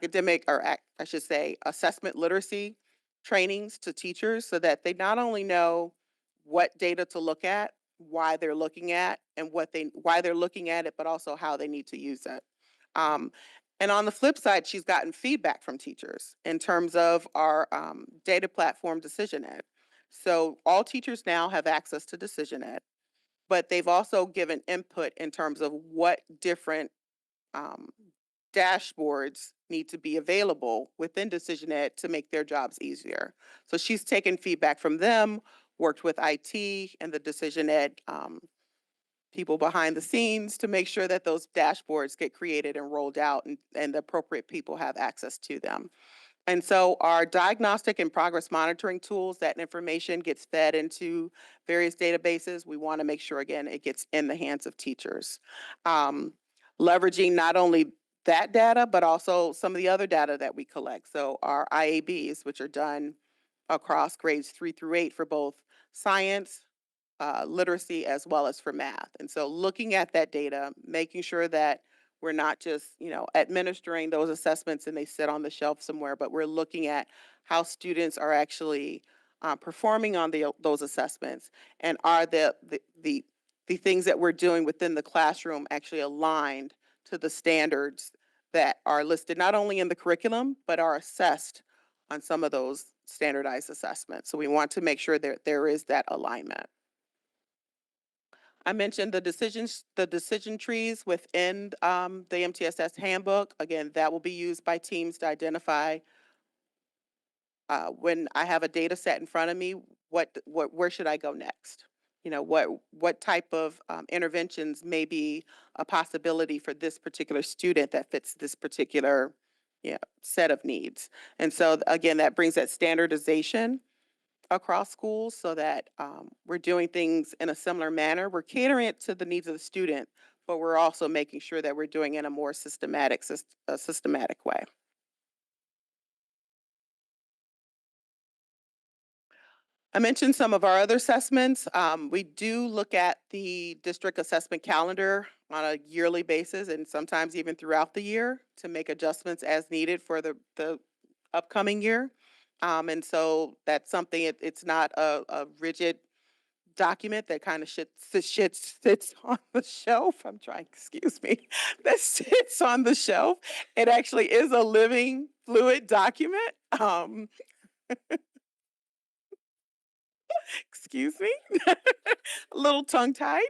should say, assessment literacy trainings to teachers so that they not only know what data to look at, why they're looking at, and why they're looking at it, but also how they need to use it. Um, and on the flip side, she's gotten feedback from teachers in terms of our data platform DecisionEd. So all teachers now have access to DecisionEd, but they've also given input in terms of what different um, dashboards need to be available within DecisionEd to make their jobs easier. So she's taken feedback from them, worked with IT and the DecisionEd people behind the scenes to make sure that those dashboards get created and rolled out and the appropriate people have access to them. And so our diagnostic and progress monitoring tools, that information gets fed into various databases. We want to make sure, again, it gets in the hands of teachers. Leveraging not only that data, but also some of the other data that we collect. So our IABs, which are done across grades 3 through 8 for both science, literacy, as well as for math. And so looking at that data, making sure that we're not just, administering those assessments and they sit on the shelf somewhere, but we're looking at how students are actually performing on those assessments, and are the things that we're doing within the classroom actually aligned to the standards that are listed not only in the curriculum, but are assessed on some of those standardized assessments. So we want to make sure that there is that alignment. I mentioned the decision trees within the MTSS handbook. Again, that will be used by teams to identify when I have a data set in front of me, where should I go next? What type of interventions may be a possibility for this particular student that fits this particular set of needs. And so again, that brings that standardization across schools so that we're doing things in a similar manner. We're catering it to the needs of the student, but we're also making sure that we're doing it in a more systematic way. I mentioned some of our other assessments. We do look at the district assessment calendar on a yearly basis and sometimes even throughout the year to make adjustments as needed for the upcoming year. And so that's something, it's not a rigid document that kind of sits on the shelf. I'm trying, excuse me, that sits on the shelf. It actually is a living, fluid document. Excuse me, a little tongue-tied.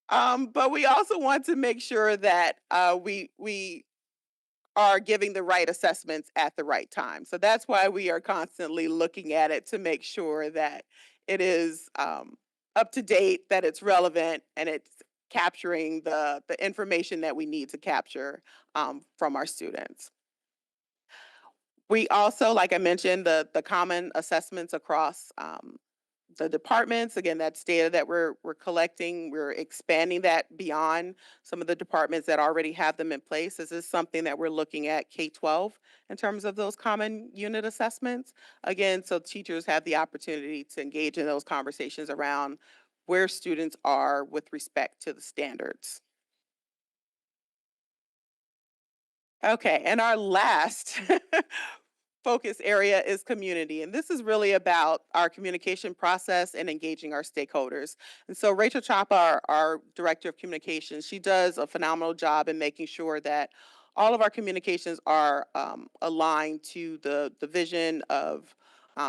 But we also want to make sure that we are giving the right assessments at the right time. So that's why we are constantly looking at it to make sure that it is up to date, that it's relevant, and it's capturing the information that we need to capture from our students. We also, like I mentioned, the common assessments across the departments. Again, that's data that we're collecting. We're expanding that beyond some of the departments that already have them in place. This is something that we're looking at K-12 in terms of those common unit assessments. Again, so teachers have the opportunity to engage in those conversations around where students are with respect to the standards. Okay, and our last focus area is community. And this is really about our communication process and engaging our stakeholders. And so Rachel Chapa, our Director of Communications, she does a phenomenal job in making sure that all of our communications are aligned to the vision of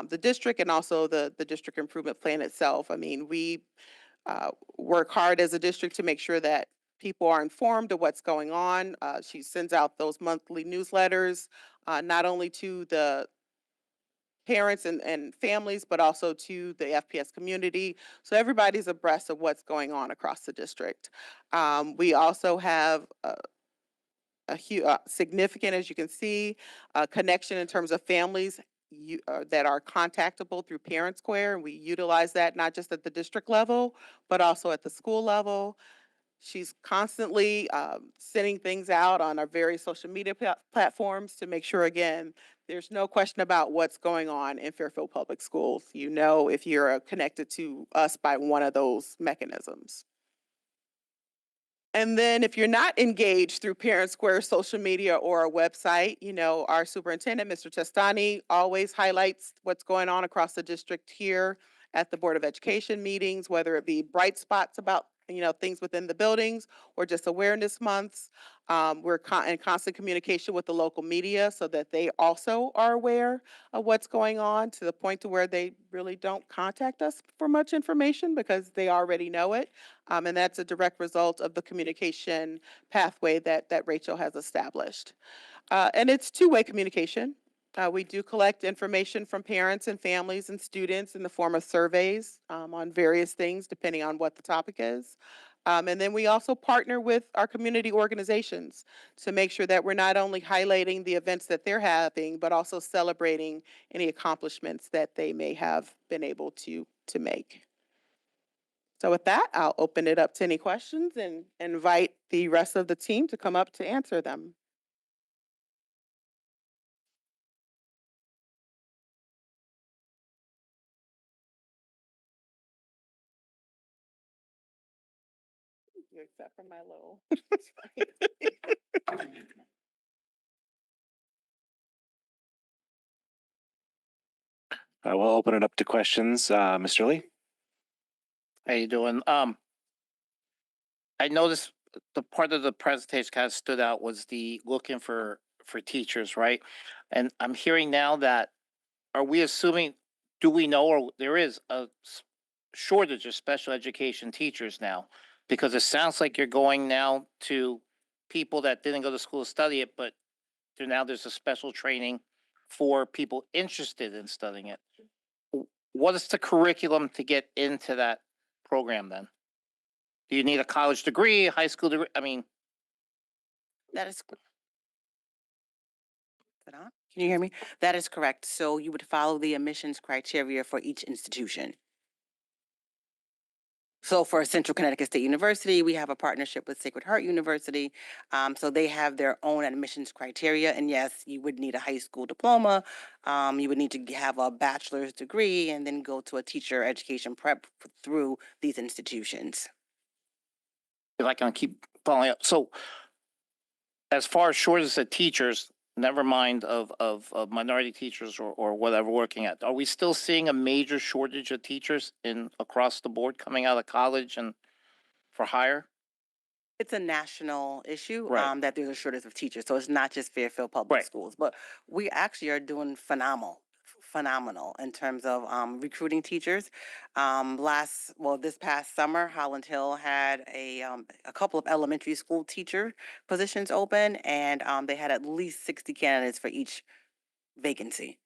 the district and also the district improvement plan itself. I mean, we work hard as a district to make sure that people are informed of what's going on. She sends out those monthly newsletters, not only to the parents and families, but also to the FPS community. So everybody's abreast of what's going on across the district. We also have significant, as you can see, connection in terms of families that are contactable through Parent Square. And we utilize that not just at the district level, but also at the school level. She's constantly sending things out on our various social media platforms to make sure, again, there's no question about what's going on in Fairfield Public Schools. You know if you're connected to us by one of those mechanisms. And then if you're not engaged through Parent Square social media or our website, you know, our superintendent, Mr. Testani, always highlights what's going on across the district here at the Board of Education meetings, whether it be bright spots about, you know, things within the buildings or just awareness months. We're in constant communication with the local media so that they also are aware of what's going on, to the point to where they really don't contact us for much information because they already know it. And that's a direct result of the communication pathway that Rachel has established. And it's two-way communication. We do collect information from parents and families and students in the form of surveys on various things, depending on what the topic is. And then we also partner with our community organizations to make sure that we're not only highlighting the events that they're having, but also celebrating any accomplishments that they may have been able to make. So with that, I'll open it up to any questions and invite the rest of the team to come up to answer them. Except for my little. I will open it up to questions. Mr. Lee? How you doing? I noticed the part of the presentation kind of stood out was the looking for teachers, right? And I'm hearing now that, are we assuming, do we know, or there is a shortage of special education teachers now? Because it sounds like you're going now to people that didn't go to school to study it, but there's a special training for people interested in studying it. What is the curriculum to get into that program then? Do you need a college degree, a high school degree? I mean, That is. Can you hear me? That is correct. So you would follow the admissions criteria for each institution. So for Central Connecticut State University, we have a partnership with Sacred Heart University. So they have their own admissions criteria. And yes, you would need a high school diploma. You would need to have a bachelor's degree and then go to a teacher education prep through these institutions. if I can keep following up. So as far as shortage of teachers, never mind of minority teachers or whatever working at, are we still seeing a major shortage of teachers across the board coming out of college and for hire? It's a national issue, Right. that there's a shortage of teachers. So it's not just Fairfield Public Right. Schools, but we actually are doing phenomenal in terms of recruiting teachers. This past summer, Holland Hill had a couple of elementary school teacher positions open, and they had at least 60 candidates for each vacancy.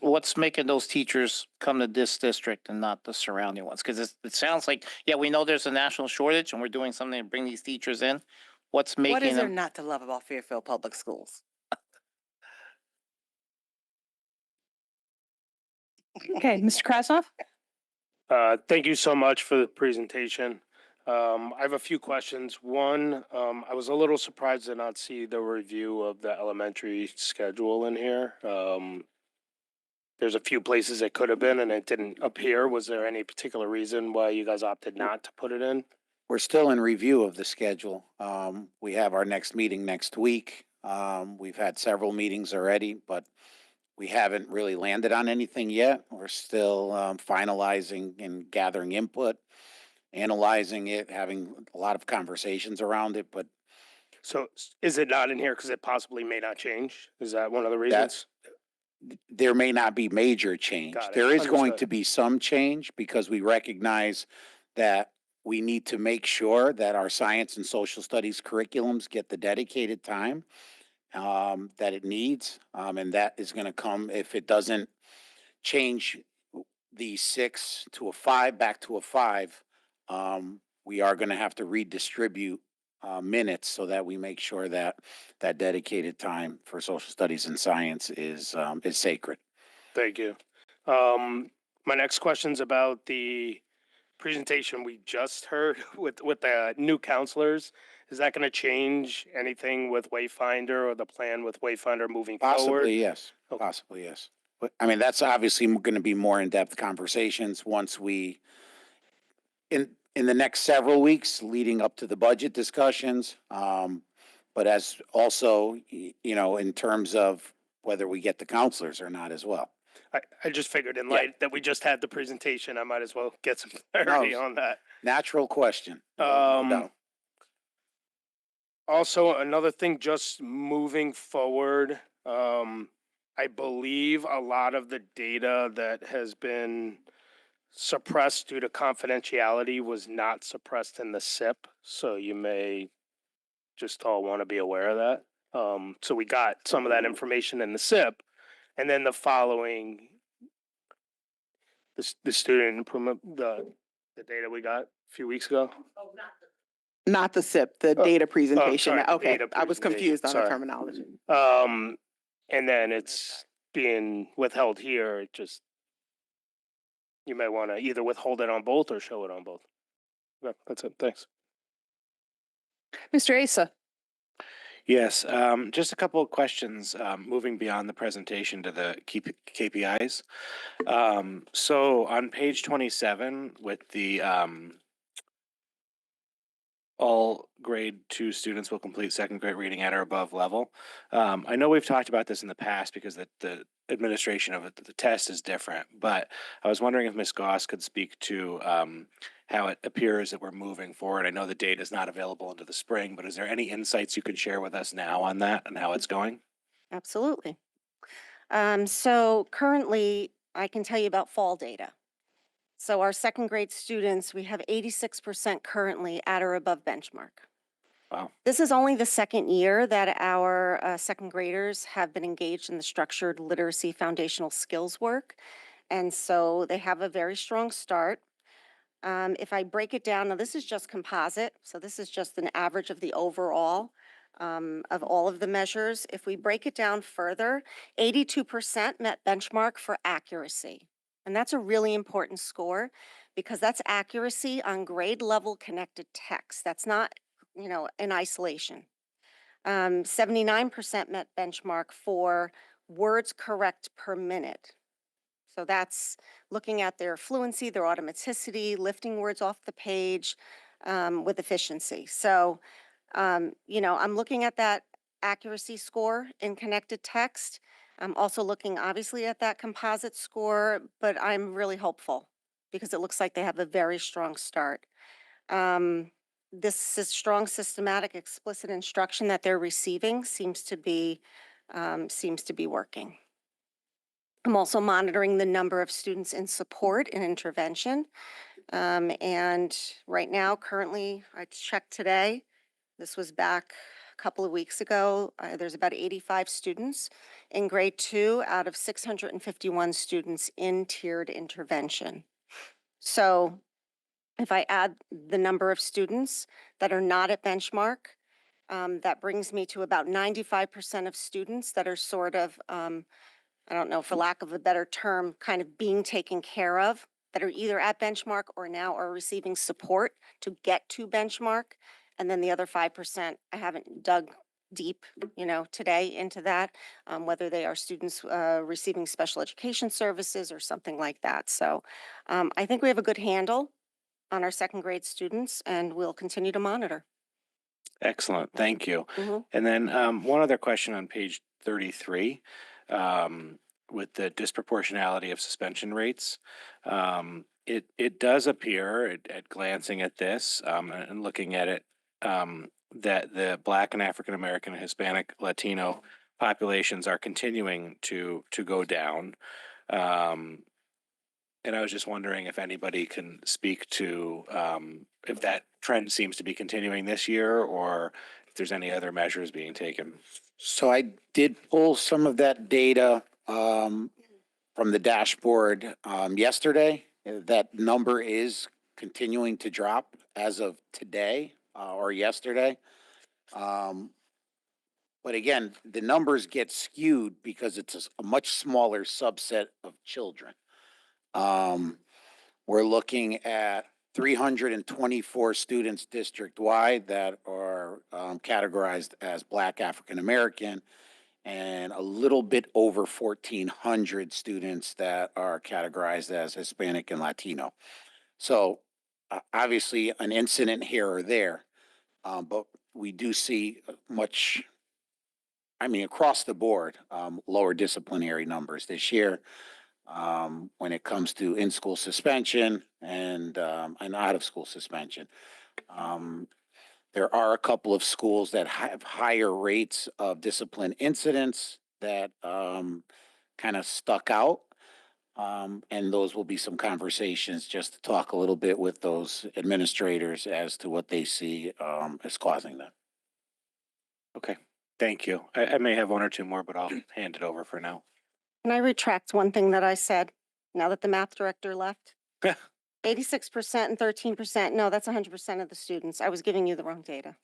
What's making those teachers come to this district and not the surrounding ones? Because it sounds like, yeah, we know there's a national shortage and we're doing something to bring these teachers in. What's What making is there them? not to love about Fairfield Public Schools? Okay, Mr. Krasnov? Thank you so much for the presentation. I have a few questions. One, I was a little surprised to not see the review of the elementary schedule in here. There's a few places it could have been and it didn't appear. Was there any particular reason why you guys opted not to put it in? We're still in review of the schedule. We have our next meeting next week. We've had several meetings already, but we haven't really landed on anything yet. We're still finalizing and gathering input, analyzing it, having a lot of conversations around it, but So is it not in here because it possibly may not change? Is that one of the reasons? there may not be major change. Got it. There is going Understood. to be some change because we recognize that we need to make sure that our science and social studies curriculums get the dedicated time that it needs. And that is going to come if it doesn't change the 6 to a 5 back to a 5. We are going to have to redistribute minutes so that we make sure that that dedicated time for social studies and science is sacred. Thank you. My next question's about the presentation we just heard with the new counselors. Is that going to change anything with Wayfinder or the plan with Wayfinder moving forward? Possibly, yes. Okay. Possibly, yes. But I mean, that's obviously going to be more in-depth conversations once we, in the next several weeks leading up to the budget discussions. But as also, in terms of whether we get the counselors or not as well. I just figured in Yeah. light that we just had the presentation, I might as well get some clarity on that. Natural question. No doubt. Also, another thing, just moving forward, I believe a lot of the data that has been suppressed due to confidentiality was not suppressed in the SIP. So you may just all want to be aware of that. So we got some of that information in the SIP, and then the following, the student improvement, the data we got a few weeks ago. Not the SIP, the data presentation. sorry, the Okay, data I was confused on the sorry. terminology. And then it's being withheld here. It just, you may want to either withhold it on both or show it on both. Yeah, that's it. Thanks. Mr. Asa. Yes, just a couple of questions, moving beyond the presentation to the key KPIs. So on page 27 with the all grade 2 students will complete second grade reading at or above level. I know we've talked about this in the past because the administration of the test is different, but I was wondering if Ms. Goss could speak to how it appears that we're moving forward. I know the data is not available into the spring, but is there any insights you could share with us now on that and how it's going? Absolutely. So currently, I can tell you about fall data. So our second grade students, we have 86% currently at or above benchmark. Wow. This is only the second year that our second graders have been engaged in the structured literacy foundational skills work. And so they have a very strong start. If I break it down, now this is just composite. So this is just an average of the overall of all of the measures. If we break it down further, 82% met benchmark for accuracy. And that's a really important score because that's accuracy on grade level connected text. That's not, in isolation. 79% met benchmark for words correct per minute. So that's looking at their fluency, their automaticity, lifting words off the page with efficiency. So, I'm looking at that accuracy score in connected text. I'm also looking obviously at that composite score, but I'm really hopeful because it looks like they have a very strong start. This strong, systematic, explicit instruction that they're receiving seems to be working. I'm also monitoring the number of students in support and intervention. And right now, currently, I checked today, this was back a couple of weeks ago, there's about 85 students in grade 2 out of 651 students in tiered intervention. So if I add the number of students that are not at benchmark, that brings me to about 95% of students that are sort of, I don't know, for lack of a better term, kind of being taken care of, that are either at benchmark or now are receiving support to get to benchmark. And then the other 5%, I haven't dug deep, today into that, whether they are students receiving special education services or something like that. So I think we have a good handle on our second grade students and we'll continue to monitor. Excellent, thank you. Mhm. And then one other question on page 33 with the disproportionality of suspension rates. It does appear at glancing at this and looking at it that the Black and African American and Hispanic Latino populations are continuing to go down. And I was just wondering if anybody can speak to if that trend seems to be continuing this year or if there's any other measures being taken. So I did pull some of that data from the dashboard yesterday. That number is continuing to drop as of today or yesterday. But again, the numbers get skewed because it's a much smaller subset of children. We're looking at 324 students district-wide that are categorized as Black African American, and a little bit over 1,400 students that are categorized as Hispanic and Latino. So obviously an incident here or there, but we do see much, I mean, across the board, lower disciplinary numbers this year when it comes to in-school suspension and out-of-school suspension. There are a couple of schools that have higher rates of discipline incidents that kind of stuck out. And those will be some conversations just to talk a little bit with those administrators as to what they see as causing that. Okay, thank you. I may have one or two more, but I'll hand it over for now. Can I retract one thing that I said now that the math director left? 86% and 13%. No, that's 100% of the students. I was giving you the wrong data.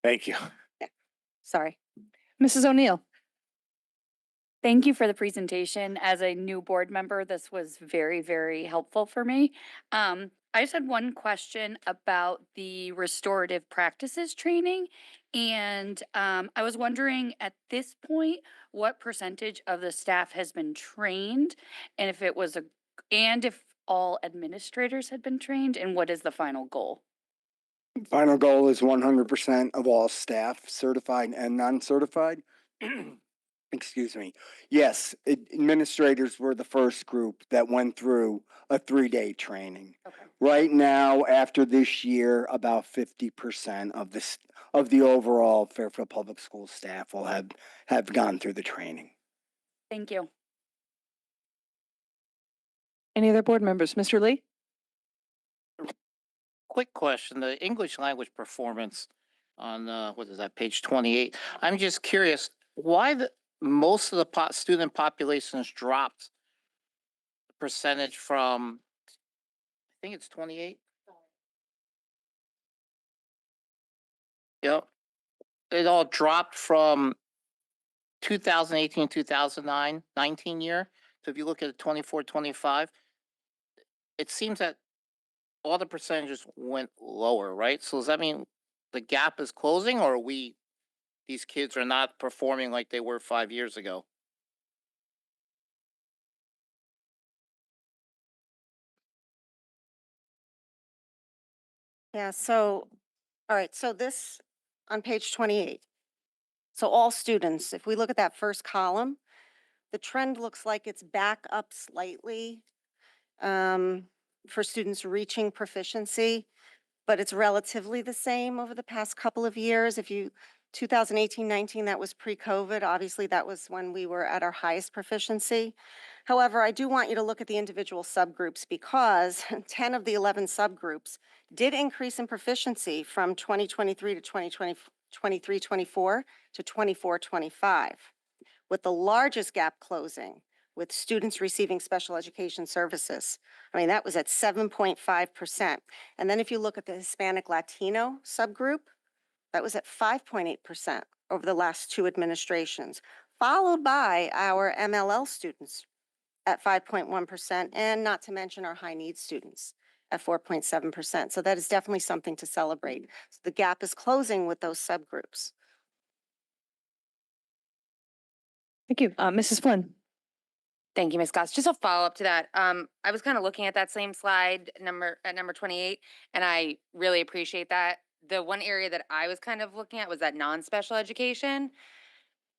Thank you. Sorry. Mrs. O'Neill. Thank you for the presentation. As a new board member, this was very, very helpful for me. I just had one question about the restorative practices training. And I was wondering at this point, what percentage of the staff has been trained? And if it was and if all administrators had been trained, and what is the final goal? Final goal is 100% of all staff, certified and non-certified. Excuse me. Yes, administrators were the first group that went through a 3-day training. Okay. Right now, after this year, about 50% of the overall Fairfield Public Schools staff will have gone through the training. Thank you. Any other board members? Mr. Lee? Quick question, the English language performance on, what is that, page 28? I'm just curious, why most of the student populations dropped percentage from, I think it's 28? Yep. It all dropped from 2018, 2009, 19 year. So if you look at 24, 25, it seems that all the percentages went lower, right? So does that mean the gap is closing, or these kids are not performing like they were 5 years ago? Yeah, so, all right, so this on page 28. So all students, if we look at that first column, the trend looks like it's back up slightly for students reaching proficiency, but it's relatively the same over the past couple of years. If you 2018-19, that was pre-COVID. Obviously, that was when we were at our highest proficiency. However, I do want you to look at the individual subgroups because 10 of the 11 subgroups did increase in proficiency from 2023 to 2023-24 to 24-25, with the largest gap closing with students receiving special education services. I mean, that was at 7.5%. And then if you look at the Hispanic Latino subgroup, that was at 5.8% over the last 2 administrations, followed by our MLL students at 5.1%, and not to mention our high needs students at 4.7%. So that is definitely something to celebrate. So the gap is closing with those subgroups. Thank you. Mrs. Flynn. Thank you, Ms. Goss. Just a follow-up to that. I was kind of looking at that same slide number 28, and I really appreciate that. The one area that I was kind of looking at was that non-special education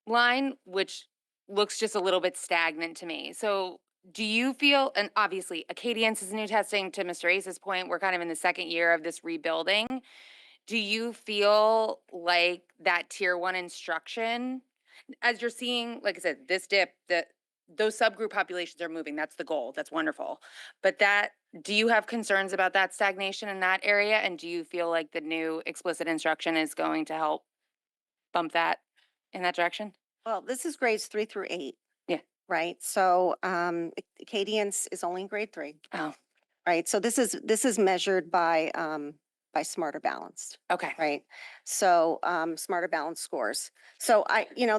line, which looks just a little bit stagnant to me. So do you feel, and obviously Acadians is new testing, to Mr. Ace's point, we're kind of in the second year of this rebuilding. Do you feel like that tier 1 instruction, as you're seeing, like I said, this dip, that those subgroup populations are moving. That's the goal. That's wonderful. But do you have concerns about that stagnation in that area? And do you feel like the new explicit instruction is going to help bump that in that direction? Well, this is grades 3 through 8. Yeah. Right? So, Acadians is only in grade 3. Oh, Right? So this is measured by Smarter Balanced. okay. Right? So, Smarter Balanced scores. So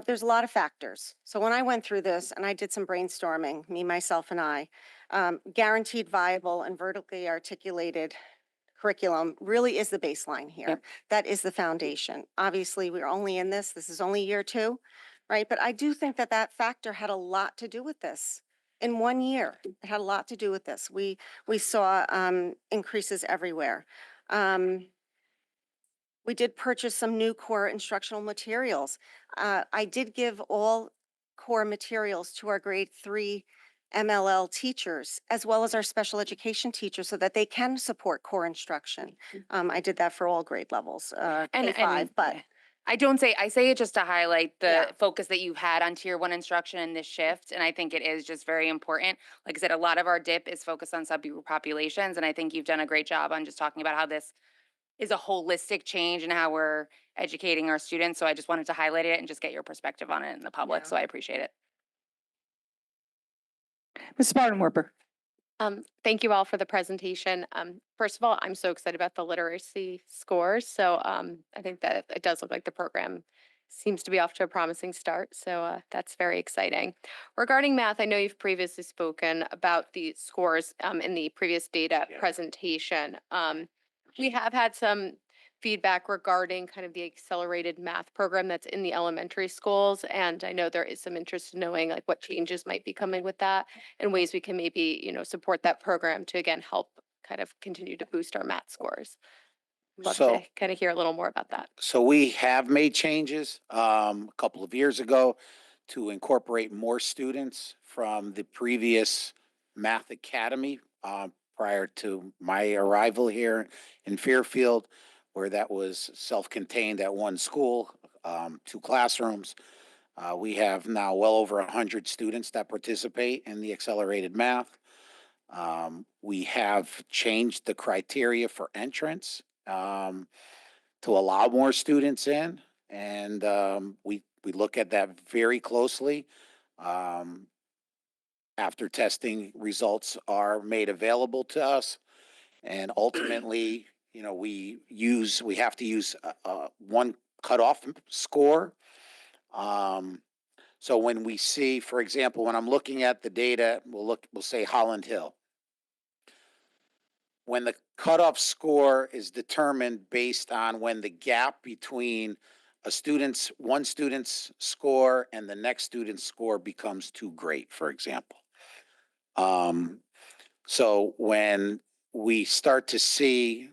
there's a lot of factors. So when I went through this and I did some brainstorming, me, myself, and I, guaranteed viable and vertically articulated curriculum really is the baseline here. Yep. That is the foundation. Obviously, we're only in this is only year 2, right? But I do think that factor had a lot to do with this. In 1 year, it had a lot to do with this. We saw increases everywhere. We did purchase some new core instructional materials. I did give all core materials to our grade 3 MLL teachers, as well as our special education teachers, so that they can support core instruction. I did that for all grade levels, K-5, but yeah. I say it just to highlight the Yeah. focus that you've had on tier 1 instruction in this shift. And I think it is just very important. Like I said, a lot of our dip is focused on subgroup populations. And I think you've done a great job on just talking about how this is a holistic change in how we're educating our students. So I just wanted to highlight it and just get your perspective on it in the public. Yeah. So I appreciate it. Mrs. Bardenwerper. Thank you all for the presentation. First of all, I'm so excited about the literacy scores. So I think that it does look like the program seems to be off to a promising start. So that's very exciting. Regarding math, I know you've previously spoken about the scores in the previous data presentation. We have had some feedback regarding kind of the accelerated math program that's in the elementary schools. And I know there is some interest in knowing like what changes might be coming with that and ways we can maybe, support that program to again help kind of continue to boost our math scores. Love So- to kind of hear a little more about that. So we have made changes a couple of years ago to incorporate more students from the previous Math Academy prior to my arrival here in Fairfield, where that was self-contained at one school, 2 classrooms. We have now well over 100 students that participate in the accelerated math. We have changed the criteria for entrance to allow more students in, and we look at that very closely. After testing results are made available to us, and ultimately, we have to use one cutoff score. So when we see, for example, when I'm looking at the data, we'll say Holland Hill. When the cutoff score is determined based on when the gap between one student's score and the next student's score becomes too great, for example. So when we start to see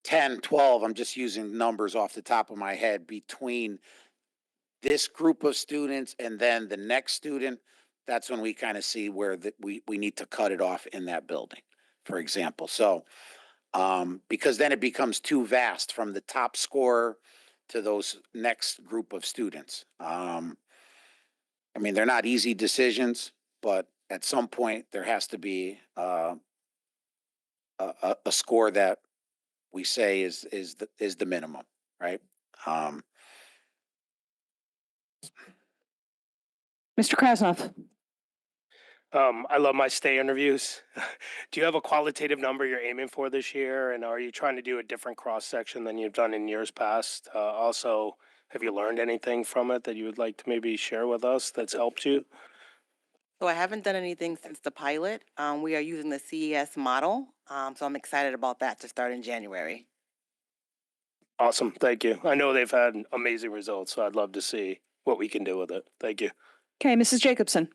10, 12, I'm just using numbers off the top of my head, between this group of students and then the next student, that's when we kind of see where we need to cut it off in that building, for example. So, because then it becomes too vast from the top scorer to those next group of students. They're not easy decisions, but at some point there has to be a score that we say is the minimum, right? Mr. Krasnoff. I love my stay interviews. Do you have a qualitative number you're aiming for this year? And are you trying to do a different cross section than you've done in years past? Also, have you learned anything from it that you would like to maybe share with us that's helped you? So I haven't done anything since the pilot. We are using the CES model. So I'm excited about that to start in January. Awesome. Thank you. I know they've had amazing results, so I'd love to see what we can do with it. Thank you. Okay, Mrs. Jacobson.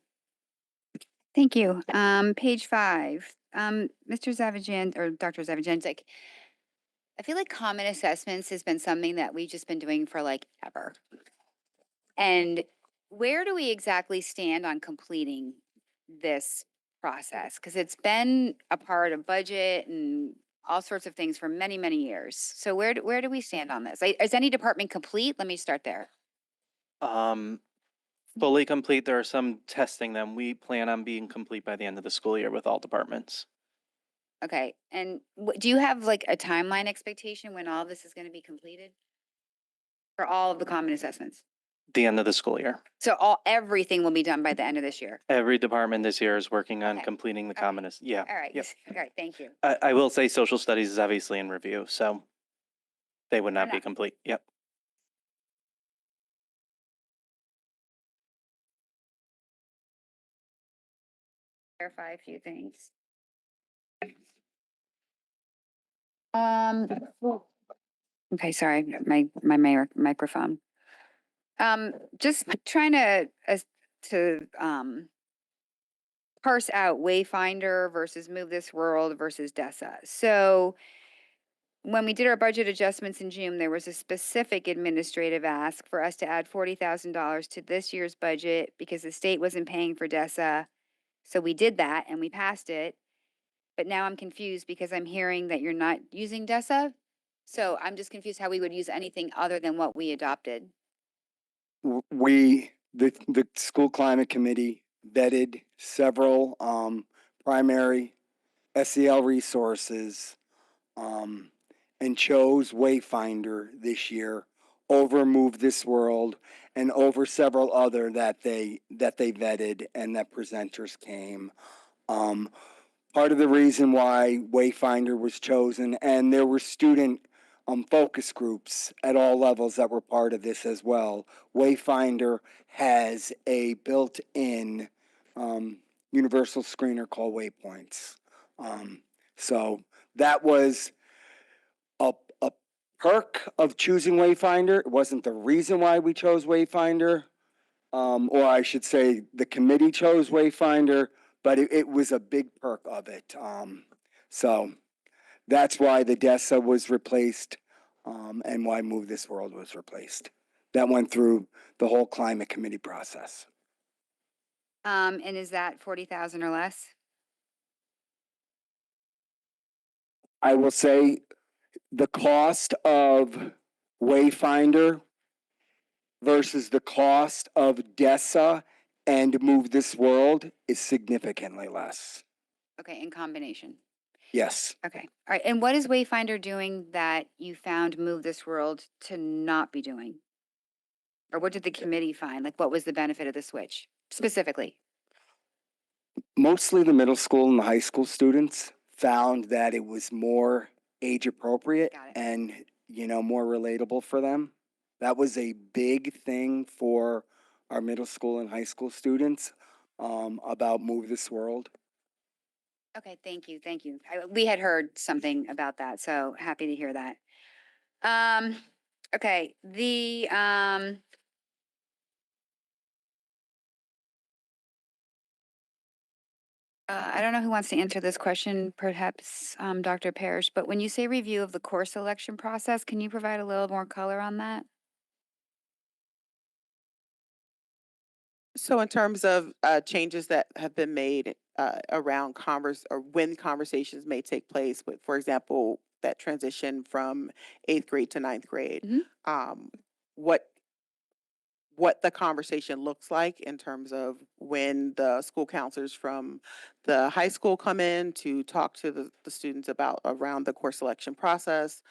Thank you. Page 5, Mr. Zavajan or Dr. Zavajanczyk. I feel like common assessments has been something that we've just been doing for like ever. And where do we exactly stand on completing this process? Because it's been a part of budget and all sorts of things for many, many years. So where do we stand on this? Is any department complete? Let me start there. fully complete. There are some testing them. We plan on being complete by the end of the school year with all departments. Okay, and do you have like a timeline expectation when all of this is going to be completed? For all of the common assessments? The end of the school year. So everything will be done by the end of this year? Every department this year is working on Okay. completing the Okay. common, yeah. All right, Yep. all right, thank you. I will say social studies is obviously in review, so they would not be enough. complete. Yep. Clarify a few things. Okay, sorry, my microphone. Just trying to parse out Wayfinder versus Move This World versus DESA. So when we did our budget adjustments in June, there was a specific administrative ask for us to add $40,000 to this year's budget because the state wasn't paying for DESA. So we did that and we passed it. But now I'm confused because I'm hearing that you're not using DESA. So I'm just confused how we would use anything other than what we adopted. The school climate committee vetted several primary SEL resources and chose Wayfinder this year over Move This World and over several other that they vetted and that presenters came. Part of the reason why Wayfinder was chosen, and there were student focus groups at all levels that were part of this as well. Wayfinder has a built-in universal screener called Waypoints. So that was a perk of choosing Wayfinder. It wasn't the reason why we chose Wayfinder, or I should say the committee chose Wayfinder, but it was a big perk of it. So that's why the DESA was replaced, and why Move This World was replaced. That went through the whole climate committee process. And is that 40,000 or less? I will say the cost of Wayfinder versus the cost of DESA and Move This World is significantly less. Okay, in combination. Yes. Okay, all right. And what is Wayfinder doing that you found Move This World to not be doing? Or what did the committee find? Like, what was the benefit of the switch specifically? Mostly the middle school and the high school students found that it was more age appropriate and, more relatable for them. That was a big thing for our middle school and high school students about Move This World. Okay, thank you, thank you. We had heard something about that, so happy to hear that. Okay, I don't know who wants to answer this question, perhaps Dr. Parrish, but when you say review of the course selection process, can you provide a little more color on that? So in terms of changes that have been made around when conversations may take place with, for example, that transition from 8th grade to 9th grade, what the conversation looks like in terms of when the school counselors from the high school come in to talk to the students around the course selection process,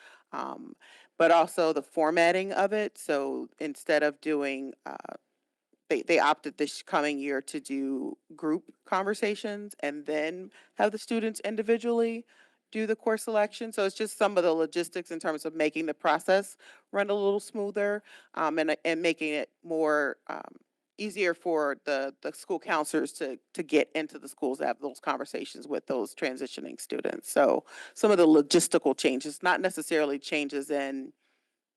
but also the formatting of it. So instead of doing they opted this coming year to do group conversations and then have the students individually do the course selection. So it's just some of the logistics in terms of making the process run a little smoother, and making it more easier for the school counselors to get into the schools to have those conversations with those transitioning students. So some of the logistical changes, not necessarily changes in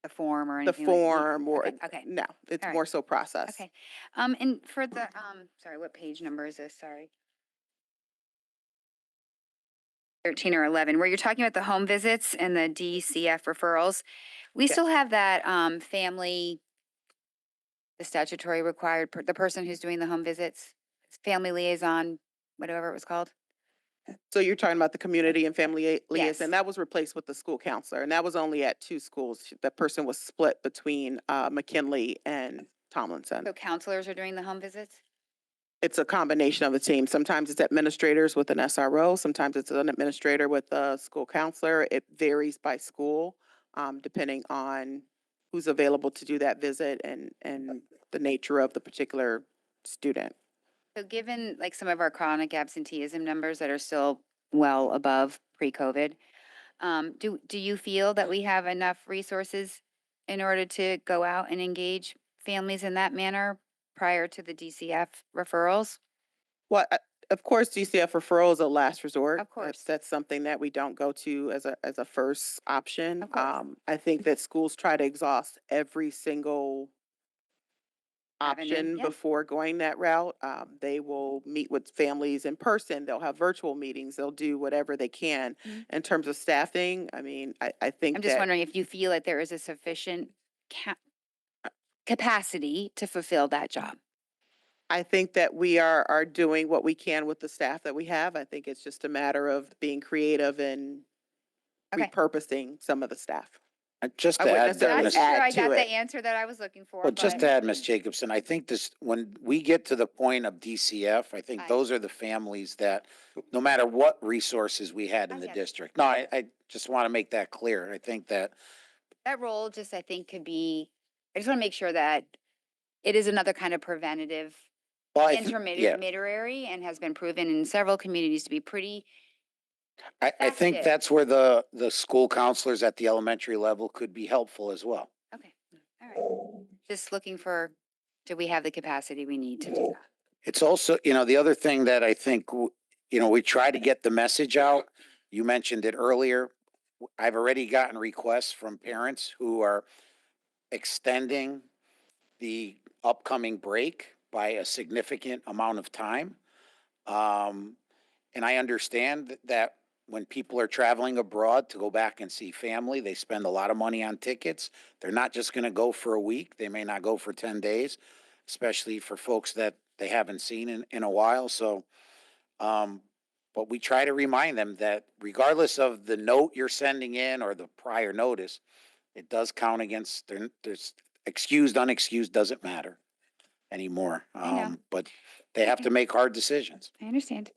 the form or the anything like form or okay. no, it's All right. more so process. Okay. And for the sorry, what page number is this? Sorry. 13 or 11, where you're talking about the home visits and the DCF referrals. We still have that family, the statutory required, the person who's doing the home visits, family liaison, whatever it was called. So you're talking about the community and family liaison, Yes. and that was replaced with the school counselor, and that was only at 2 schools. The person was split between McKinley and Tomlinson. So counselors are doing the home visits? It's a combination of the team. Sometimes it's administrators with an SRO, sometimes it's an administrator with a school counselor. It varies by school, depending on who's available to do that visit and the nature of the particular student. So given like some of our chronic absenteeism numbers that are still well above pre-COVID, do you feel that we have enough resources in order to go out and engage families in that manner prior to the DCF referrals? Well, of course, DCF referral is a last resort. Of course. That's something that we don't go to as a first option. Of course. I think that schools try to exhaust every single Avenue, option yeah. before going that route. They will meet with families in person. They'll have virtual meetings. They'll do whatever they can. Mhm. In terms of staffing, I mean, I think I'm just that wondering if you feel that there is a sufficient capacity to fulfill that job. I think that we are doing what we can with the staff that we have. I think it's just a matter of being creative and Okay. repurposing some of the staff. Just I to wouldn't add, necessarily That's Ms. true. add I to got the it. answer that I was looking for. Well, just but- to add, Ms. Jacobson, I think this, when we get to the point of DCF, I think Aye. those are the families that, no matter what resources we had in I the get it. district. No, I just want to make that clear. I think that, That role just, I think, could be, I just want to make sure that it is another kind of preventative well, yeah, intermediary and has been proven in several communities to be pretty, I think effective. that's where the school counselors at the elementary level could be helpful as well. okay, all right. Just looking for, do we have the capacity we need to do that? It's also, the other thing that I think, we try to get the message out. You mentioned it earlier. I've already gotten requests from parents who are extending the upcoming break by a significant amount of time. And I understand that when people are traveling abroad to go back and see family, they spend a lot of money on tickets. They're not just going to go for a week. They may not go for 10 days, especially for folks that they haven't seen in a while. So, but we try to remind them that regardless of the note you're sending in or the prior notice, it does count against there's excused, unexcused doesn't matter anymore. I know. But they have to make hard decisions. I understand.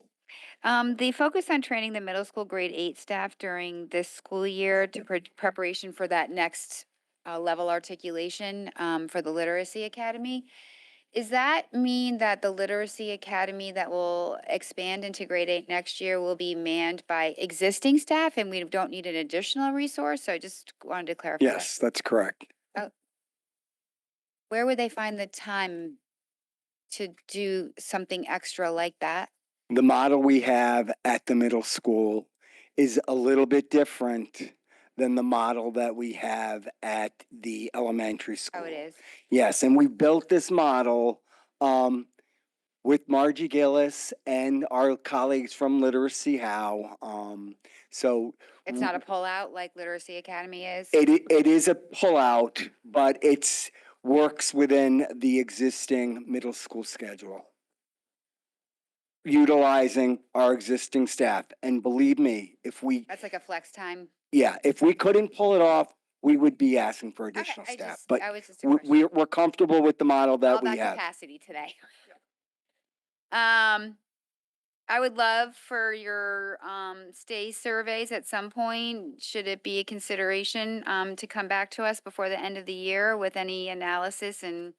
The focus on training the middle school grade 8 staff during this school year to preparation for that next level articulation for the Literacy Academy. Does that mean that the Literacy Academy that will expand into grade 8 next year will be manned by existing staff and we don't need an additional resource? So I just wanted to clarify. Yes, that's correct. Where would they find the time to do something extra like that? The model we have at the middle school is a little bit different than the model that we have at the elementary school. Oh, it is. Yes, and we built this model with Margie Gillis and our colleagues from Literacy How. So It's not a pullout like Literacy Academy is? it is a pullout, but it's works within the existing middle school schedule, utilizing our existing staff. And believe me, if we That's like a flex time? if we couldn't pull it off, we would be asking for additional I staff. just, But I was just a question. we're comfortable with the model that All we about have. capacity today. I would love for your stay surveys at some point, should it be a consideration, to come back to us before the end of the year with any analysis and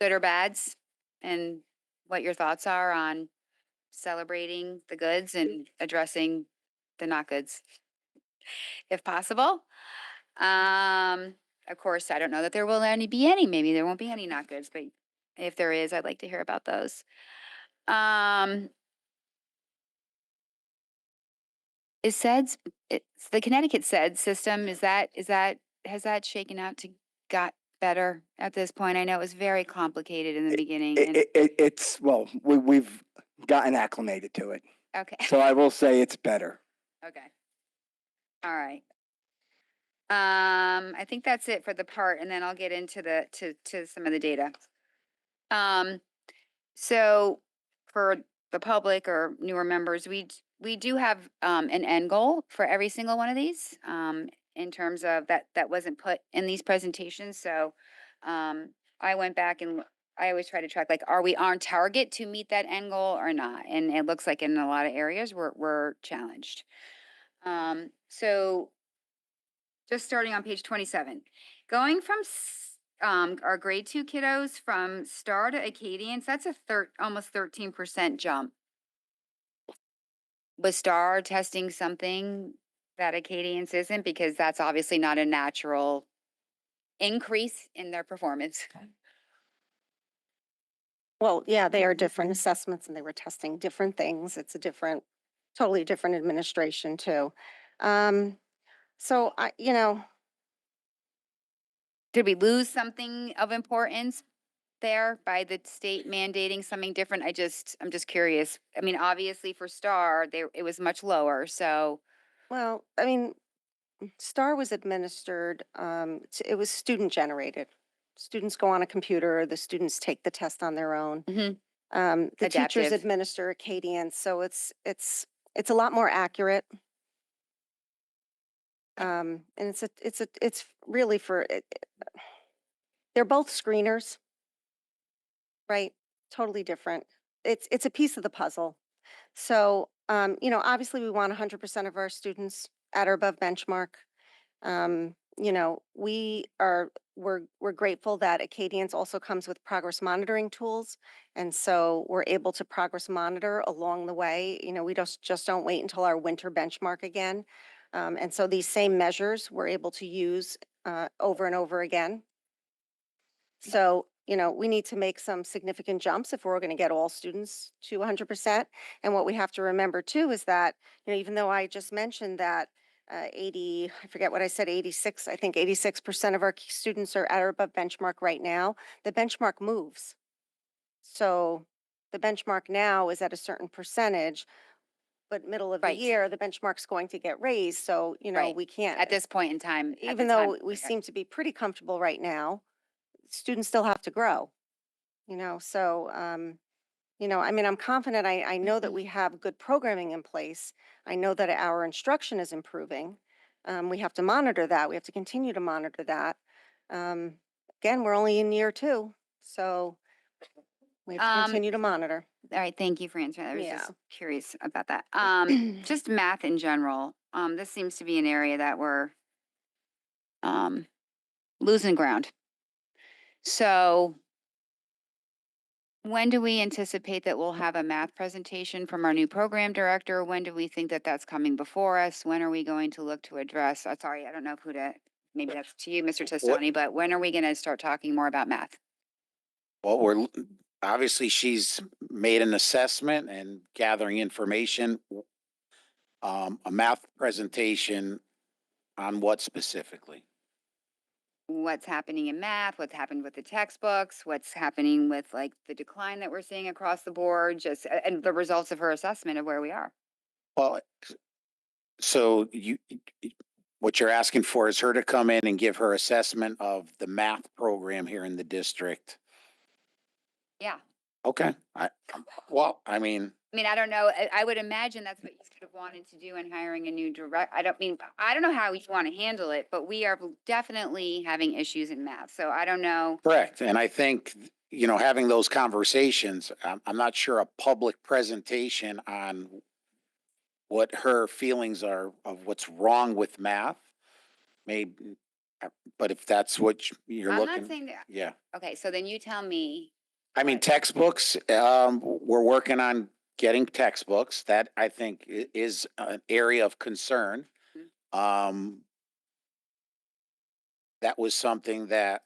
good or bads, and what your thoughts are on celebrating the goods and addressing the not goods, if possible. Of course, I don't know that there will be any, maybe there won't be any not goods, but if there is, I'd like to hear about those. Is SEDS, it's the Connecticut SEDS system, has that shaken out to got better at this point? I know it was very complicated in the beginning. and- It's, well, we've gotten acclimated to it. Okay, So I will say it's better. okay. All right. I think that's it for the part, and then I'll get into to some of the data. So for the public or newer members, we do have an end goal for every single one of these, in terms of that wasn't put in these presentations. So I went back and I always try to track, like, are we on target to meet that end goal or not? And it looks like in a lot of areas we're challenged. So just starting on page 27, going from our grade 2 kiddos from STAR to Acadians, that's a almost 13% jump. Was STAR testing something that Acadians isn't? Because that's obviously not a natural increase in their performance. Well, yeah, they are different assessments and they were testing different things. It's a totally different administration too. So Did we lose something of importance there by the state mandating something different? I'm just curious. I mean, obviously for STAR, it was much lower. So well, I mean, STAR was administered, it was student generated. Students go on a computer, the students take the test on their own. The teachers Adaptive. administer Acadian, so it's a lot more accurate. And it's really they're both screeners, right? Totally different. It's a piece of the puzzle. So, obviously we want 100% of our students at or above benchmark. We're grateful that Acadians also comes with progress monitoring tools. And so we're able to progress monitor along the way. We just don't wait until our winter benchmark again. And so these same measures we're able to use over and over again. So, we need to make some significant jumps if we're going to get all students to 100%. And what we have to remember too is that, even though I just mentioned that 80, I forget what I said, 86, I think 86% of our students are at or above benchmark right now, the benchmark moves. So the benchmark now is at a certain percentage, but middle of the Right. year, the benchmark's going to get raised. So, Right. we can't, At this point in time, at even the time- though we okay. seem to be pretty comfortable right now, students still have to grow, so I mean, I'm confident. I know that we have good programming in place. I know that our instruction is improving. We have to monitor that. We have to continue to monitor that. Again, we're only in year 2, so we have to continue to monitor. All right, thank you for answering. I was Yeah. just curious about that. Just math in general. This seems to be an area that we're losing ground. So when do we anticipate that we'll have a math presentation from our new program director? When do we think that that's coming before us? When are we going to look to address? Sorry, I don't know who to. Maybe that's to you, Mr. Testoni. But when are we going to start talking more about math? Well, obviously she's made an assessment and gathering information. A math presentation on what specifically? What's happening in math, what's happened with the textbooks, what's happening with like the decline that we're seeing across the board, and the results of her assessment of where we are. Well, so what you're asking for is her to come in and give her assessment of the math program here in the district. Yeah. Okay. I mean, I don't know. I would imagine that's what you could have wanted to do in hiring a new I don't know how you want to handle it, but we are definitely having issues in math. So I don't know. correct. And I think, having those conversations, I'm not sure a public presentation on what her feelings are of what's wrong with math. Maybe, but if that's what you're I'm looking. not saying that. Yeah. Okay. So then you tell me. I mean, textbooks, we're working on getting textbooks. That I think is an area of concern. That was something that,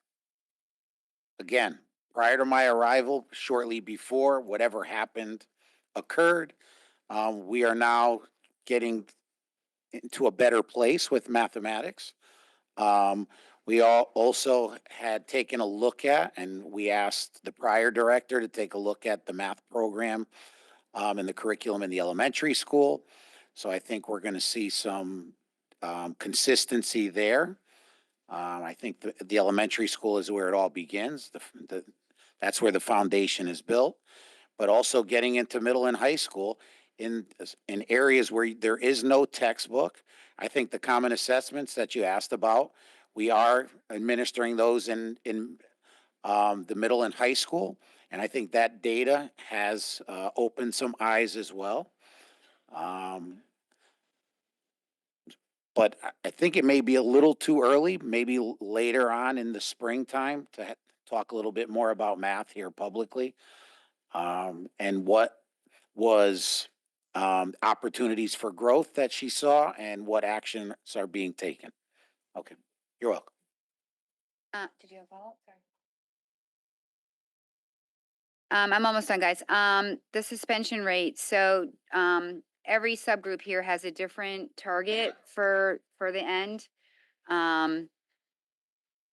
again, prior to my arrival, shortly before whatever happened occurred, we are now getting into a better place with mathematics. We all also had taken a look at, and we asked the prior director to take a look at the math program and the curriculum in the elementary school. So I think we're going to see some consistency there. I think the elementary school is where it all begins. That's where the foundation is built. But also getting into middle and high school in areas where there is no textbook. I think the common assessments that you asked about, we are administering those in the middle and high school. And I think that data has opened some eyes as well. But I think it may be a little too early, maybe later on in the springtime to talk a little bit more about math here publicly. And what was opportunities for growth that she saw and what actions are being taken. Okay, you're welcome. Did you have a follow-up? Sorry. I'm almost done, guys. The suspension rate. So, every subgroup here has a different target for the end.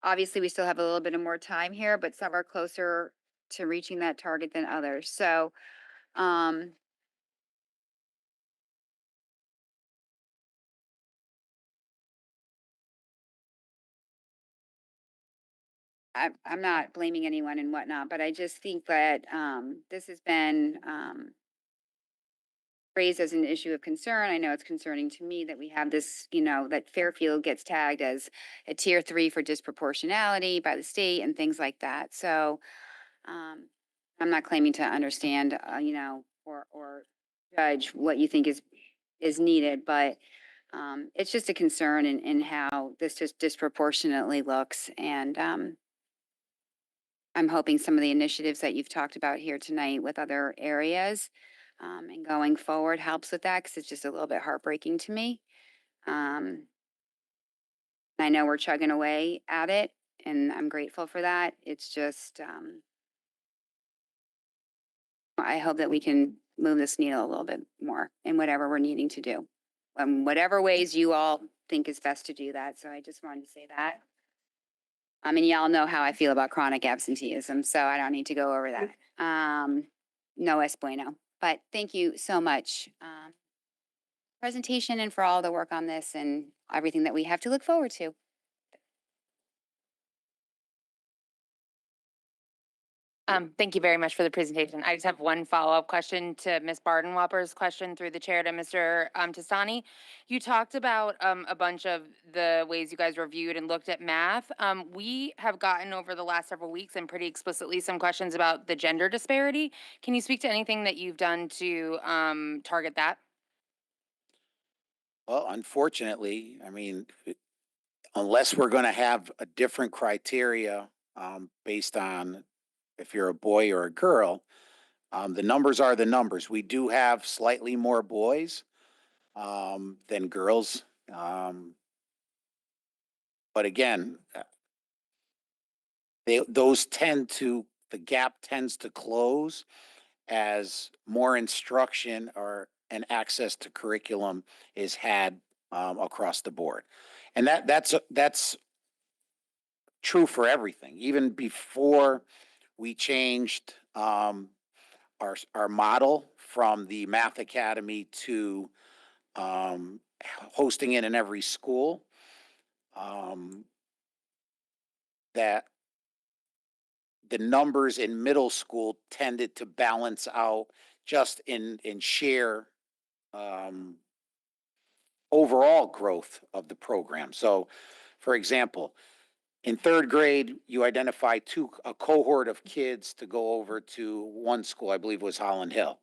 Obviously, we still have a little bit of more time here, but some are closer to reaching that target than others. So, I'm not blaming anyone and whatnot, but I just think that this has been raised as an issue of concern. I know it's concerning to me that we have this, that Fairfield gets tagged as a tier 3 for disproportionality by the state and things like that. So I'm not claiming to understand, or judge what you think is needed, but it's just a concern in how this just disproportionately looks. And I'm hoping some of the initiatives that you've talked about here tonight with other areas and going forward helps with that, because it's just a little bit heartbreaking to me. I know we're chugging away at it, and I'm grateful for that. It's just, I hope that we can move this needle a little bit more in whatever we're needing to do, whatever ways you all think is best to do that. So I just wanted to say that. I mean, y'all know how I feel about chronic absenteeism, so I don't need to go over that. No es bueno. But thank you so much. Presentation and for all the work on this and everything that we have to look forward to. Thank you very much for the presentation. I just have one follow-up question to Ms. Bardenwopper's question through the chair to Mr. Tastani. You talked about a bunch of the ways you guys reviewed and looked at math. We have gotten over the last several weeks and pretty explicitly some questions about the gender disparity. Can you speak to anything that you've done to target that? Well, unfortunately, I mean, unless we're going to have a different criteria based on if you're a boy or a girl, the numbers are the numbers. We do have slightly more boys than girls. But again, the gap tends to close as more instruction and access to curriculum is had across the board. And that's true for everything. Even before we changed our model from the Math Academy to hosting it in every school, that the numbers in middle school tended to balance out just in sheer overall growth of the program. So, for example, in third grade, you identify a cohort of kids to go over to one school, I believe it was Holland Hill.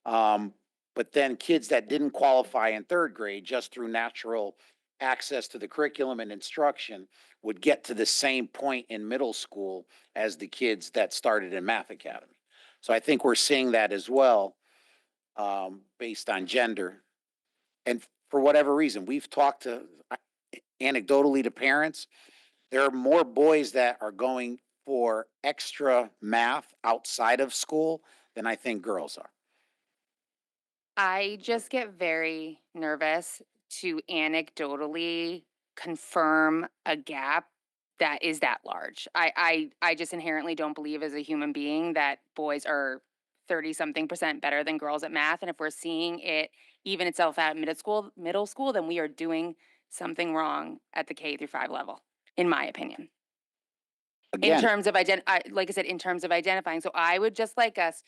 But then kids that didn't qualify in third grade, just through natural access to the curriculum and instruction, would get to the same point in middle school as the kids that started in Math Academy. So I think we're seeing that as well, based on gender. And for whatever reason, we've talked to anecdotally to parents. There are more boys that are going for extra math outside of school than I think girls are. I just get very nervous to anecdotally confirm a gap that is that large. I just inherently don't believe as a human being that boys are 30-something% better than girls at math. And if we're seeing it even itself out middle school, then we are doing something wrong at the K-5 level, in my opinion. In Again, terms of like I said, in terms of identifying. So I would just like us,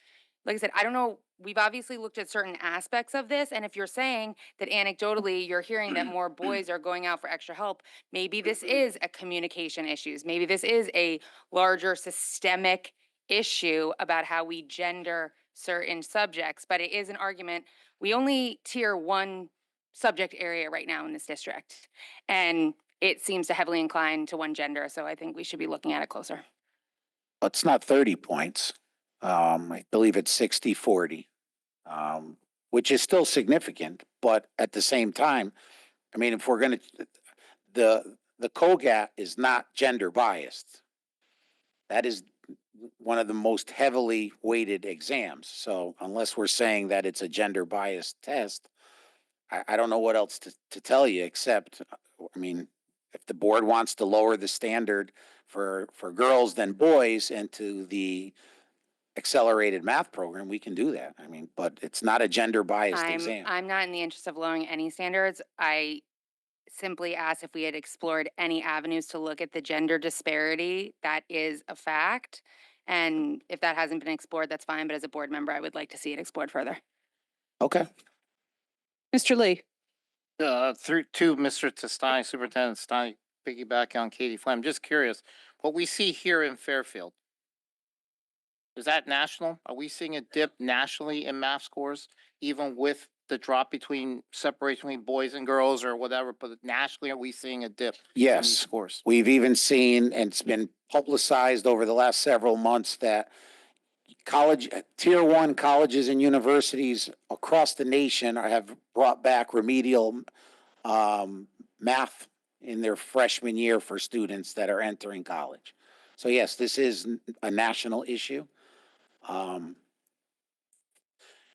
like I said, I don't know we've obviously looked at certain aspects of this, and if you're saying that anecdotally you're hearing that more boys are going out for extra help, maybe this is a communication issues. Maybe this is a larger systemic issue about how we gender certain subjects, but it is an argument. We only tier one subject area right now in this district, and it seems to heavily incline to one gender, so I think we should be looking at it closer. It's not 30 points. I believe it's 60-40, which is still significant, but at the same time, I mean, if we're gonna, the COGAT is not gender biased. That is one of the most heavily weighted exams. So unless we're saying that it's a gender biased test, I don't know what else to tell you, except, I mean, if the board wants to lower the standard for girls than boys into the accelerated math program, we can do that. I mean, but it's not a gender biased exam. I'm not in the interest of lowering any standards. I simply asked if we had explored any avenues to look at the gender disparity. That is a fact. And if that hasn't been explored, that's fine. But as a board member, I would like to see it explored further. Okay. Mr. Lee. Through to Mr. Testani, Superintendent Testani, piggyback on Katie Flynn. I'm just curious, what we see here in Fairfield, is that national? Are we seeing a dip nationally in math scores, even with the drop between separation between boys and girls or whatever? But nationally, are we seeing a dip in these Yes, scores? we've even seen, and it's been publicized over the last several months, that tier one colleges and universities across the nation have brought back remedial math in their freshman year for students that are entering college. So yes, this is a national issue.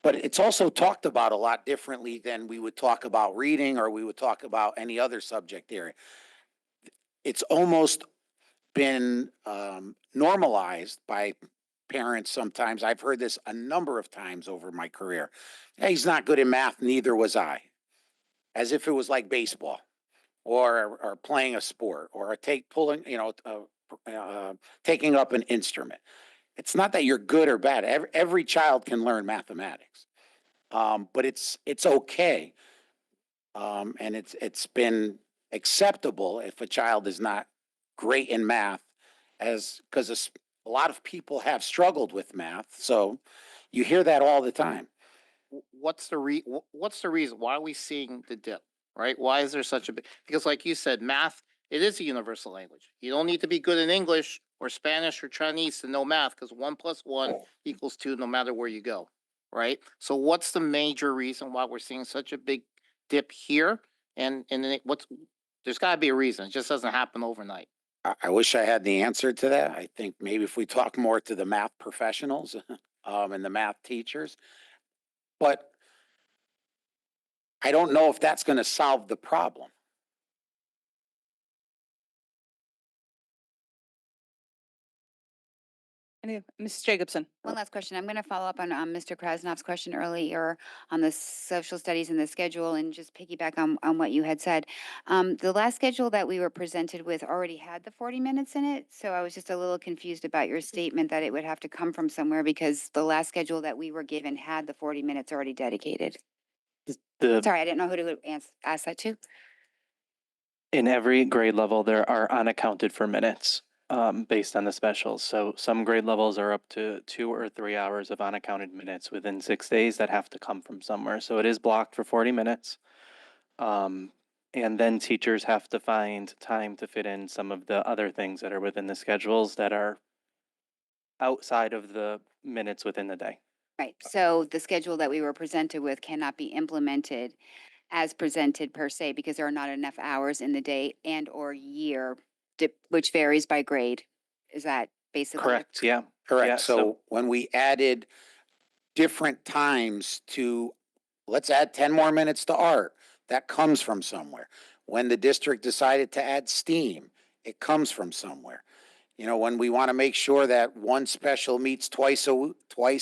But it's also talked about a lot differently than we would talk about reading or we would talk about any other subject area. It's almost been normalized by parents sometimes. I've heard this a number of times over my career. Hey, he's not good in math, neither was I. As if it was like baseball or playing a sport or taking up an instrument. It's not that you're good or bad. Every child can learn mathematics, but it's okay, and it's been acceptable if a child is not great in math, because a lot of people have struggled with math. So you hear that all the time. What's the reason? Why are we seeing the dip? Right? Why is there such a big? Because like you said, math, it is a universal language. You don't need to be good in English or Spanish or Chinese to know math, because 1 + 1 = 2 no matter where you go. Right? So what's the major reason why we're seeing such a big dip here? And then there's got to be a reason. It just doesn't happen overnight. I wish I had the answer to that. I think maybe if we talk more to the math professionals and the math teachers, but I don't know if that's going to solve the problem. Mrs. Jacobson. One last question. I'm going to follow up on Mr. Krasnoff's question earlier on the social studies and the schedule, and just piggyback on what you had said. The last schedule that we were presented with already had the 40 minutes in it. So I was just a little confused about your statement that it would have to come from somewhere, because the last schedule that we were given had the 40 minutes already dedicated. Sorry, I didn't know who to ask that to. In every grade level, there are unaccounted for minutes based on the specials. So some grade levels are up to 2 or 3 hours of unaccounted minutes within 6 days that have to come from somewhere. So it is blocked for 40 minutes. And then teachers have to find time to fit in some of the other things that are within the schedules that are outside of the minutes within the day. Right. So the schedule that we were presented with cannot be implemented as presented per se, because there are not enough hours in the day and or year, which varies by grade. Is that basically correct? Yeah. Correct. Yeah, so when we added different times to, let's add 10 more minutes to art, that comes from somewhere. When the district decided to add STEAM, it comes from somewhere. You know, when we want to make sure that one special meets twice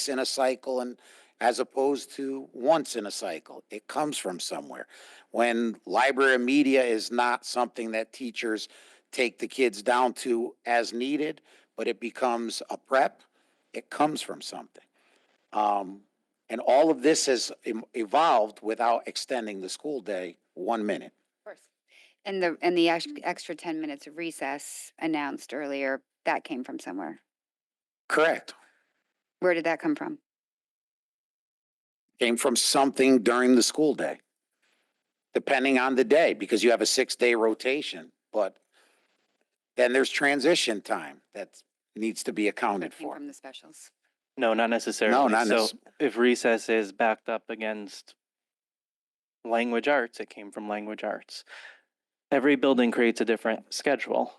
in a cycle, and as opposed to once in a cycle, it comes from somewhere. When library media is not something that teachers take the kids down to as needed, but it becomes a prep, it comes from something. And all of this has evolved without extending the school day 1 minute. And the extra 10 minutes of recess announced earlier, that came from somewhere. Correct. Where did that come from? Came from something during the school day, depending on the day, because you have a 6-day rotation, but then there's transition time that needs to be accounted That came for. from the specials. No, not necessarily. not So necess- if recess is backed up against language arts, it came from language arts. Every building creates a different schedule.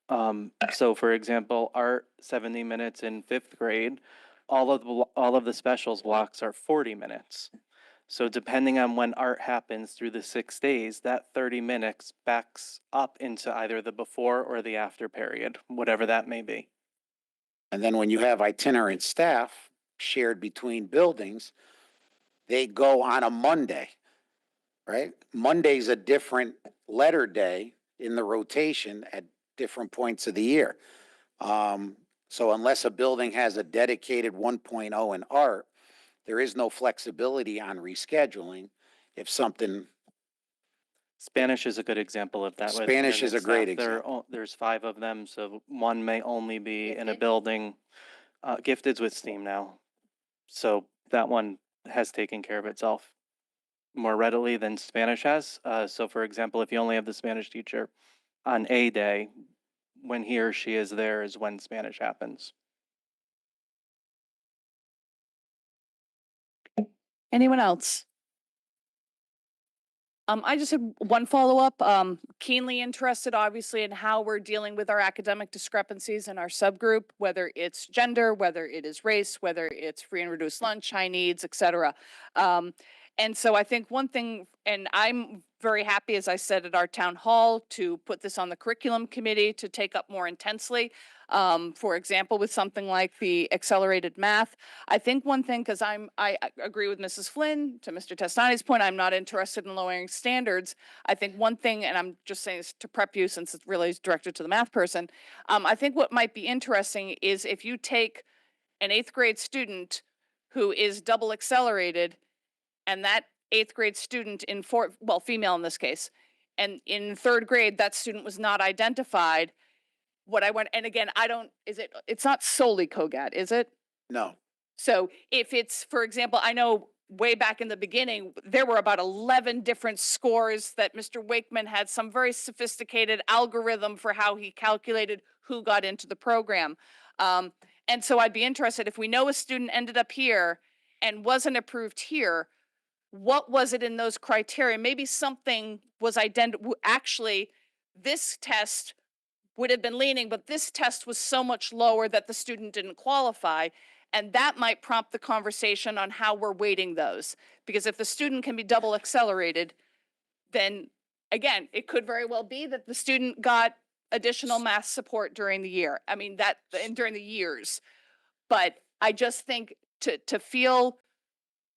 So for example, art 70 minutes in 5th grade, all of the specials blocks are 40 minutes. So depending on when art happens through the 6 days, that 30 minutes backs up into either the before or the after period, whatever that may be. And then when you have itinerant staff shared between buildings, they go on a Monday, right? Monday's a different letter day in the rotation at different points of the year. So unless a building has a dedicated 1.0 in art, there is no flexibility on rescheduling if something. Spanish is a good example of that. with Spanish is a itinerant great staff. example. There's 5 of them, so one may only be in a building. Gifted's with STEAM now, so that one has taken care of itself more readily than Spanish has. So for example, if you only have the Spanish teacher on a day, when he or she is there is when Spanish happens. Anyone else? I just had one follow-up. Keenly interested, obviously, in how we're dealing with our academic discrepancies in our subgroup, whether it's gender, whether it is race, whether it's free and reduced lunch, high needs, et cetera. And so I think one thing, and I'm very happy, as I said at our town hall, to put this on the curriculum committee to take up more intensely. For example, with something like the accelerated math. I think one thing, because I agree with Mrs. Flynn, to Mr. Testani's point, I'm not interested in lowering standards. I think one thing, and I'm just saying this to prep you since it really is directed to the math person, I think what might be interesting is if you take an 8th grade student who is double accelerated, and that 8th grade student in female in this case, and in 3rd grade, that student was not identified. What I want, and again, it's not solely COGAT, is it? No. So if it's, for example, I know way back in the beginning, there were about 11 different scores that Mr. Wakeman had some very sophisticated algorithm for how he calculated who got into the program. And so I'd be interested, if we know a student ended up here and wasn't approved here, what was it in those criteria? Maybe something was actually, this test would have been leaning, but this test was so much lower that the student didn't qualify. And that might prompt the conversation on how we're weighting those. Because if the student can be double accelerated, then again, it could very well be that the student got additional math support during the year. I mean, during the years. But I just think to feel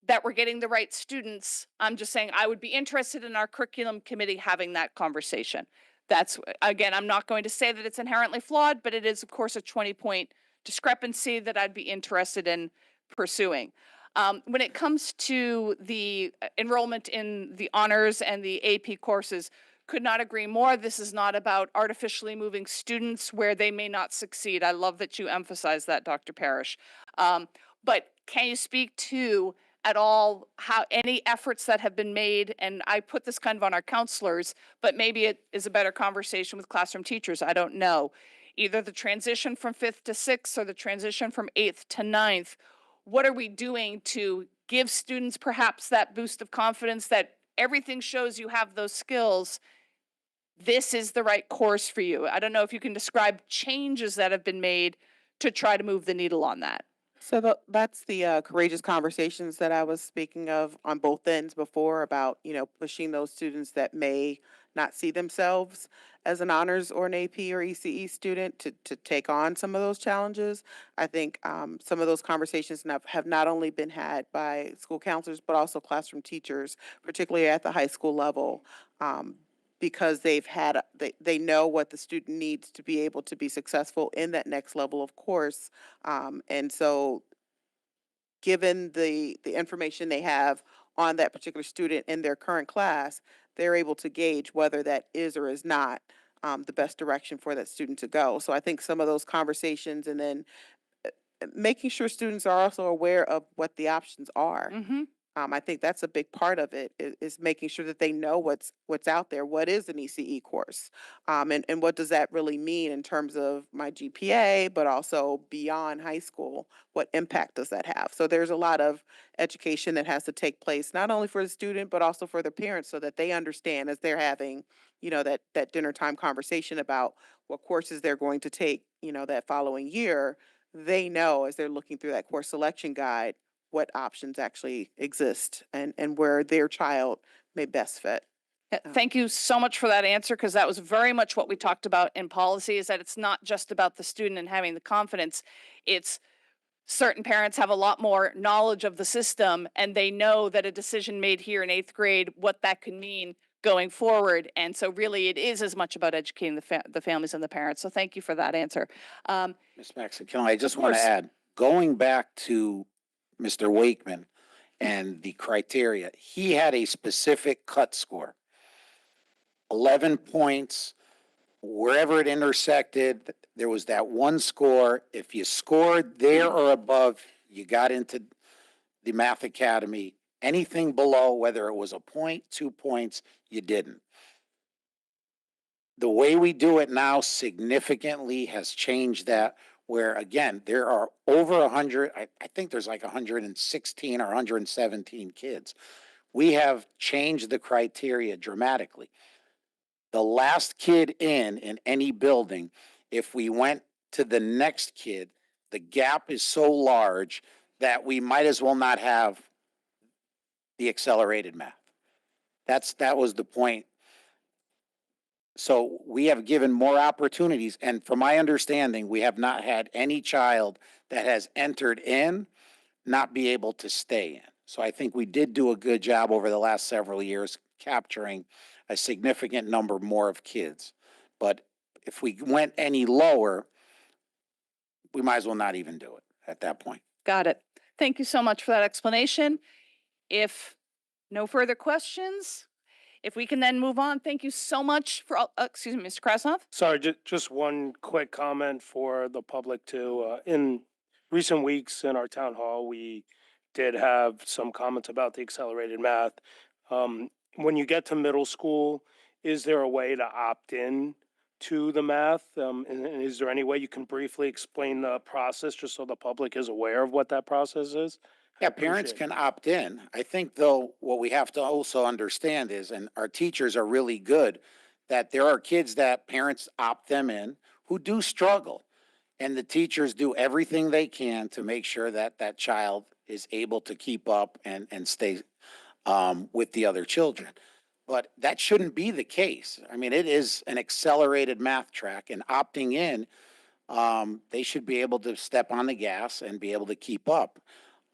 that we're getting the right students, I'm just saying I would be interested in our curriculum committee having that conversation. That's, again, I'm not going to say that it's inherently flawed, but it is, of course, a 20-point discrepancy that I'd be interested in pursuing. When it comes to the enrollment in the honors and the AP courses, could not agree more. This is not about artificially moving students where they may not succeed. I love that you emphasize that, Dr. Parrish. But can you speak to at all how any efforts that have been made, and I put this kind of on our counselors, but maybe it is a better conversation with classroom teachers, I don't know. Either the transition from 5th to 6th or the transition from 8th to 9th. What are we doing to give students perhaps that boost of confidence that everything shows you have those skills? This is the right course for you. I don't know if you can describe changes that have been made to try to move the needle on that. So that's the courageous conversations that I was speaking of on both ends before about, pushing those students that may not see themselves as an honors or an AP or ECE student to take on some of those challenges. I think some of those conversations have not only been had by school counselors, but also classroom teachers, particularly at the high school level. Because they know what the student needs to be able to be successful in that next level of course. And so given the information they have on that particular student in their current class, they're able to gauge whether that is or is not the best direction for that student to go. So I think some of those conversations, and then making sure students are also aware of what the options are. Mm-hmm. I think that's a big part of it, is making sure that they know what's out there. What is an ECE course? And what does that really mean in terms of my GPA, but also beyond high school? What impact does that have? So there's a lot of education that has to take place, not only for the student, but also for the parents, so that they understand as they're having, that dinner time conversation about what courses they're going to take, that following year. They know, as they're looking through that course selection guide, what options actually exist, and where their child may best fit. Thank you so much for that answer, because that was very much what we talked about in policy, is that it's not just about the student and having the confidence. It's certain parents have a lot more knowledge of the system, and they know that a decision made here in 8th grade, what that could mean going forward. And so really it is as much about educating the families and the parents. So thank you for that answer. Ms. Mexican, I just want to course. add, going back to Mr. Wakeman and the criteria, he had a specific cut score. 11 points, wherever it intersected, there was that one score. If you scored there or above, you got into the Math Academy. Anything below, whether it was a point, 2 points, you didn't. The way we do it now significantly has changed that, where again, there are over 100, I think there's like 116 or 117 kids. We have changed the criteria dramatically. The last kid in any building, if we went to the next kid, the gap is so large that we might as well not have the accelerated math. That was the point. So we have given more opportunities, and from my understanding, we have not had any child that has entered in not be able to stay in. So I think we did do a good job over the last several years capturing a significant number more of kids. But if we went any lower, we might as well not even do it at that point. Got it. Thank you so much for that explanation. If no further questions, if we can then move on, thank you so much for, excuse me, Mr. Krasnov? Sorry, just one quick comment for the public too. In recent weeks in our town hall, we did have some comments about the accelerated math. When you get to middle school, is there a way to opt in to the math? And is there any way you can briefly explain the process just so the public is aware of what that process is? Yeah, parents can opt in. I think though, what we have to also understand is, and our teachers are really good, that there are kids that parents opt them in who do struggle. And the teachers do everything they can to make sure that that child is able to keep up and stay with the other children. But that shouldn't be the case. I mean, it is an accelerated math track, and opting in, they should be able to step on the gas and be able to keep up.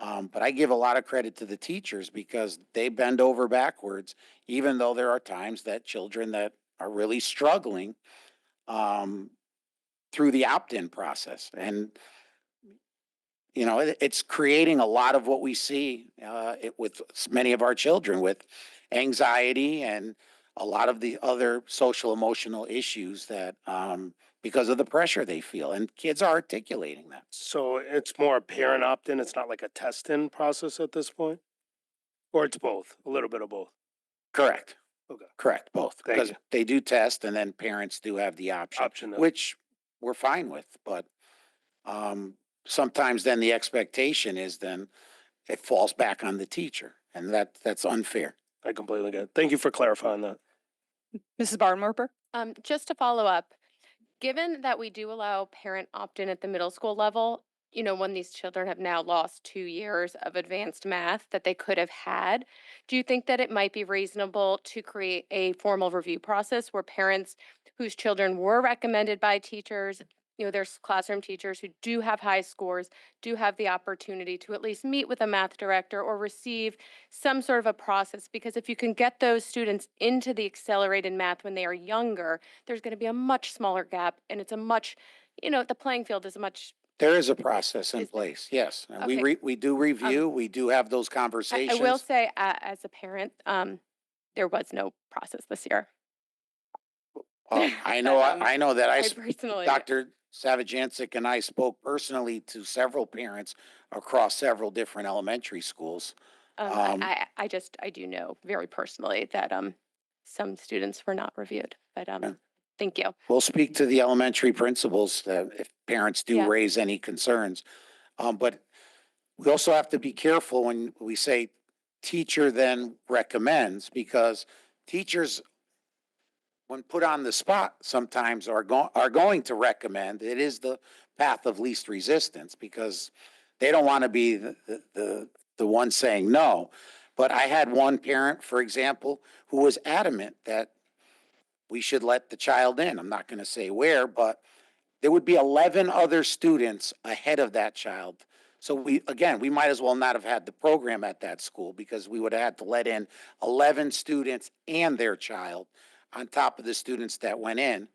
But I give a lot of credit to the teachers because they bend over backwards, even though there are times that children that are really struggling through the opt-in process. And, it's creating a lot of what we see with many of our children with anxiety and a lot of the other social emotional issues that because of the pressure they feel. And kids are articulating that. So it's more a parent opt-in, it's not like a test-in process at this point? Or it's both, a little bit of both? Correct. Okay. Correct, both. Thank Because you. they do test and then parents do have the option, which we're fine with. But sometimes then the expectation is then it falls back on the teacher, and that's unfair. I completely get it. Thank you for clarifying that. Mrs. Barnwerper? Just to follow up, given that we do allow parent opt-in at the middle school level, when these children have now lost 2 years of advanced math that they could have had, do you think that it might be reasonable to create a formal review process where parents whose children were recommended by teachers, there's classroom teachers who do have high scores, do have the opportunity to at least meet with a math director or receive some sort of a process? Because if you can get those students into the accelerated math when they are younger, there's going to be a much smaller gap, and it's a much, the playing field is much There is a process in Is there? place, yes. And we Okay. we do review, we do have those I will conversations. say, as a parent, there was no process this year. I know, But, I know that I personally, Dr. Savajancic and I spoke personally to several parents across several different elementary schools. Um, I do know very personally that, some students were not reviewed, but, thank you. We'll speak to the elementary principals if parents do Yeah. raise any concerns. But we also have to be careful when we say teacher then recommends, because teachers, when put on the spot, sometimes are going to recommend. It is the path of least resistance because they don't want to be the one saying no. But I had one parent, for example, who was adamant that we should let the child in. I'm not going to say where, but there would be 11 other students ahead of that child. So we might as well not have had the program at that school because we would have had to let in 11 students and their child on top of the students that went in.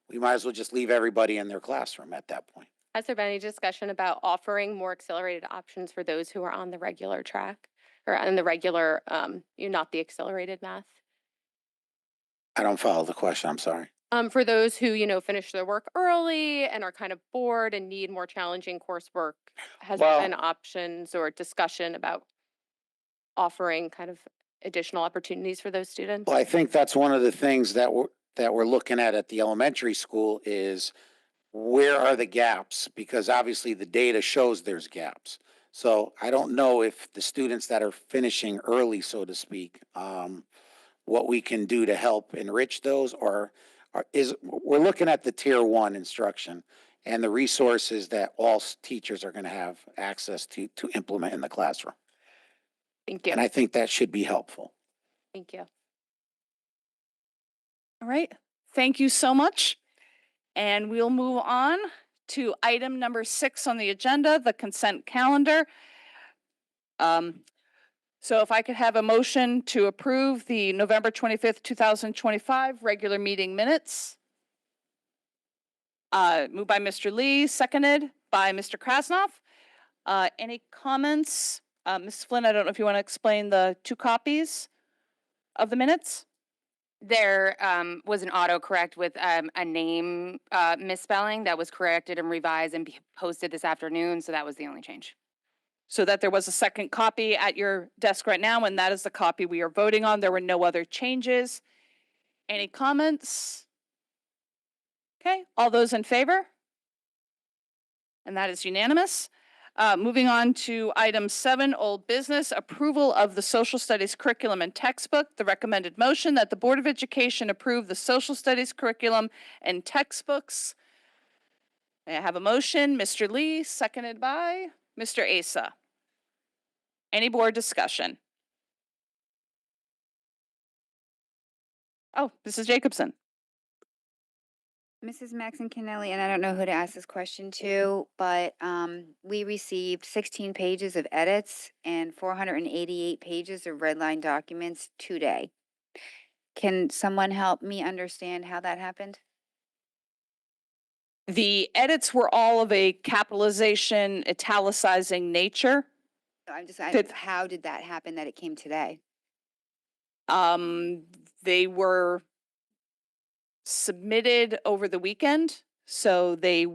We might as well just leave everybody in their classroom at that point. Has there been any discussion about offering more accelerated options for those who are on the regular track or on the regular, not the accelerated math? I don't follow the question. I'm sorry. For those who, finish their work early and are kind of bored and need more challenging coursework, has there Well- been options or discussion about offering kind of additional opportunities for those students? Well, I think that's one of the things that we're looking at the elementary school is where are the gaps? Because obviously the data shows there's gaps. So I don't know if the students that are finishing early, so to speak, what we can do to help enrich those, or we're looking at the tier one instruction and the resources that all teachers are going to have access to implement in the classroom. Thank you. And I think that should be helpful. Thank you. All right. Thank you so much. And we'll move on to item number 6 on the agenda, the consent calendar. So if I could have a motion to approve the November 25th, 2025 regular meeting minutes. Moved by Mr. Lee, seconded by Mr. Krasnoff. Any comments? Ms. Flynn, I don't know if you want to explain the 2 copies of the minutes? There was an autocorrect with a name misspelling that was corrected and revised and posted this afternoon, so that was the only change. So that there was a second copy at your desk right now, and that is the copy we are voting on. There were no other changes. Any comments? Okay, all those in favor? And that is unanimous. Moving on to item 7, old business, approval of the social studies curriculum and textbook. The recommended motion that the Board of Education approve the social studies curriculum and textbooks. May I have a motion? Mr. Lee, seconded by Mr. Asa. Any board discussion? Oh, Mrs. Jacobson. Mrs. Maxon Kennelly, and I don't know who to ask this question to, but we received 16 pages of edits and 488 pages of red line documents today. Can someone help me understand how that happened? The edits were all of a capitalization, italicizing nature. How did that happen that it came today? They were submitted over the weekend, so the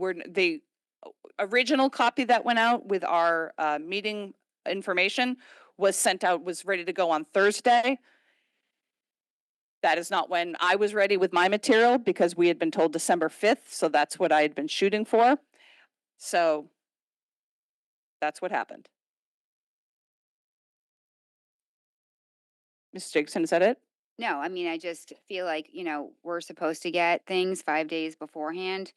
original copy that went out with our meeting information was sent out, was ready to go on Thursday. That is not when I was ready with my material because we had been told December 5th, so that's what I had been shooting for. So that's what happened. Ms. Jacobson, is that it? No, I mean, I just feel like, we're supposed to get things 5 days beforehand.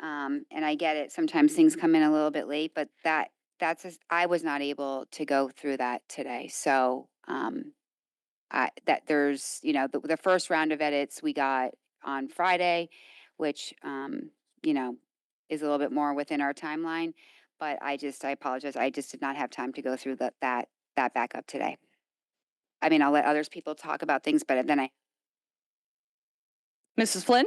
And I get it. Sometimes things come in a little bit late, but I was not able to go through that today. So, there's, the first round of edits we got on Friday, which, is a little bit more within our timeline. But I apologize. I just did not have time to go through that backup today. I mean, I'll let others people talk about things, but then Mrs. Flynn?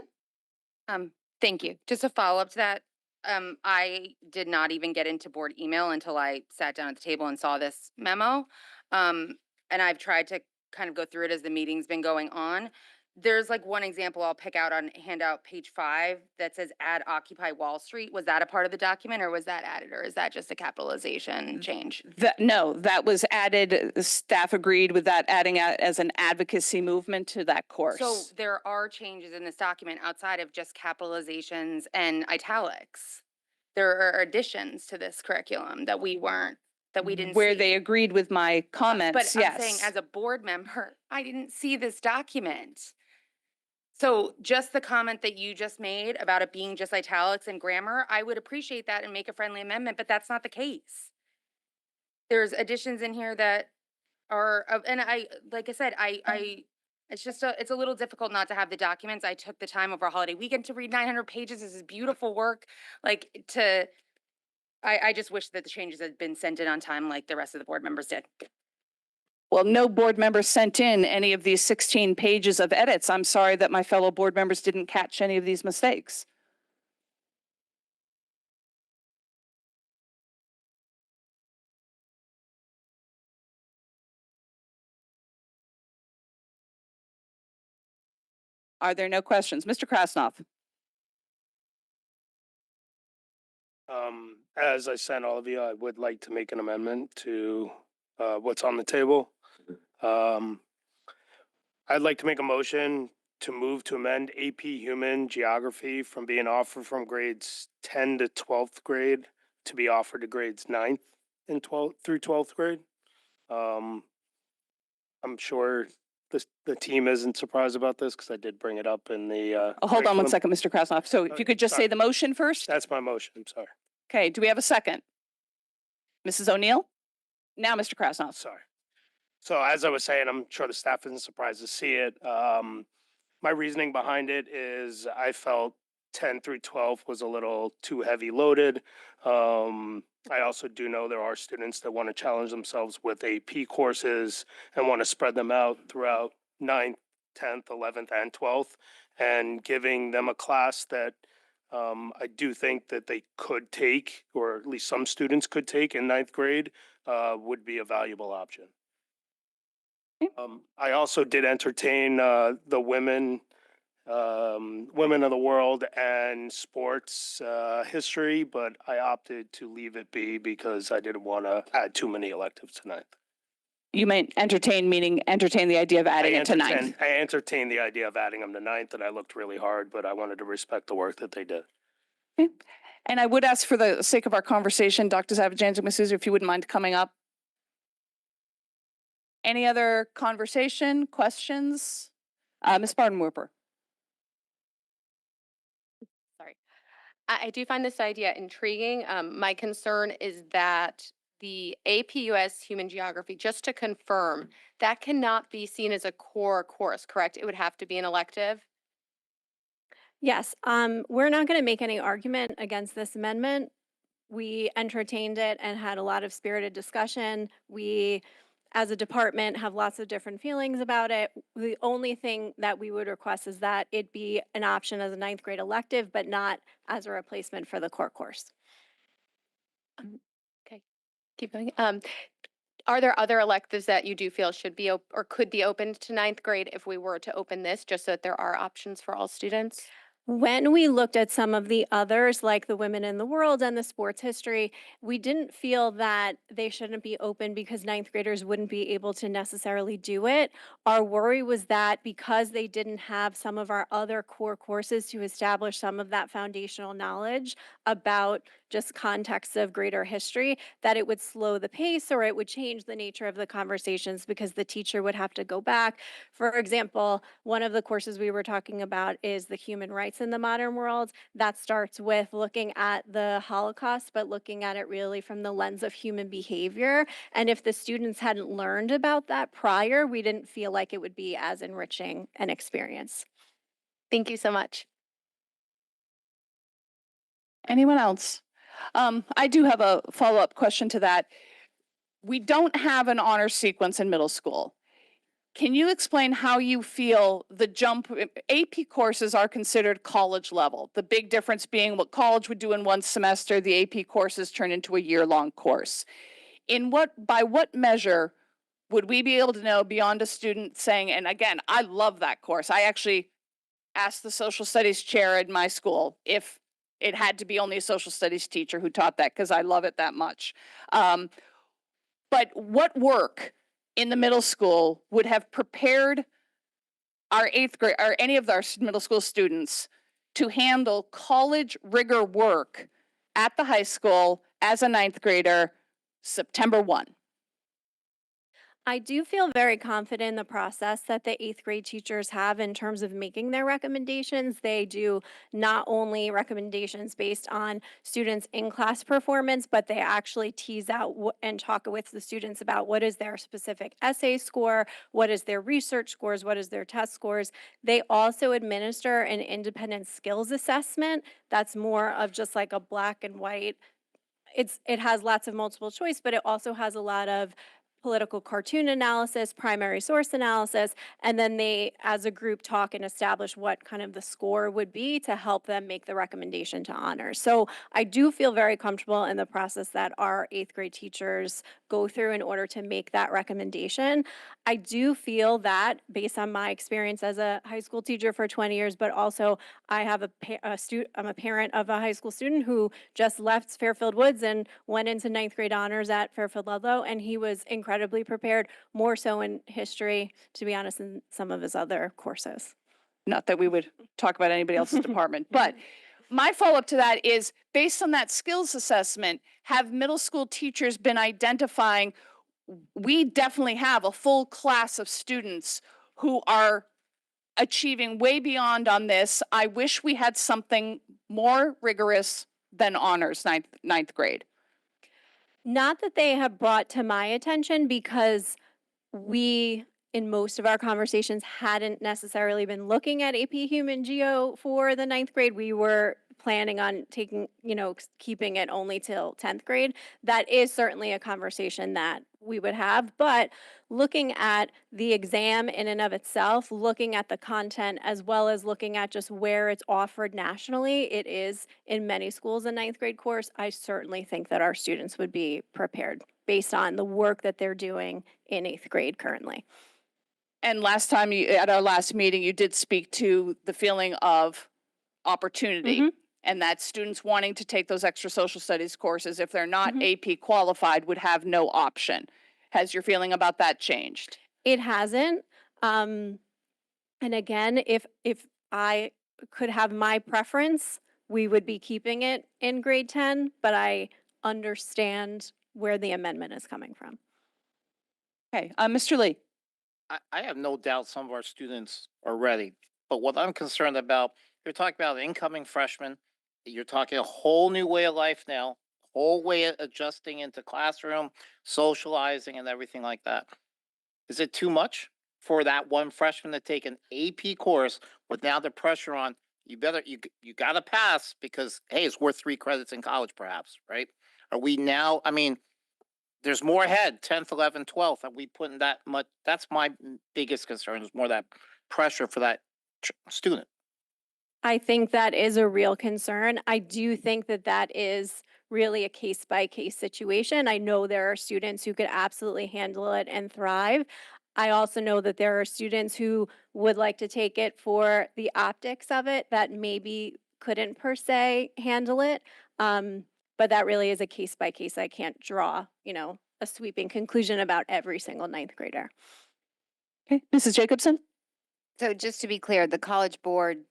Thank you. Just a follow-up to that. I did not even get into board email until I sat down at the table and saw this memo. And I've tried to kind of go through it as the meeting's been going on. There's like one example I'll pick out on handout page 5 that says add Occupy Wall Street. Was that a part of the document or was that added, or is that just a capitalization change? No, that was added, staff agreed with that, adding as an advocacy movement to that course. So there are changes in this document outside of just capitalizations and italics. There are additions to this curriculum that we didn't see. Where they agreed with my But comments, I'm saying yes. as a board member, I didn't see this document. So just the comment that you just made about it being just italics and grammar, I would appreciate that and make a friendly amendment, but that's not the case. There's additions in here that are, and like I said, it's just it's a little difficult not to have the documents. I took the time over a holiday weekend to read 900 pages. This is beautiful work. I just wish that the changes had been sent in on time like the rest of the board members did. Well, no board member sent in any of these 16 pages of edits. I'm sorry that my fellow board members didn't catch any of these mistakes. Are there no questions? Mr. Krasnoff? As I sent all of you, I would like to make an amendment to what's on the table. I'd like to make a motion to move to amend AP Human Geography from being offered from grades 10 to 12th grade to be offered to grades 9th and 12th through 12th grade. I'm sure the team isn't surprised about this because I did bring it up in the. Hold on one curriculum. second, Mr. Krasnoff. So if you could just say Sorry. the motion first? That's my motion. I'm sorry. Okay, do we have a second? Mrs. O'Neill? Now, Mr. Krasnoff. Sorry. So as I was saying, I'm sure the staff isn't surprised to see it. My reasoning behind it is I felt 10 through 12 was a little too heavy loaded. I also do know there are students that want to challenge themselves with AP courses and want to spread them out throughout 9th, 10th, 11th, and 12th, and giving them a class that I do think that they could take, or at least some students could take in 9th grade, would be a valuable option. I also did entertain the women of the world and sports history, but I opted to leave it be because I didn't want to add too many electives tonight. You meant entertain, meaning entertain the idea of adding it to 9th. I entertained the idea of adding them to 9th, and I looked really hard, but I wanted to respect the work that they did. Okay. And I would ask, for the sake of our conversation, Dr. Zavajanzik, Ms. Souza, if you wouldn't mind coming up. Any other conversation, questions? Ms. Bardenwerper. Sorry. I do find this idea intriguing. My concern is that the AP US Human Geography, just to confirm, that cannot be seen as a core course, correct? It would have to be an elective? Yes, we're not going to make any argument against this amendment. We entertained it and had a lot of spirited discussion. We, as a department, have lots of different feelings about it. The only thing that we would request is that it be an option as a 9th grade elective, but not as a replacement for the core course. Okay, keep going. Are there other electives that you do feel should be or could be opened to 9th grade if we were to open this, just so that there are options for all students? When we looked at some of the others, like the Women in the World and the sports history, we didn't feel that they shouldn't be open because 9th graders wouldn't be able to necessarily do it. Our worry was that because they didn't have some of our other core courses to establish some of that foundational knowledge about just context of greater history, that it would slow the pace or it would change the nature of the conversations because the teacher would have to go back. For example, one of the courses we were talking about is the human rights in the modern world. That starts with looking at the Holocaust, but looking at it really from the lens of human behavior. And if the students hadn't learned about that prior, we didn't feel like it would be as enriching an experience. Thank you so much. Anyone else? I do have a follow-up question to that. We don't have an honor sequence in middle school. Can you explain how you feel the jump, AP courses are considered college level? The big difference being what college would do in one semester, the AP courses turn into a year-long course. By what measure would we be able to know beyond a student saying, and again, I love that course. I actually asked the social studies chair at my school if it had to be only a social studies teacher who taught that because I love it that much. But what work in the middle school would have prepared our 8th grade or any of our middle school students to handle college rigor work at the high school as a 9th grader September 1? I do feel very confident in the process that the 8th grade teachers have in terms of making their recommendations. They do not only recommendations based on students' in-class performance, but they actually tease out and talk with the students about what is their specific essay score, what is their research scores, what is their test scores. They also administer an independent skills assessment that's more of just like a black and white. It has lots of multiple choice, but it also has a lot of political cartoon analysis, primary source analysis, and then they, as a group, talk and establish what kind of the score would be to help them make the recommendation to honors. So I do feel very comfortable in the process that our 8th grade teachers go through in order to make that recommendation. I do feel that based on my experience as a high school teacher for 20 years, but also I have I'm a parent of a high school student who just left Fairfield Woods and went into 9th grade honors at Fairfield Ludlow, and he was incredibly prepared, more so in history, to be honest, than some of his other courses. Not that we would talk about anybody else's department, but my follow-up to that is, based on that skills assessment, have middle school teachers been identifying, we definitely have a full class of students who are achieving way beyond on this. I wish we had something more rigorous than honors ninth grade. Not that they have brought to my attention, because we, in most of our conversations, hadn't necessarily been looking at AP Human Geo for the 9th grade. We were planning on taking, keeping it only till 10th grade. That is certainly a conversation that we would have, but looking at the exam in and of itself, looking at the content, as well as looking at just where it's offered nationally, it is in many schools a 9th grade course. I certainly think that our students would be prepared based on the work that they're doing in 8th grade currently. And last time at our last meeting, you did speak to the feeling of opportunity and that students wanting to take those extra social studies courses, if they're not AP qualified, would have no option. Has your feeling about that changed? It hasn't. And again, if I could have my preference, we would be keeping it in grade 10, but I understand where the amendment is coming from. Okay, Mr. Lee. I have no doubt some of our students are ready, but what I'm concerned about, you're talking about incoming freshmen, you're talking a whole new way of life now, whole way of adjusting into classroom, socializing and everything like that. Is it too much for that one freshman to take an AP course with now the pressure on, you gotta pass because, hey, it's worth 3 credits in college perhaps, right? Are we now, I mean, there's more ahead, 10th, 11th, 12th. Are we putting that much? That's my biggest concern, is more that pressure for that student. I think that is a real concern. I do think that that is really a case by case situation. I know there are students who could absolutely handle it and thrive. I also know that there are students who would like to take it for the optics of it that maybe couldn't per se handle it. But that really is a case by case. I can't draw, a sweeping conclusion about every single 9th grader. Okay, Mrs. Jacobson? So just to be clear, the College Board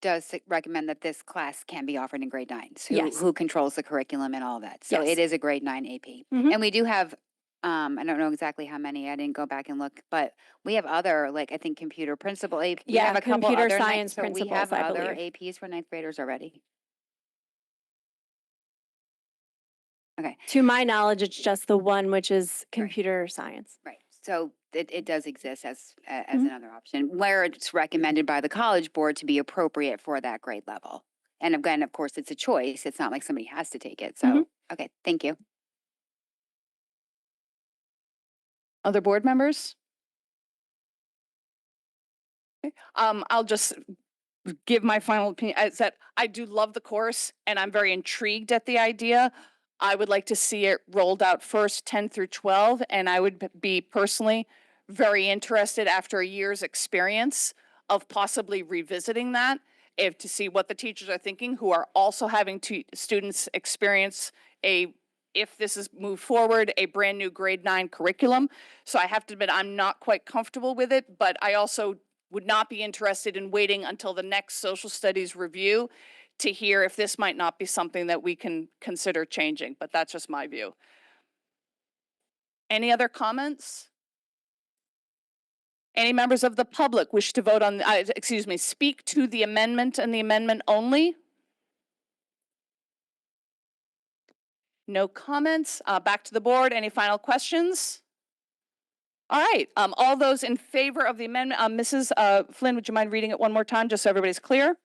does recommend that this class can be offered in grade 9. So Yes. who controls the curriculum and all that. So Yes. it is a grade 9 AP. And we do have, I don't know exactly how many, I didn't go back and look, but we have other, like I think computer principal AP. We Yeah, have a couple computer other science so we principals, have I other believe. APs for 9th graders already. Okay. To my knowledge, it's just the one, which is computer science. Right. So it does exist as another option where it's recommended by the College Board to be appropriate for that grade level. And again, of course, it's a choice. It's not like somebody has to take it. So, okay, thank you. Other board members? I'll just give my final opinion is that I do love the course and I'm very intrigued at the idea. I would like to see it rolled out first 10 through 12, and I would be personally very interested after a year's experience of possibly revisiting that if to see what the teachers are thinking who are also having students experience if this is moved forward, a brand new grade 9 curriculum. So I have to admit, I'm not quite comfortable with it, but I also would not be interested in waiting until the next social studies review to hear if this might not be something that we can consider changing, but that's just my view. Any other comments? Any members of the public wish to vote on, speak to the amendment and the amendment only? No comments. Back to the board. Any final questions? All right. All those in favor of the amendment, Mrs. Flynn, would you mind reading it one more time just so everybody's clear?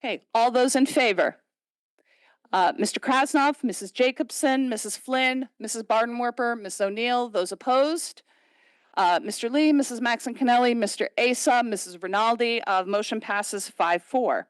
Okay, all those in favor? Mr. Krasnov, Mrs. Jacobson, Mrs. Flynn, Mrs. Bardenwerper, Ms. O'Neill, those opposed? Mr. Lee, Mrs. Maxon Kennelly, Mr. Asa, Mrs. Rinaldi, motion passes 5-4.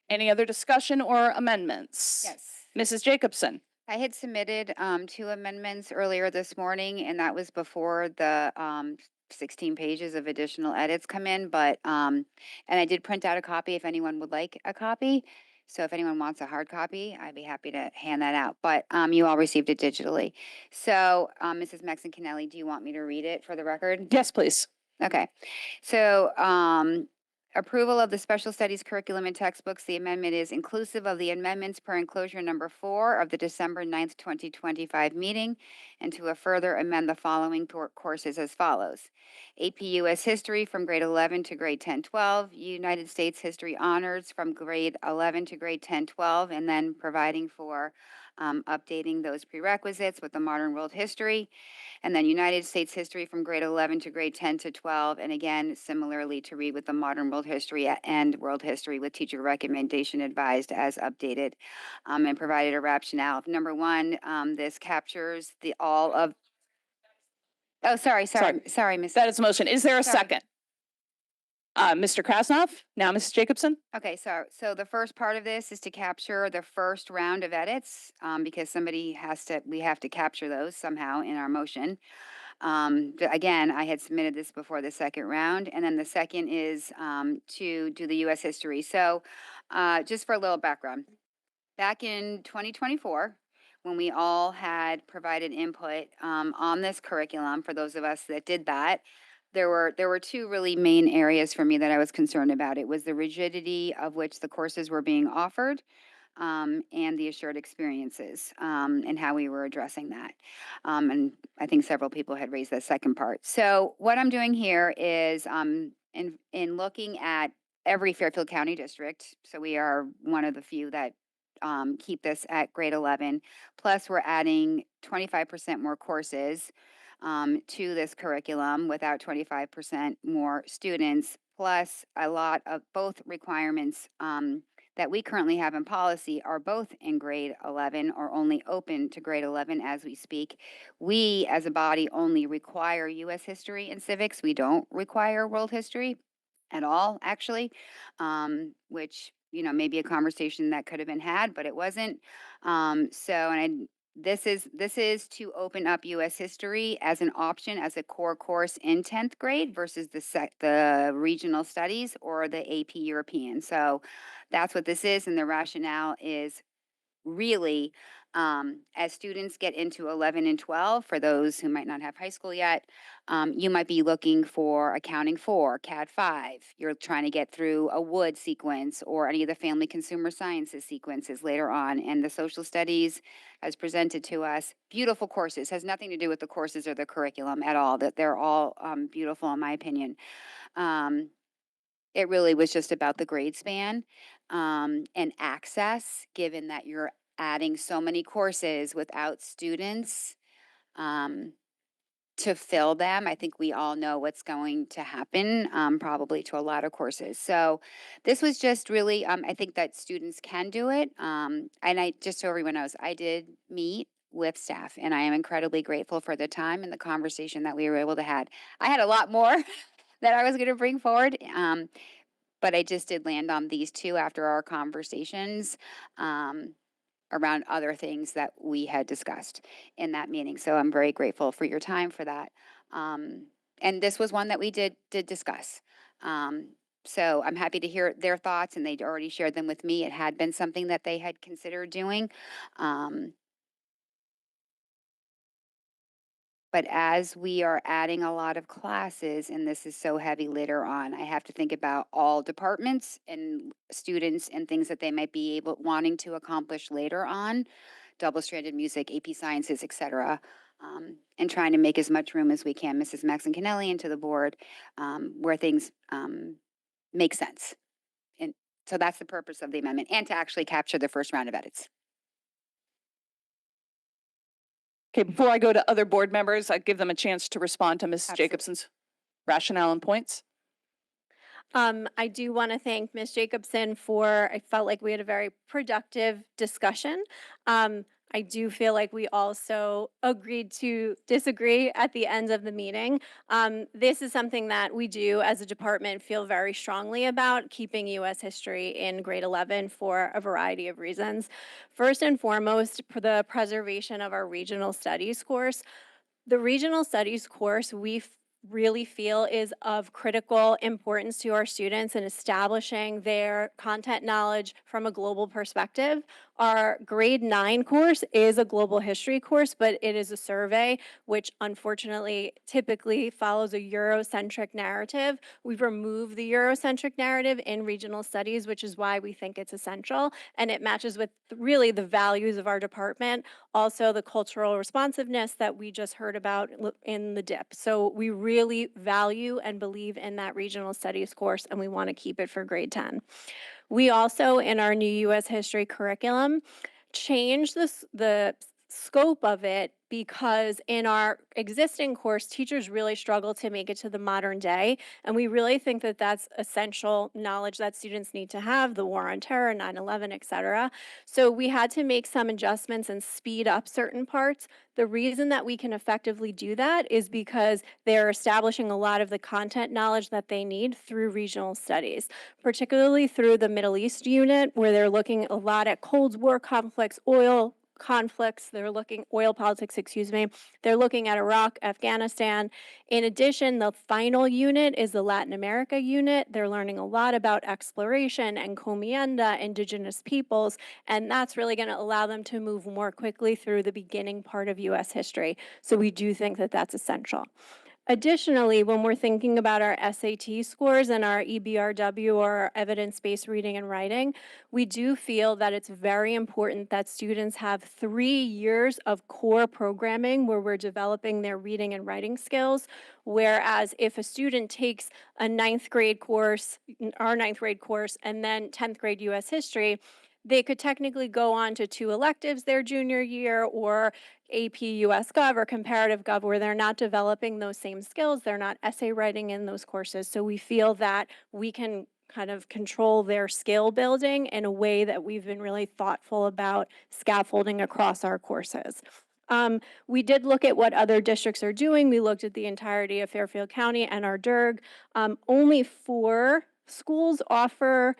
Any other discussion or amendments? Yes. Mrs. Jacobson. I had submitted 2 amendments earlier this morning, and that was before the 16 pages of additional edits come in, but and I did print out a copy if anyone would like a copy. So if anyone wants a hard copy, I'd be happy to hand that out. But you all received it digitally. So Mrs. Maxon Kennelly, do you want me to read it for the record? Yes, please. Okay. So approval of the special studies curriculum and textbooks. The amendment is inclusive of the amendments per enclosure number 4 of the December 9th, 2025 meeting, and to further amend the following courses as follows. AP US History from grade 11 to grade 10-12, United States History Honors from grade 11 to grade 10-12, and then providing for updating those prerequisites with the modern world history. And then United States History from grade 11 to grade 10 to 12. And again, similarly to read with the modern world history and world history with teacher recommendation advised as updated, and provided a rationale. Number 1, this captures all of, oh, sorry, Miss. That is a motion. Is there a Sorry. second? Mr. Krasnov, now Mrs. Jacobson. Okay, so the first part of this is to capture the first round of edits, because we have to capture those somehow in our motion. Again, I had submitted this before the second round, and then the second is to do the U.S. history. So just for a little background, back in 2024, when we all had provided input on this curriculum, for those of us that did that, there were 2 really main areas for me that I was concerned about. It was the rigidity of which the courses were being offered, and the assured experiences, and how we were addressing that. And I think several people had raised the second part. So what I'm doing here is in looking at every Fairfield County district, so we are one of the few that keep this at grade 11, plus we're adding 25% more courses to this curriculum without 25% more students, plus a lot of both requirements that we currently have in policy are both in grade 11 or only open to grade 11 as we speak. We, as a body, only require U.S. history and civics. We don't require world history at all, actually, which, may be a conversation that could have been had, but it wasn't. This is to open up U.S. history as an option, as a core course in 10th grade versus the regional studies or the AP European. So that's what this is, and the rationale is really, as students get into 11 and 12, for those who might not have high school yet, you might be looking for accounting 4, CAD 5. You're trying to get through a wood sequence or any of the family consumer sciences sequences later on. And the social studies, as presented to us, beautiful courses, has nothing to do with the courses or the curriculum at all, that they're all beautiful in my opinion. It really was just about the grade span and access, given that you're adding so many courses without students. to fill them. I think we all know what's going to happen, probably to a lot of courses. So this was just really, I think that students can do it. And I, just so everyone knows, I did meet with staff and I am incredibly grateful for the time and the conversation that we were able to have. I had a lot more that I was going to bring forward. But I just did land on these two after our conversations. Around other things that we had discussed in that meeting. So I'm very grateful for your time for that. And this was one that we did discuss. So I'm happy to hear their thoughts, and they'd already shared them with me. It had been something that they had considered doing. But as we are adding a lot of classes, and this is so heavy later on, I have to think about all departments and students and things that they might be wanting to accomplish later on, double-stranded music, AP Sciences, et cetera, and trying to make as much room as we can, Mrs. Maxon Kennelly and to the board, where things make sense. And so that's the purpose of the amendment, and to actually capture the first round of edits. Okay, before I go to other board members, I give them a chance to respond to Ms. Absolutely. Jacobson's rationale and points. I do want to thank Ms. Jacobson for, I felt like we had a very productive discussion. I do feel like we also agreed to disagree at the end of the meeting. This is something that we do as a department feel very strongly about, keeping U.S. history in grade 11 for a variety of reasons. First and foremost, for the preservation of our regional studies course. The regional studies course we really feel is of critical importance to our students in establishing their content knowledge from a global perspective. Our grade 9 course is a global history course, but it is a survey, which unfortunately typically follows a Eurocentric narrative. We've removed the Eurocentric narrative in regional studies, which is why we think it's essential, and it matches with really the values of our department, also the cultural responsiveness that we just heard about in the DIP. So we really value and believe in that regional studies course, and we want to keep it for grade 10. We also, in our new U.S. history curriculum, changed the scope of it because in our existing course, teachers really struggle to make it to the modern day. And we really think that that's essential knowledge that students need to have, the war on terror, 9/11, et cetera. So we had to make some adjustments and speed up certain parts. The reason that we can effectively do that is because they're establishing a lot of the content knowledge that they need through regional studies, particularly through the Middle East unit, where they're looking a lot at Cold War conflicts, oil conflicts, oil politics, excuse me. They're looking at Iraq, Afghanistan. In addition, the final unit is the Latin America unit. They're learning a lot about exploration and comienda, indigenous peoples, and that's really going to allow them to move more quickly through the beginning part of U.S. history. So we do think that that's essential. Additionally, when we're thinking about our SAT scores and our EBRW, or our evidence-based reading and writing, we do feel that it's very important that students have 3 years of core programming where we're developing their reading and writing skills. Whereas if a student takes a 9th grade course, our 9th grade course, and then 10th grade U.S. history, they could technically go on to 2 electives their junior year, or AP US Gov or Comparative Gov, where they're not developing those same skills. They're not essay writing in those courses. So we feel that we can kind of control their skill building in a way that we've been really thoughtful about scaffolding across our courses. We did look at what other districts are doing. We looked at the entirety of Fairfield County and our DIRG. Only 4 schools offer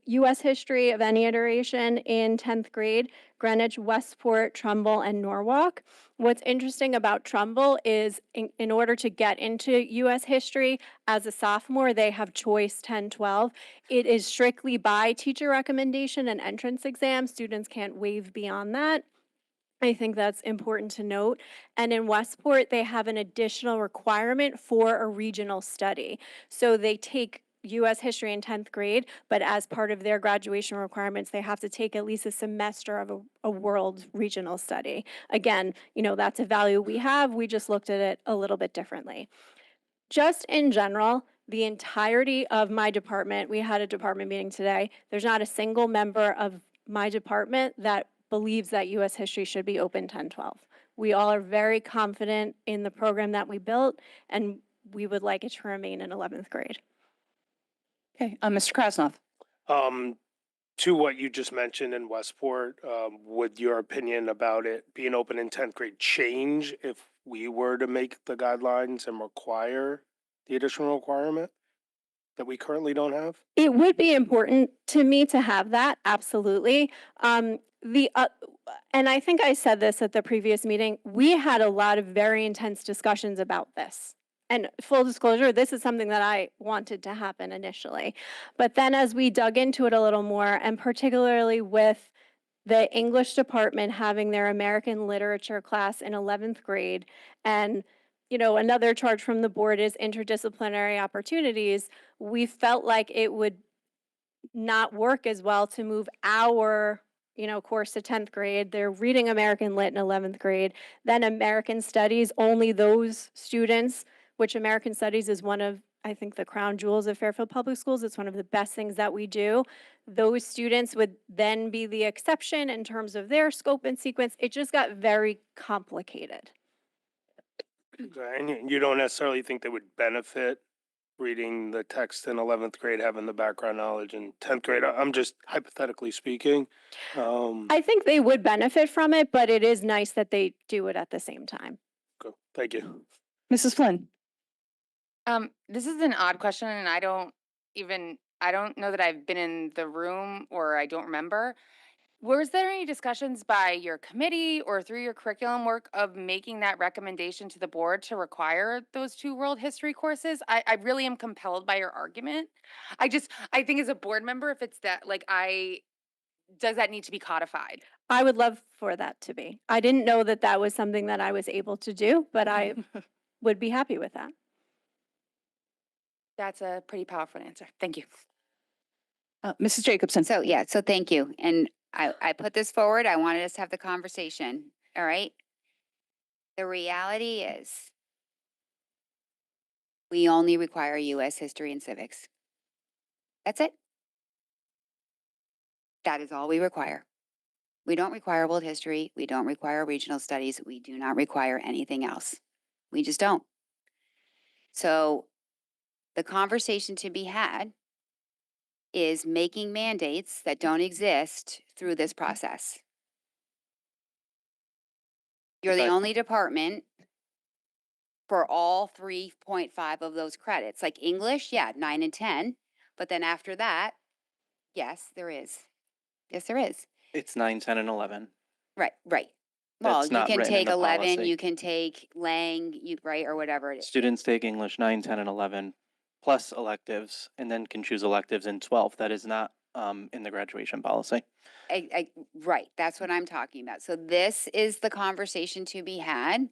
U.S. history of any iteration in 10th grade: Greenwich, Westport, Trumbull, and Norwalk. What's interesting about Trumbull is in order to get into U.S. history as a sophomore, they have choice 10-12. It is strictly by teacher recommendation and entrance exam. Students can't waive beyond that. I think that's important to note. And in Westport, they have an additional requirement for a regional study. So they take U.S. history in 10th grade, but as part of their graduation requirements, they have to take at least a semester of a world regional study. Again, that's a value we have. We just looked at it a little bit differently. Just in general, the entirety of my department, we had a department meeting today. There's not a single member of my department that believes that U.S. history should be open 10-12. We all are very confident in the program that we built, and we would like it to remain in 11th grade. Okay, Mr. Krasnoff. To what you just mentioned in Westport, would your opinion about it being open in 10th grade change if we were to make the guidelines and require the additional requirement that we currently don't have? It would be important to me to have that, absolutely. And I think I said this at the previous meeting, we had a lot of very intense discussions about this. And full disclosure, this is something that I wanted to happen initially. But then as we dug into it a little more, and particularly with the English department having their American literature class in 11th grade, and another charge from the board is interdisciplinary opportunities, we felt like it would not work as well to move our course to 10th grade. They're reading American Lit in 11th grade, then American Studies, only those students, which American Studies is one of, I think, the crown jewels of Fairfield Public Schools. It's one of the best things that we do. Those students would then be the exception in terms of their scope and sequence. It just got very complicated. Okay, and you don't necessarily think they would benefit reading the text in 11th grade, having the background knowledge in 10th grade? I'm just hypothetically speaking. I think they would benefit from it, but it is nice that they do it at the same time. Okay, thank you. Mrs. Flynn. This is an odd question, and I don't know that I've been in the room, or I don't remember. Was there any discussions by your committee or through your curriculum work of making that recommendation to the board to require those 2 world history courses? I really am compelled by your argument. I think as a board member, if it's that, does that need to be codified? I would love for that to be. I didn't know that that was something that I was able to do, but I would be happy with that. That's a pretty powerful answer. Thank you. Mrs. Jacobson. So thank you. And I put this forward. I wanted us to have the conversation. All right. The reality is we only require U.S. history and civics. That's it. That is all we require. We don't require world history. We don't require regional studies. We do not require anything else. We just don't. So the conversation to be had is making mandates that don't exist through this process. You're the only department for all 3.5 of those credits. Like English, 9 and 10. But then after that, yes, there is. Yes, there is. It's 9, 10, and 11. Right. Well, That's you not can written in take the 11, policy. you can take Lang, or whatever it is. Students take English 9, 10, and 11 plus electives, and then can choose electives in 12. That is not in the graduation policy. Right, that's what I'm talking about. So this is the conversation to be had.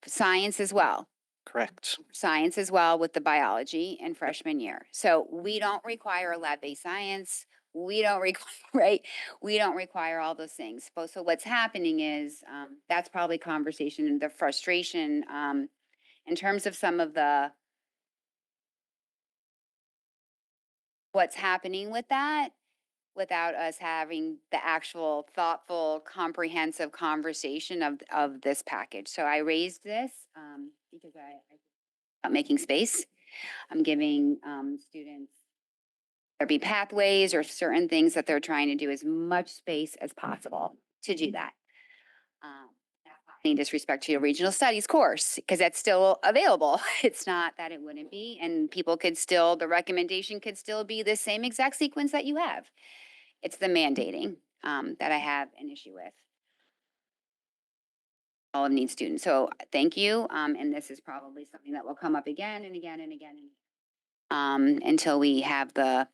Science as well. Correct. Science as well with the biology in freshman year. So we don't require lab-based science. We don't require, right? We don't require all those things. So what's happening is that's probably conversation and the frustration in terms of some of the what's happening with that without us having the actual thoughtful, comprehensive conversation of this package. So I raised this because I'm making space. I'm giving students, there be pathways or certain things that they're trying to do as much space as possible to do that. Any disrespect to your regional studies course, because that's still available. It's not that it wouldn't be, and people could still, the recommendation could still be the same exact sequence that you have. It's the mandating that I have an issue with. All of need students. So thank you. And this is probably something that will come up again and again and again until we have the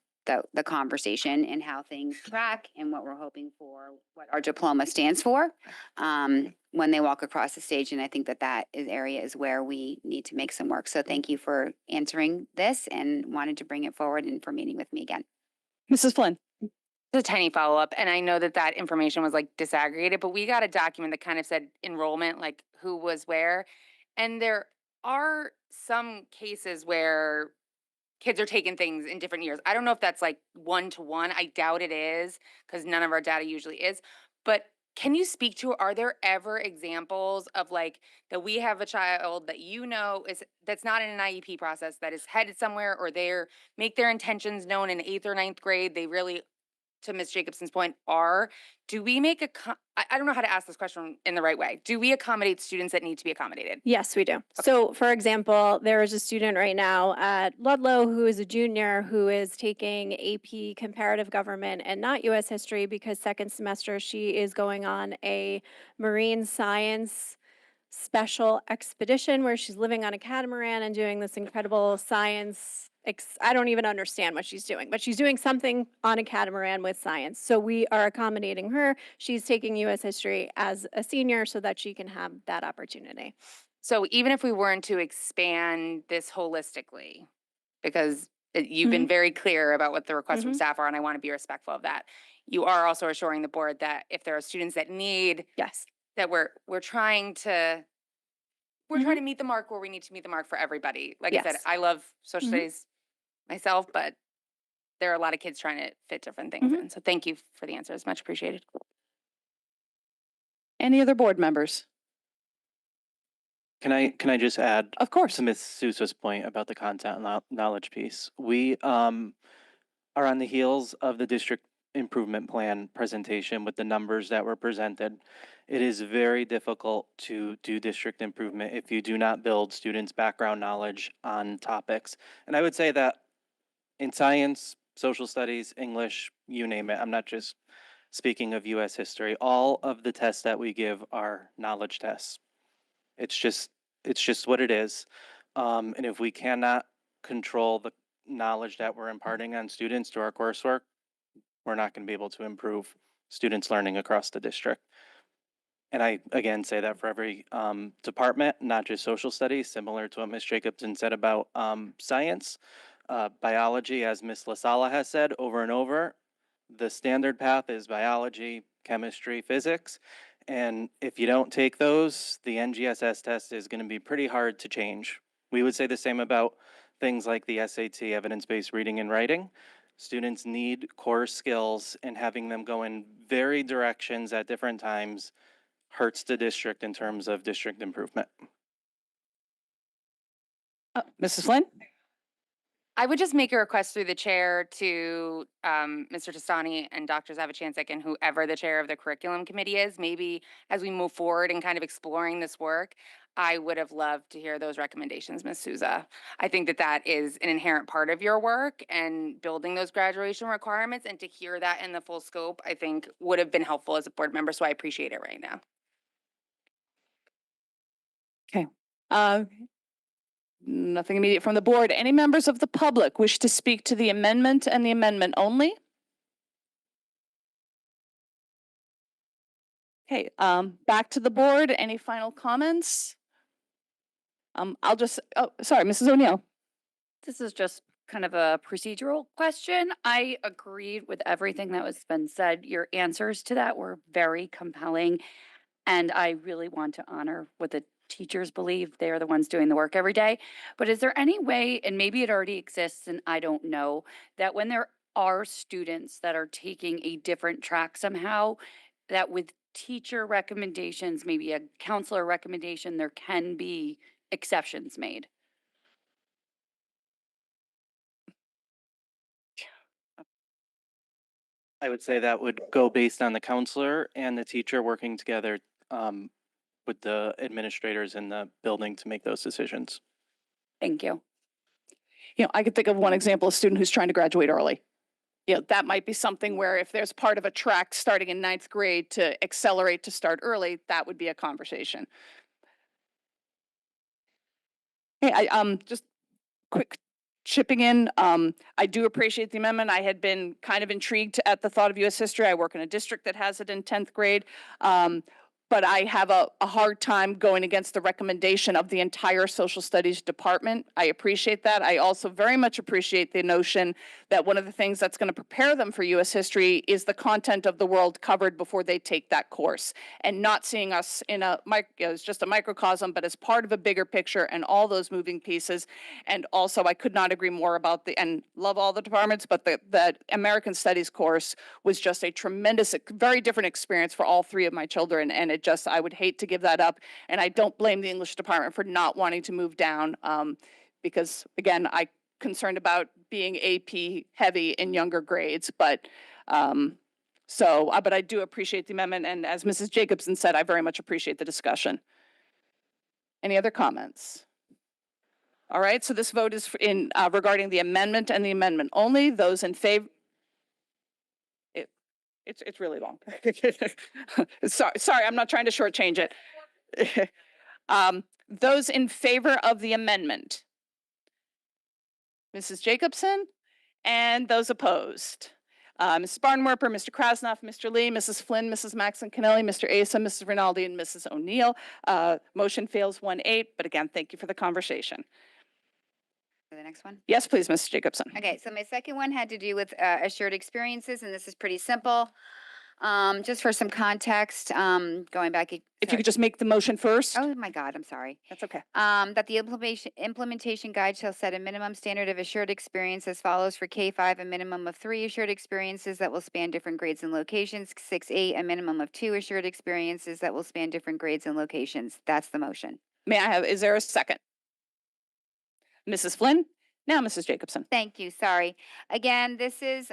conversation and how things track and what we're hoping for, what our diploma stands for when they walk across the stage. And I think that area is where we need to make some work. So thank you for answering this and wanted to bring it forward and for meeting with me again. Mrs. Flynn. A tiny follow-up, and I know that information was disaggregated, but we got a document that kind of said enrollment, who was where. And there are some cases where kids are taking things in different years. I don't know if that's 1-to-1. I doubt it is, because none of our data usually is. But can you speak to, are there ever examples of like, that we have a child that that's not in an IEP process, that is headed somewhere, or make their intentions known in 8th or 9th grade, they really, to Ms. Jacobson's point, do we make I don't know how to ask this question in the right way. Do we accommodate students that need to be accommodated? Yes, we do. So, for example, there is a student right now at Ludlow who is a junior who is taking AP Comparative Government and not U.S. History because second semester she is going on a marine science special expedition where she's living on a catamaran and doing this incredible science. I don't even understand what she's doing, but she's doing something on a catamaran with science. So we are accommodating her. She's taking U.S. history as a senior so that she can have that opportunity. So even if we weren't to expand this holistically, because you've been very clear about what the requests from staff are, and I want to be respectful of that, you are also assuring the board that if there are students that need, yes, that we're trying to trying to meet the mark where we need to meet the mark for everybody. Like I said, Yes. I love social studies myself, but there are a lot of kids trying to fit different things in. So thank you for the answers. Much appreciated. Any other board members? Can I just add? Of course. To Ms. Sousa's point about the content and knowledge piece. We are on the heels of the district improvement plan presentation with the numbers that were presented. It is very difficult to do district improvement if you do not build students' background knowledge on topics. And I would say that in science, social studies, English, you name it, I'm not just speaking of US history, all of the tests that we give are knowledge tests. It's just what it is. And if we cannot control the knowledge that we're imparting on students through our coursework, we're not going to be able to improve students' learning across the district. And I, again, say that for every department, not just social studies, similar to what Ms. Jacobson said about science. Biology, as Ms. LaSala has said over and over, the standard path is biology, chemistry, physics. And if you don't take those, the NGSS test is going to be pretty hard to change. We would say the same about things like the SAT, evidence-based reading and writing. Students need core skills, and having them go in varied directions at different times hurts the district in terms of district improvement. Mrs. Flynn? I would just make a request through the chair to Mr. Tastani and Dr. Zavachansik and whoever the chair of the curriculum committee is. Maybe as we move forward and kind of exploring this work, I would have loved to hear those recommendations, Ms. Souza. I think that that is an inherent part of your work and building those graduation requirements, and to hear that in the full scope, I think would have been helpful as a board member. So I appreciate it right now. Okay. Nothing immediate from the board. Any members of the public wish to speak to the amendment and the amendment only? Okay, back to the board. Any final comments? I'll just, oh, sorry, Mrs. O'Neill. This is just kind of a procedural question. I agreed with everything that was been said. Your answers to that were very compelling. And I really want to honor what the teachers believe. They are the ones doing the work every day. But is there any way, and maybe it already exists and I don't know, that when there are students that are taking a different track somehow, that with teacher recommendations, maybe a counselor recommendation, there can be exceptions made? I would say that would go based on the counselor and the teacher working together with the administrators in the building to make those decisions. Thank you. You know, I could think of one example, a student who's trying to graduate early. You know, that might be something where if there's part of a track starting in 9th grade to accelerate to start early, that would be a conversation. Hey, I just quick chipping in. I do appreciate the amendment. I had been kind of intrigued at the thought of U.S. history. I work in a district that has it in 10th grade. but I have a hard time going against the recommendation of the entire social studies department. I appreciate that. I also very much appreciate the notion that one of the things that's going to prepare them for US history is the content of the world covered before they take that course, and not seeing us in it's just a microcosm, but as part of a bigger picture and all those moving pieces. And also, I could not agree more about and love all the departments, but the American Studies course was just a tremendous, very different experience for all three of my children. And I would hate to give that up. And I don't blame the English department for not wanting to move down, because again, I'm concerned about being AP heavy in younger grades, but but I do appreciate the amendment. And as Mrs. Jacobson said, I very much appreciate the discussion. Any other comments? All right, so this vote is regarding the amendment and the amendment only. Those in favor. It's really long. Sorry, I'm not trying to shortchange it. Those in favor of the amendment. Mrs. Jacobson, and those opposed. Mrs. Barnwerper, Mr. Krasnoff, Mr. Lee, Mrs. Flynn, Mrs. Maxon Kennelly, Mr. Asa, Mrs. Rinaldi, and Mrs. O'Neill. Motion fails 1-8, but again, thank you for the conversation. For the next one? Yes, please, Mrs. Jacobson. Okay, so my second one had to do with assured experiences, and this is pretty simple. Just for some context, going back. If you could just make the motion first. Oh my God, I'm sorry. That's okay. That the implementation guide shall set a minimum standard of assured experience as follows: for K-5, a minimum of 3 assured experiences that will span different grades and locations. 6-8, a minimum of 2 assured experiences that will span different grades and locations. That's the motion. Is there a second? Mrs. Flynn? Now, Mrs. Jacobson. Thank you. Sorry. Again, this is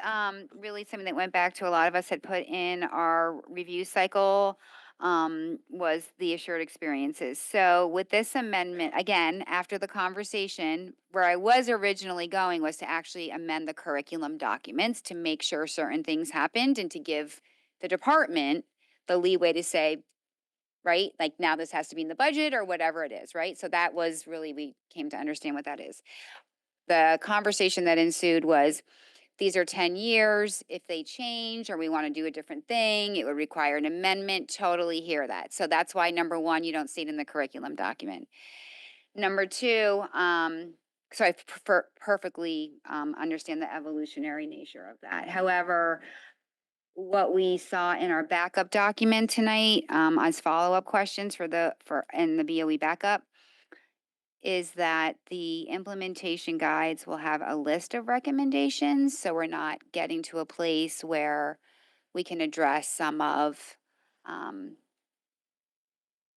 really something that went back to a lot of us had put in our review cycle, was the assured experiences. So with this amendment, again, after the conversation, where I was originally going was to actually amend the curriculum documents to make sure certain things happened and to give the department the leeway to say, right, like now this has to be in the budget or whatever it is, right? So that was really, we came to understand what that is. The conversation that ensued was, these are 10 years. If they change or we want to do a different thing, it would require an amendment. Totally hear that. So that's why, number one, you don't see it in the curriculum document. Number two, so I perfectly understand the evolutionary nature of that. However, what we saw in our backup document tonight, as follow-up questions in the BOE backup, is that the implementation guides will have a list of recommendations. So we're not getting to a place where we can address some of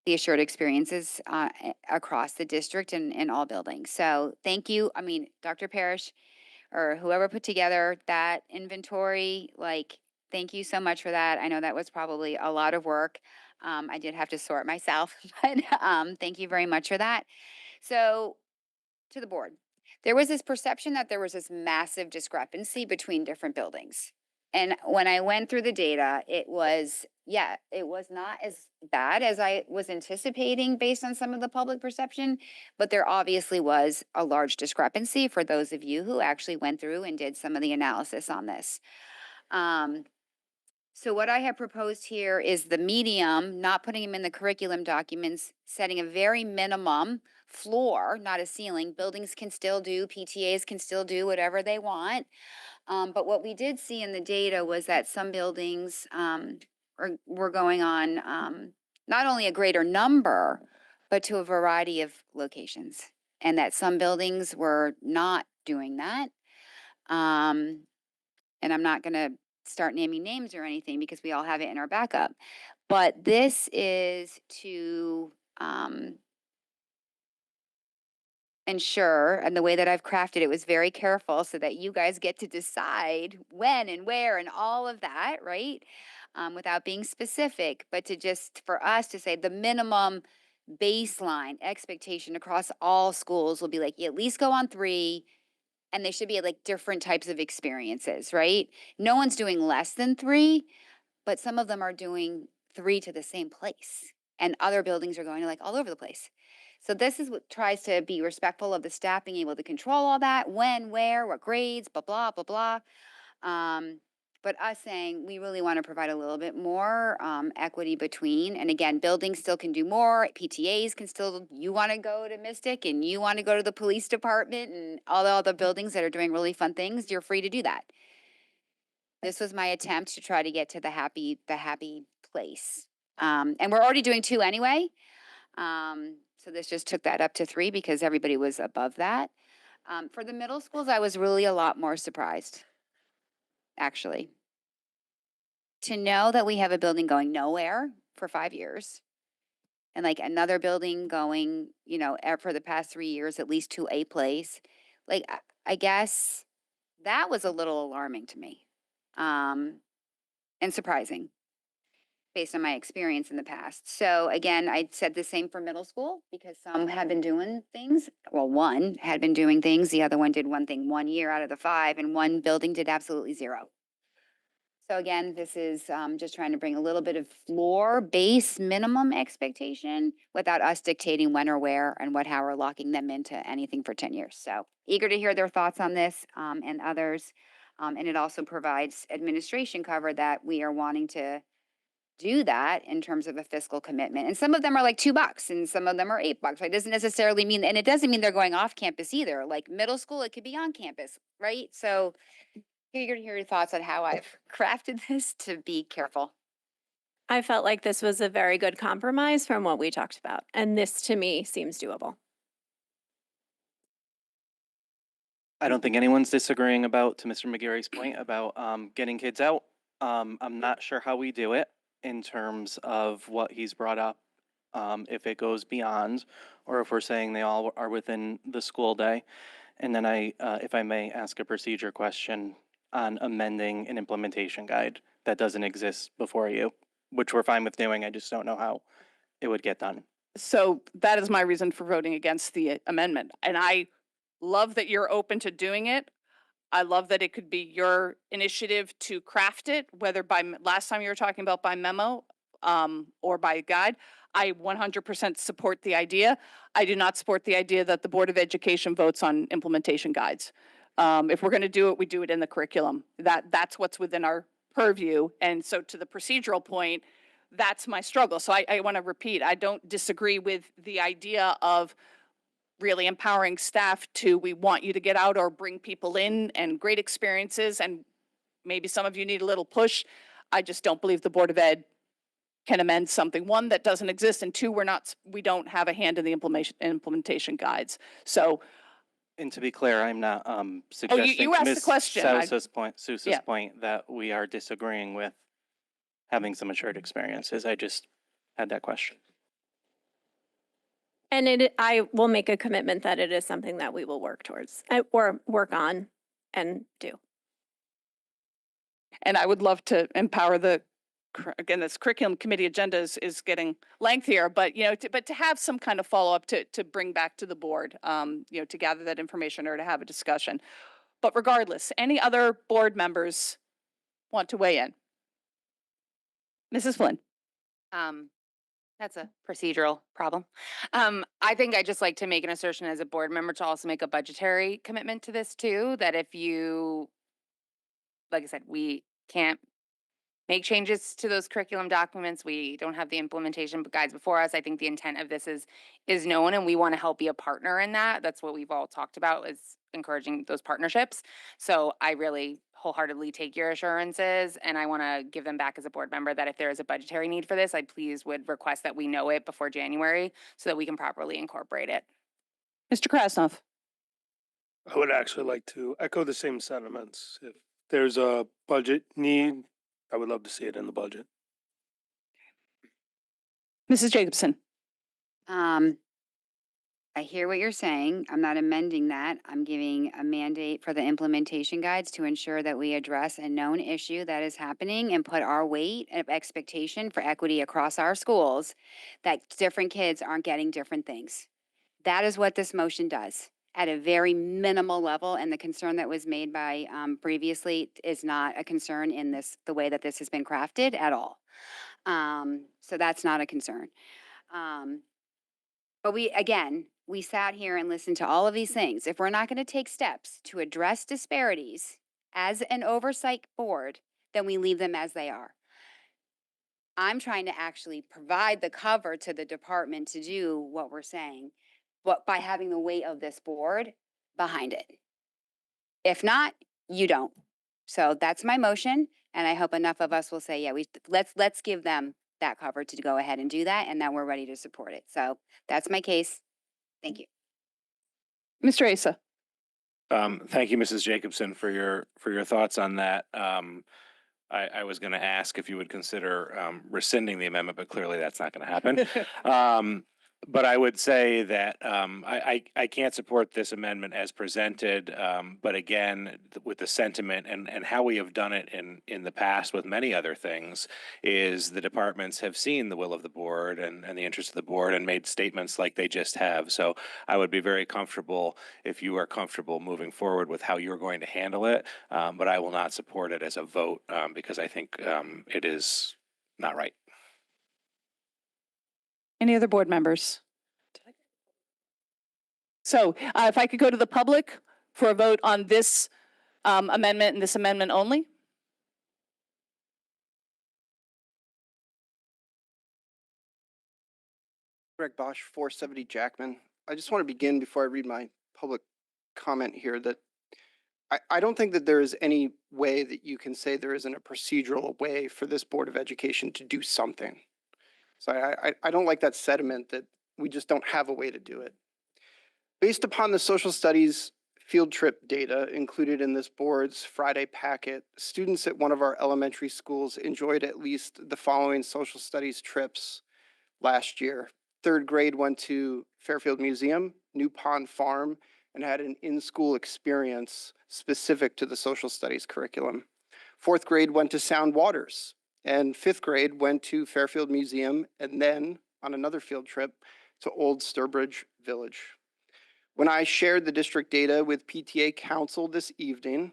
the assured experiences across the district and in all buildings. So thank you. I mean, Dr. Parrish or whoever put together that inventory, thank you so much for that. I know that was probably a lot of work. I did have to sort myself, but thank you very much for that. So, to the board, there was this perception that there was this massive discrepancy between different buildings. And when I went through the data, it was not as bad as I was anticipating based on some of the public perception, but there obviously was a large discrepancy for those of you who actually went through and did some of the analysis on this. So what I have proposed here is the medium, not putting them in the curriculum documents, setting a very minimum floor, not a ceiling. Buildings can still do, PTAs can still do whatever they want. But what we did see in the data was that some buildings were going on not only a greater number, but to a variety of locations. And that some buildings were not doing that. And I'm not going to start naming names or anything because we all have it in our backup. But this is to ensure, and the way that I've crafted it was very careful so that you guys get to decide when and where and all of that, right? Without being specific, but for us to say the minimum baseline expectation across all schools will be you at least go on 3, and they should be different types of experiences, right? No one's doing less than 3, but some of them are doing 3 to the same place. And other buildings are going to all over the place. So this is what tries to be respectful of the staff being able to control all that, when, where, what grades, blah, blah, blah, blah. but us saying we really want to provide a little bit more equity between, and again, buildings still can do more, PTAs can still, you want to go to Mystic and you want to go to the police department and all the other buildings that are doing really fun things, you're free to do that. This was my attempt to try to get to the happy place. And we're already doing 2 anyway. So this just took that up to 3 because everybody was above that. For the middle schools, I was really a lot more surprised, actually. To know that we have a building going nowhere for 5 years and like another building going, you know, for the past 3 years, at least to a place, like, I guess that was a little alarming to me, and surprising based on my experience in the past. So again, I said the same for middle school because some had been doing things. Well, one had been doing things. The other one did one thing 1 year out of the 5, and one building did absolutely 0. So again, this is just trying to bring a little bit of floor base minimum expectation without us dictating when or where and what, how we're locking them into anything for 10 years. So eager to hear their thoughts on this and others. And it also provides administration cover that we are wanting to do that in terms of a fiscal commitment. And some of them are like $2 and some of them are $8. Right? It doesn't necessarily mean, and it doesn't mean they're going off campus either. Like middle school, it could be on campus, right? So eager to hear your thoughts on how I've crafted this to be careful. I felt like this was a very good compromise from what we talked about. And this to me seems doable. I don't think anyone's disagreeing about, to Mr. McGarry's point, about getting kids out. I'm not sure how we do it in terms of what he's brought up, if it goes beyond, or if we're saying they all are within the school day. And then if I may ask a procedure question on amending an implementation guide that doesn't exist before you, which we're fine with doing. I just don't know how it would get done. So that is my reason for voting against the amendment. And I love that you're open to doing it. I love that it could be your initiative to craft it, whether last time you were talking about by memo or by guide. I 100% support the idea. I do not support the idea that the Board of Education votes on implementation guides. If we're going to do it, we do it in the curriculum. That's what's within our purview. And so to the procedural point, that's my struggle. So I want to repeat, I don't disagree with the idea of really empowering staff to, we want you to get out or bring people in and great experiences. And maybe some of you need a little push. I just don't believe the Board of Ed can amend something, 1, that doesn't exist, and 2, we don't have a hand in the implementation guides. So. And to be clear, I'm not suggesting you to asked the Ms. question. Sousa's point that we are disagreeing with having some assured experiences. I just had that question. And I will make a commitment that it is something that we will work towards or work on and do. And I would love to empower again, this curriculum committee agenda is getting lengthier, but to have some kind of follow up to bring back to the board, to gather that information or to have a discussion. But regardless, any other board members want to weigh in? Mrs. Flynn. That's a procedural problem. I think I'd just like to make an assertion as a board member to also make a budgetary commitment to this too, that if you, like I said, we can't make changes to those curriculum documents. We don't have the implementation guides before us. I think the intent of this is known, and we want to help be a partner in that. That's what we've all talked about, is encouraging those partnerships. So I really wholeheartedly take your assurances, and I want to give them back as a board member that if there is a budgetary need for this, I please would request that we know it before January so that we can properly incorporate it. Mr. Krasnov. I would actually like to echo the same sentiments. If there's a budget need, I would love to see it in the budget. Mrs. Jacobson. I hear what you're saying. I'm not amending that. I'm giving a mandate for the implementation guides to ensure that we address a known issue that is happening and put our weight of expectation for equity across our schools, that different kids aren't getting different things. That is what this motion does at a very minimal level. And the concern that was made by previously is not a concern in the way that this has been crafted at all. So that's not a concern. But we sat here and listened to all of these things. If we're not going to take steps to address disparities as an oversight board then we leave them as they are. I'm trying to actually provide the cover to the department to do what we're saying, but by having the weight of this board behind it. If not, you don't. So that's my motion, and I hope enough of us will say, yeah, let's give them that cover to go ahead and do that, and then we're ready to support it. So that's my case. Thank you. Mr. Asa. Thank you, Mrs. Jacobson, for your thoughts on that. I was going to ask if you would consider rescinding the amendment, but clearly that's not going to happen. But I would say that I can't support this amendment as presented. But again, with the sentiment and how we have done it in the past with many other things, is the departments have seen the will of the board and the interest of the board and made statements like they just have. So I would be very comfortable if you are comfortable moving forward with how you're going to handle it. But I will not support it as a vote because I think it is not right. Any other board members? So if I could go to the public for a vote on this amendment and this amendment only? Greg Bosch, 470 Jackman. I just want to begin before I read my public comment here that I don't think that there is any way that you can say there isn't a procedural way for this Board of Education to do something. So I don't like that sentiment that we just don't have a way to do it. Based upon the social studies field trip data included in this board's Friday packet, students at one of our elementary schools enjoyed at least the following social studies trips last year. Third grade went to Fairfield Museum, New Pond Farm, and had an in-school experience specific to the social studies curriculum. Fourth grade went to Sound Waters, and fifth grade went to Fairfield Museum, and then on another field trip to Old Sturbridge Village. When I shared the district data with PTA Council this evening,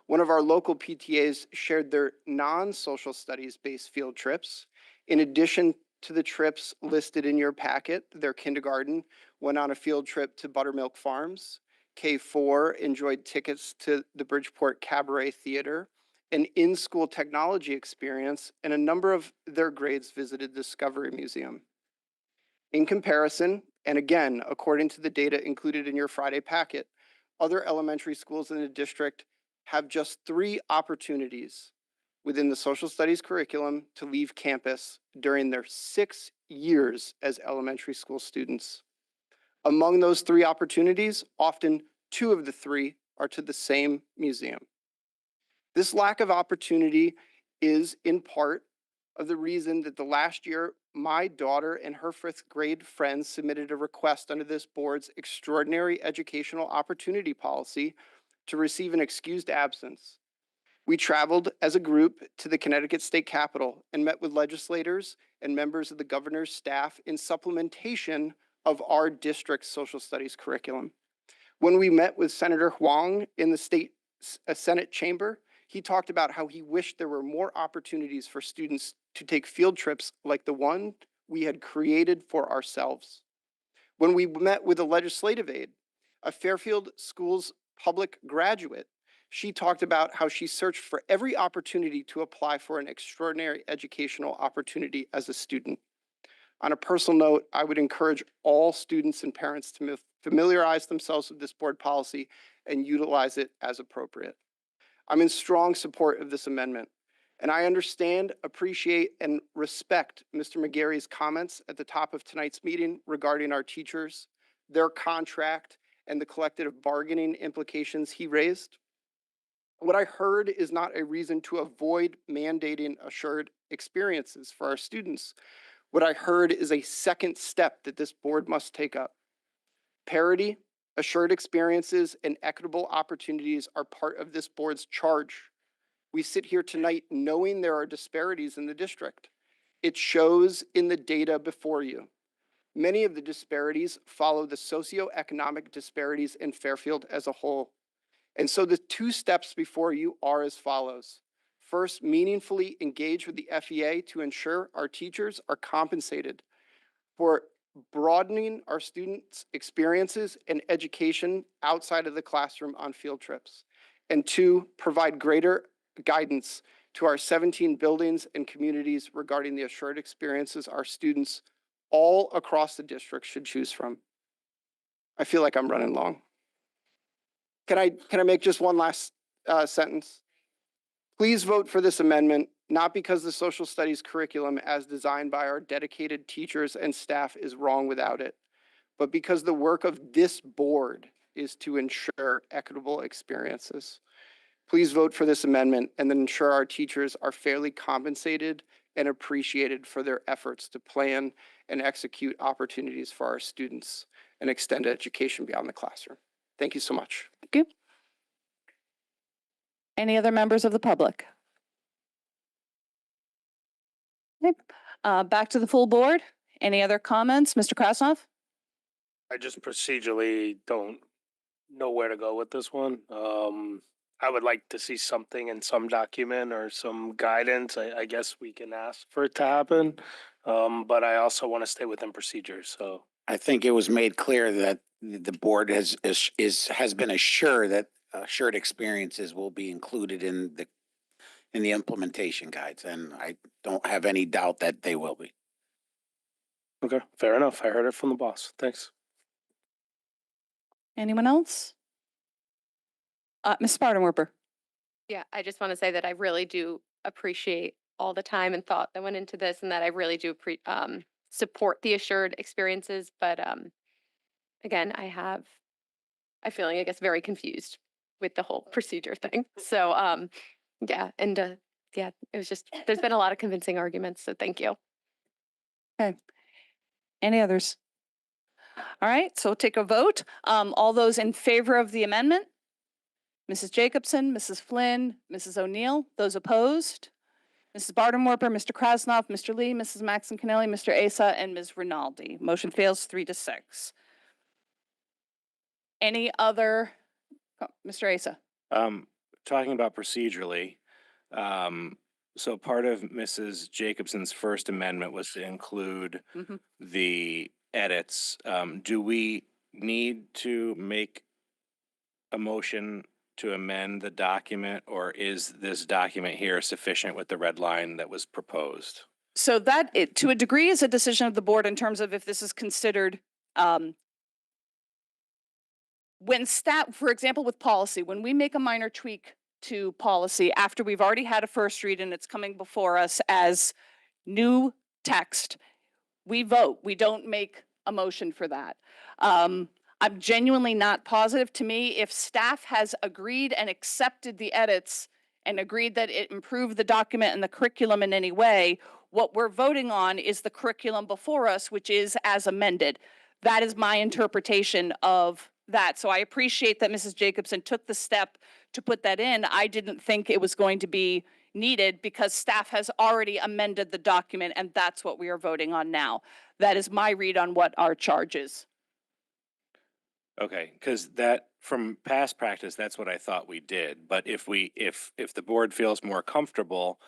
one of our local PTAs shared their non-social studies-based field trips. In addition to the trips listed in your packet, their kindergarten went on a field trip to Buttermilk Farms. K4 enjoyed tickets to the Bridgeport Cabaret Theater, an in-school technology experience, and a number of their grades visited Discovery Museum. In comparison, and again, according to the data included in your Friday packet, other elementary schools in the district have just 3 opportunities within the social studies curriculum to leave campus during their 6 years as elementary school students. Among those 3 opportunities, often 2 of the 3 are to the same museum. This lack of opportunity is in part of the reason that the last year, my daughter and her 5th grade friends submitted a request under this board's extraordinary educational opportunity policy to receive an excused absence. We traveled as a group to the Connecticut State Capitol and met with legislators and members of the governor's staff in supplementation of our district's social studies curriculum. When we met with Senator Huang in the state Senate chamber, he talked about how he wished there were more opportunities for students to take field trips like the one we had created for ourselves. When we met with a legislative aide, a Fairfield Schools public graduate, she talked about how she searched for every opportunity to apply for an extraordinary educational opportunity as a student. On a personal note, I would encourage all students and parents to familiarize themselves with this board policy and utilize it as appropriate. I'm in strong support of this amendment, and I understand, appreciate, and respect Mr. McGarry's comments at the top of tonight's meeting regarding our teachers, their contract, and the collective bargaining implications he raised. What I heard is not a reason to avoid mandating assured experiences for our students. What I heard is a second step that this board must take up. Parity, assured experiences, and equitable opportunities are part of this board's charge. We sit here tonight knowing there are disparities in the district. It shows in the data before you. Many of the disparities follow the socioeconomic disparities in Fairfield as a whole. And so the 2 steps before you are as follows. First, meaningfully engage with the FEA to ensure our teachers are compensated for broadening our students' experiences and education outside of the classroom on field trips. And 2, provide greater guidance to our 17 buildings and communities regarding the assured experiences our students all across the district should choose from. I feel like I'm running long. Can I make just one last sentence? Please vote for this amendment, not because the social studies curriculum as designed by our dedicated teachers and staff is wrong without it, but because the work of this board is to ensure equitable experiences. Please vote for this amendment and then ensure our teachers are fairly compensated and appreciated for their efforts to plan and execute opportunities for our students and extend education beyond the classroom. Thank you so much. Thank you. Any other members of the public? Okay. Back to the full board. Any other comments? Mr. Krasnov? I just procedurally don't know where to go with this one. I would like to see something in some document or some guidance. I guess we can ask for it to happen. But I also want to stay within procedures, so. I think it was made clear that the board has been assured that assured experiences will be included in the implementation guides, and I don't have any doubt that they will be. Okay, fair enough. I heard it from the boss. Thanks. Anyone else? Ms. Spartanwerper? Yeah, I just want to say that I really do appreciate all the time and thought that went into this, and that I really do support the assured experiences. But again, I'm feeling, I guess, very confused with the whole procedure thing. So yeah, and yeah, it was just, there's been a lot of convincing arguments. So thank you. Okay. Any others? All right, so we'll take a vote. All those in favor of the amendment? Mrs. Jacobson, Mrs. Flynn, Mrs. O'Neill. Those opposed? Mrs. Bardenwerper, Mr. Krasnov, Mr. Lee, Mrs. Maxon Kennelly, Mr. Asa, and Ms. Rinaldi. Motion fails 3-6. Any other, Mr. Asa? Talking about procedurally, so part of Mrs. Jacobson's first amendment was to include the edits. Do we need to make a motion to amend the document, or is this document here sufficient with the red line that was proposed? So that, to a degree, is a decision of the board in terms of if this is considered, when staff, for example, with policy, when we make a minor tweak to policy after we've already had a first read and it's coming before us as new text, we vote. We don't make a motion for that. I'm genuinely not positive. To me, if staff has agreed and accepted the edits and agreed that it improved the document and the curriculum in any way, what we're voting on is the curriculum before us, which is as amended. That is my interpretation of that. So I appreciate that Mrs. Jacobson took the step to put that in. I didn't think it was going to be needed because staff has already amended the document, and that's what we are voting on now. That is my read on what our charge is. Okay, because that, from past practice, that's what I thought we did. But if the board feels more comfortable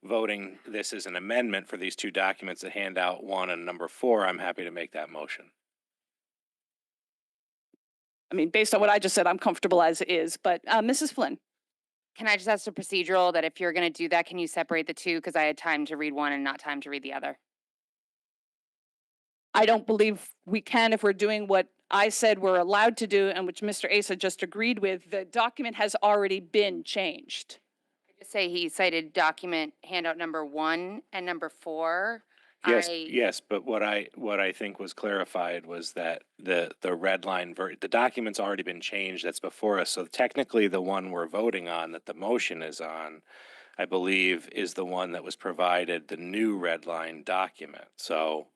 voting this as an amendment for these two documents, that handout 1 and number 4, I'm happy to make that motion. I mean, based on what I just said, I'm comfortable as is, but Mrs. Flynn. Can I just ask a procedural that if you're going to do that, can you separate the two? Because I had time to read one and not time to read the other. I don't believe we can if we're doing what I said we're allowed to do and which Mr. Asa just agreed with. The document has already been changed. I just say he cited document handout number 1 and number 4. Yes, but what I think was clarified was that the red line, the document's already been changed. That's before us. So technically, the one we're voting on, that the motion is on, I believe, is the one that was provided, the new red line document. So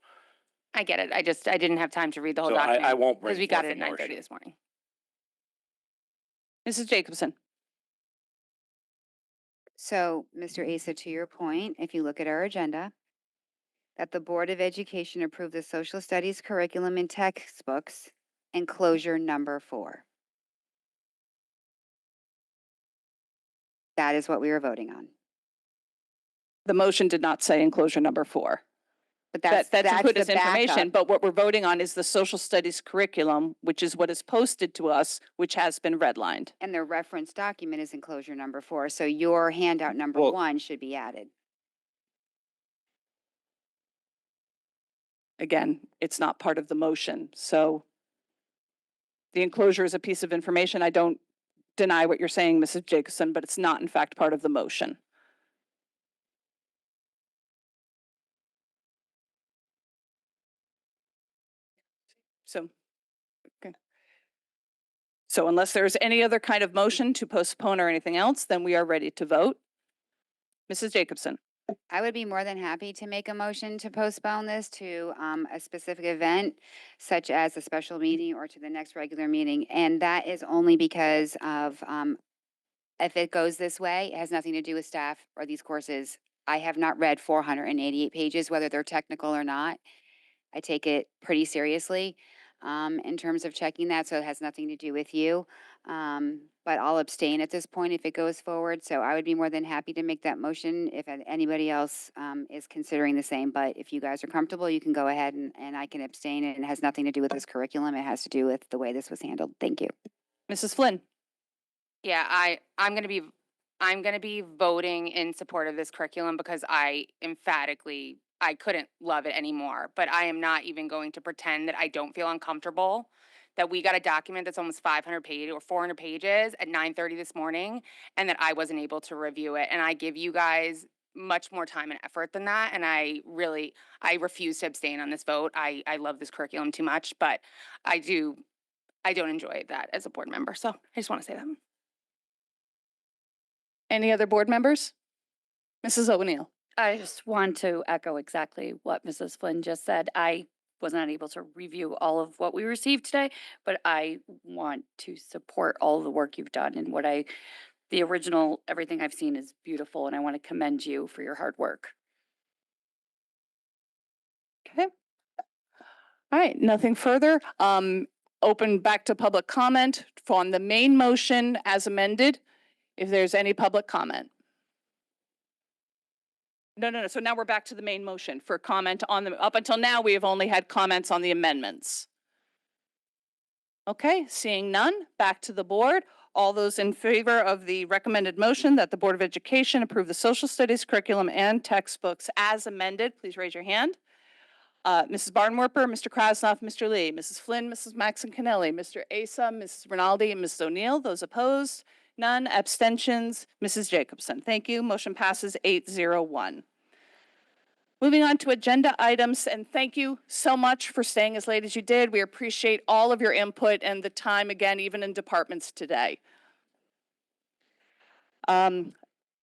I get it. I didn't have time to read the whole So document. I won't bring because we got forth it a at 9:30 motion. this morning. Mrs. Jacobson. So, Mr. Asa, to your point, if you look at our agenda, that the Board of Education approved the social studies curriculum and textbooks, enclosure number 4. That is what we are voting on. The motion did not say enclosure number 4. But that's That's included the as information, backup. but what we're voting on is the social studies curriculum, which is what is posted to us, which has been redlined. And the reference document is enclosure number 4, so your handout number Well- 1 should be added. Again, it's not part of the motion, so the enclosure is a piece of information. I don't deny what you're saying, Mrs. Jacobson, but it's not in fact part of the motion. So, okay. So unless there's any other kind of motion to postpone or anything else, then we are ready to vote. Mrs. Jacobson. I would be more than happy to make a motion to postpone this to a specific event, such as a special meeting or to the next regular meeting. And that is only because of, if it goes this way, it has nothing to do with staff or these courses. I have not read 488 pages, whether they're technical or not. I take it pretty seriously in terms of checking that, so it has nothing to do with you. But I'll abstain at this point if it goes forward. So I would be more than happy to make that motion if anybody else is considering the same. But if you guys are comfortable, you can go ahead and I can abstain. And it has nothing to do with this curriculum. It has to do with the way this was handled. Thank you. Mrs. Flynn. Yeah, I'm gonna be voting in support of this curriculum because I couldn't love it anymore. But I am not even going to pretend that I don't feel uncomfortable that we got a document that's almost 500 pages or 400 pages at 9:30 this morning and that I wasn't able to review it. And I give you guys much more time and effort than that. And I refuse to abstain on this vote. I love this curriculum too much, but I don't enjoy that as a board member. So I just want to say that. Any other board members? Mrs. O'Neill. I just want to echo exactly what Mrs. Flynn just said. I was not able to review all of what we received today, but I want to support all of the work you've done and the original, everything I've seen is beautiful, and I want to commend you for your hard work. Okay. All right, nothing further. Open back to public comment on the main motion as amended. If there's any public comment. No. So now we're back to the main motion for comment on up until now, we have only had comments on the amendments. Okay, seeing none, back to the board. All those in favor of the recommended motion that the Board of Education approve the social studies curriculum and textbooks as amended, please raise your hand. Mrs. Barnwerper, Mr. Krasnoff, Mr. Lee, Mrs. Flynn, Mrs. Maxon Kennelly, Mr. Asa, Mrs. Rinaldi, and Mrs. O'Neill. Those opposed? None. Abstentions? Mrs. Jacobson. Thank you. Motion passes 8-0-1. Moving on to agenda items, and thank you so much for staying as late as you did. We appreciate all of your input and the time again, even in departments today.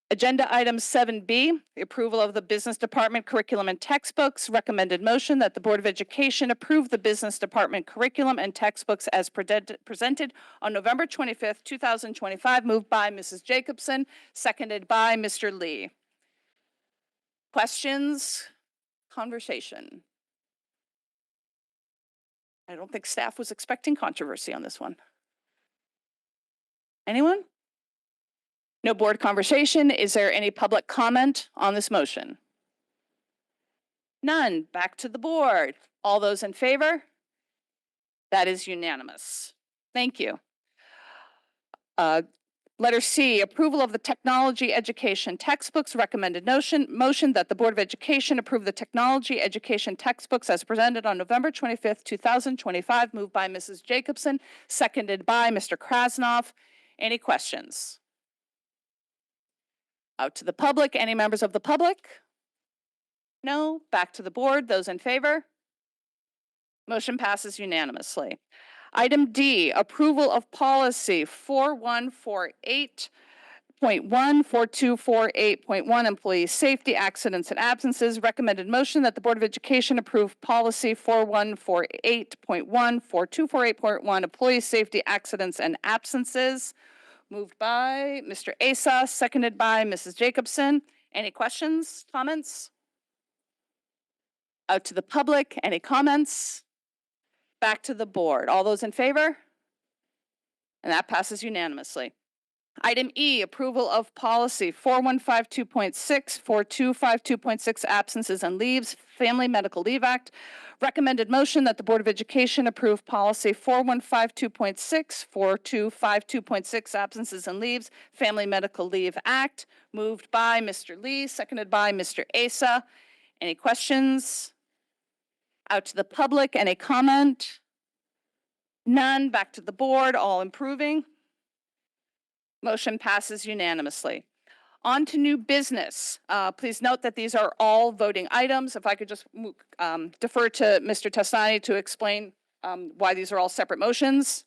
Agenda item 7B, the approval of the Business Department curriculum and textbooks. Recommended motion that the Board of Education approve the Business Department curriculum and textbooks as presented on November 25th, 2025, moved by Mrs. Jacobson, seconded by Mr. Lee. Questions? Conversation? I don't think staff was expecting controversy on this one. Anyone? No board conversation. Is there any public comment on this motion? None. Back to the board. All those in favor? That is unanimous. Thank you. Letter C, approval of the technology education textbooks. Recommended motion that the Board of Education approve the technology education textbooks as presented on November 25th, 2025, moved by Mrs. Jacobson, seconded by Mr. Krasnoff. Any questions? Out to the public. Any members of the public? No. Back to the board. Those in favor? Motion passes unanimously. Item D, approval of policy 4148.1, 4248.1, employee safety, accidents and absences. Recommended motion that the Board of Education approve policy 4148.1, 4248.1, employee safety, accidents and absences. Moved by Mr. Asa, seconded by Mrs. Jacobson. Any questions, comments? Out to the public, any comments? Back to the board. All those in favor? And that passes unanimously. Item E, approval of policy 4152.6, 4252.6 absences and leaves, Family Medical Leave Act. Recommended motion that the Board of Education approve policy 4152.6, 4252.6 absences and leaves, Family Medical Leave Act. Moved by Mr. Lee, seconded by Mr. Asa. Any questions? Out to the public, any comment? None. Back to the board, all improving. Motion passes unanimously. On to new business. Please note that these are all voting items. If I could just defer to Mr. Testani to explain why these are all separate motions.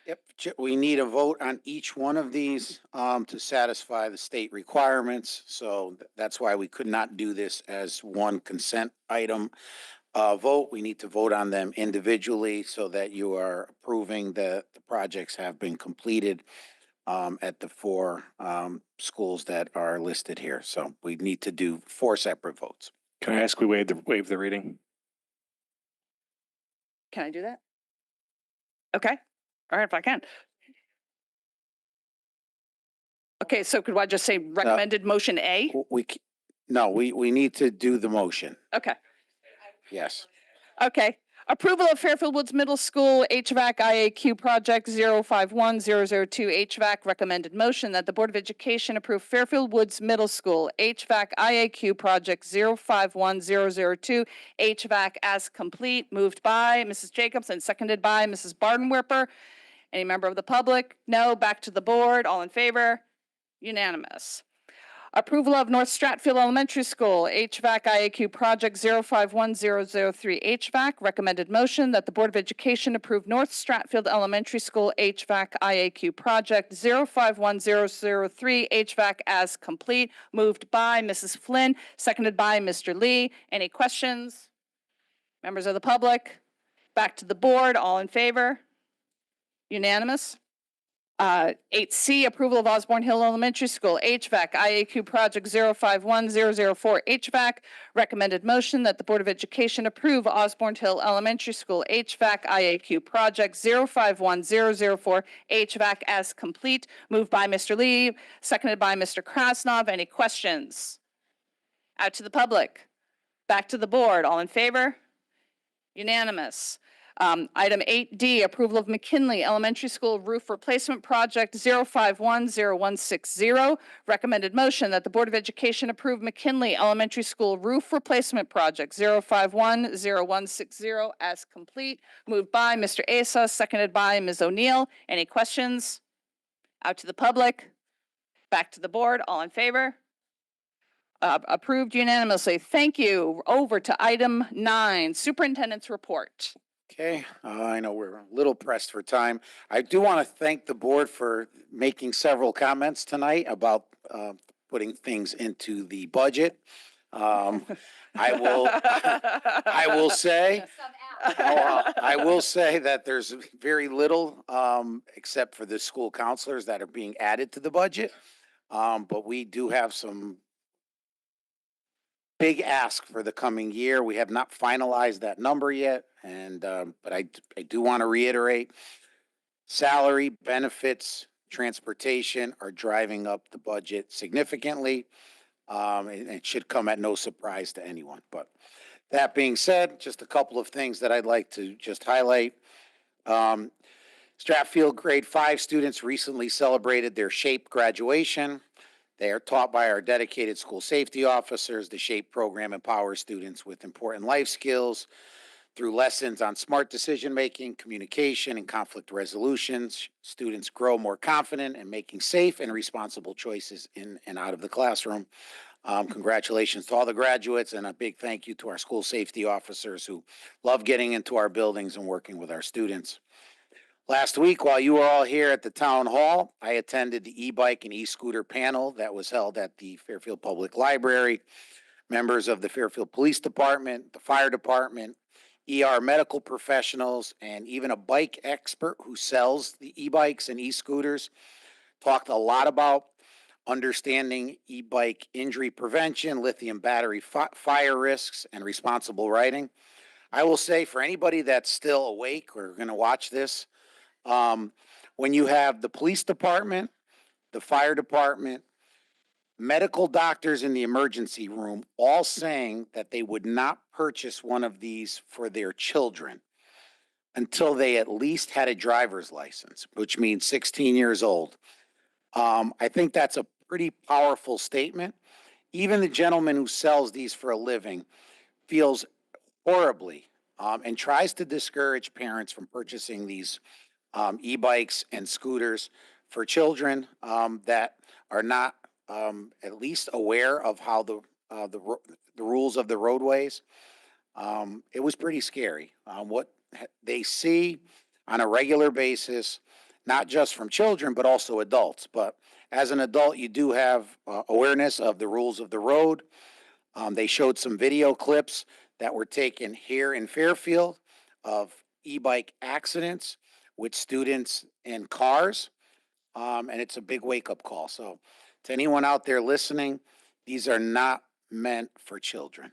Yep, we need a vote on each one of these to satisfy the state requirements. So that's why we could not do this as one consent item vote. We need to vote on them individually so that you are approving that the projects have been completed at the four schools that are listed here. So we need to do four separate votes. Can I ask we waive the reading? Can I do that? Okay. All right, if I can. Okay, so could I just say recommended motion A? No, we need to do the motion. Okay. Yes. Okay. Approval of Fairfield Woods Middle School HVAC IAQ Project 051002 HVAC. Recommended motion that the Board of Education approve Fairfield Woods Middle School HVAC IAQ Project 051002 HVAC as complete. Moved by Mrs. Jacobs and seconded by Mrs. Bardenwerper. Any member of the public? No. Back to the board. All in favor? Unanimous. Approval of North Stratfield Elementary School HVAC IAQ Project 051003 HVAC. Recommended motion that the Board of Education approve North Stratfield Elementary School HVAC IAQ Project 051003 HVAC as complete. Moved by Mrs. Flynn, seconded by Mr. Lee. Any questions? Members of the public? Back to the board. All in favor? Unanimous. 8C, approval of Osborne Hill Elementary School HVAC IAQ Project 051004 HVAC. Recommended motion that the Board of Education approve Osborne Hill Elementary School HVAC IAQ Project 051004 HVAC as complete. Moved by Mr. Lee, seconded by Mr. Krasnov. Any questions? Out to the public. Back to the board. All in favor? Unanimous. Item 8D, approval of McKinley Elementary School Roof Replacement Project 05106160. Recommended motion that the Board of Education approve McKinley Elementary School Roof Replacement Project 05106160 as complete. Moved by Mr. Asa, seconded by Ms. O'Neill. Any questions? Out to the public? Back to the board. All in favor? Approved unanimously. Thank you. Over to item 9, Superintendent's Report. Okay, I know we're a little pressed for time. I do want to thank the board for making several comments tonight about putting things into the budget. I will say that there's very little except for the school counselors that are being added to the budget. But we do have some big ask for the coming year. We have not finalized that number yet, and but I do want to reiterate, salary, benefits, transportation are driving up the budget significantly. And it should come at no surprise to anyone. But that being said, just a couple of things that I'd like to just highlight. Stratfield grade 5 students recently celebrated their SHAPE graduation. They are taught by our dedicated school safety officers. The SHAPE program empowers students with important life skills through lessons on smart decision-making, communication, and conflict resolutions. Students grow more confident in making safe and responsible choices in and out of the classroom. Congratulations to all the graduates, and a big thank you to our school safety officers who love getting into our buildings and working with our students. Last week, while you were all here at the town hall, I attended the e-bike and e-scooter panel that was held at the Fairfield Public Library. Members of the Fairfield Police Department, the Fire Department, ER medical professionals, and even a bike expert who sells the e-bikes and e-scooters talked a lot about understanding e-bike injury prevention, lithium battery fire risks, and responsible riding. I will say, for anybody that's still awake or going to watch this, when you have the police department, the fire department, medical doctors in the emergency room, all saying that they would not purchase one of these for their children until they at least had a driver's license, which means 16 years old. I think that's a pretty powerful statement. Even the gentleman who sells these for a living feels horribly and tries to discourage parents from purchasing these e-bikes and scooters for children that are not at least aware of how the rules of the roadways. It was pretty scary. What they see on a regular basis, not just from children, but also adults. But as an adult, you do have awareness of the rules of the road. They showed some video clips that were taken here in Fairfield of e-bike accidents with students in cars. And it's a big wake-up call. So to anyone out there listening, these are not meant for children.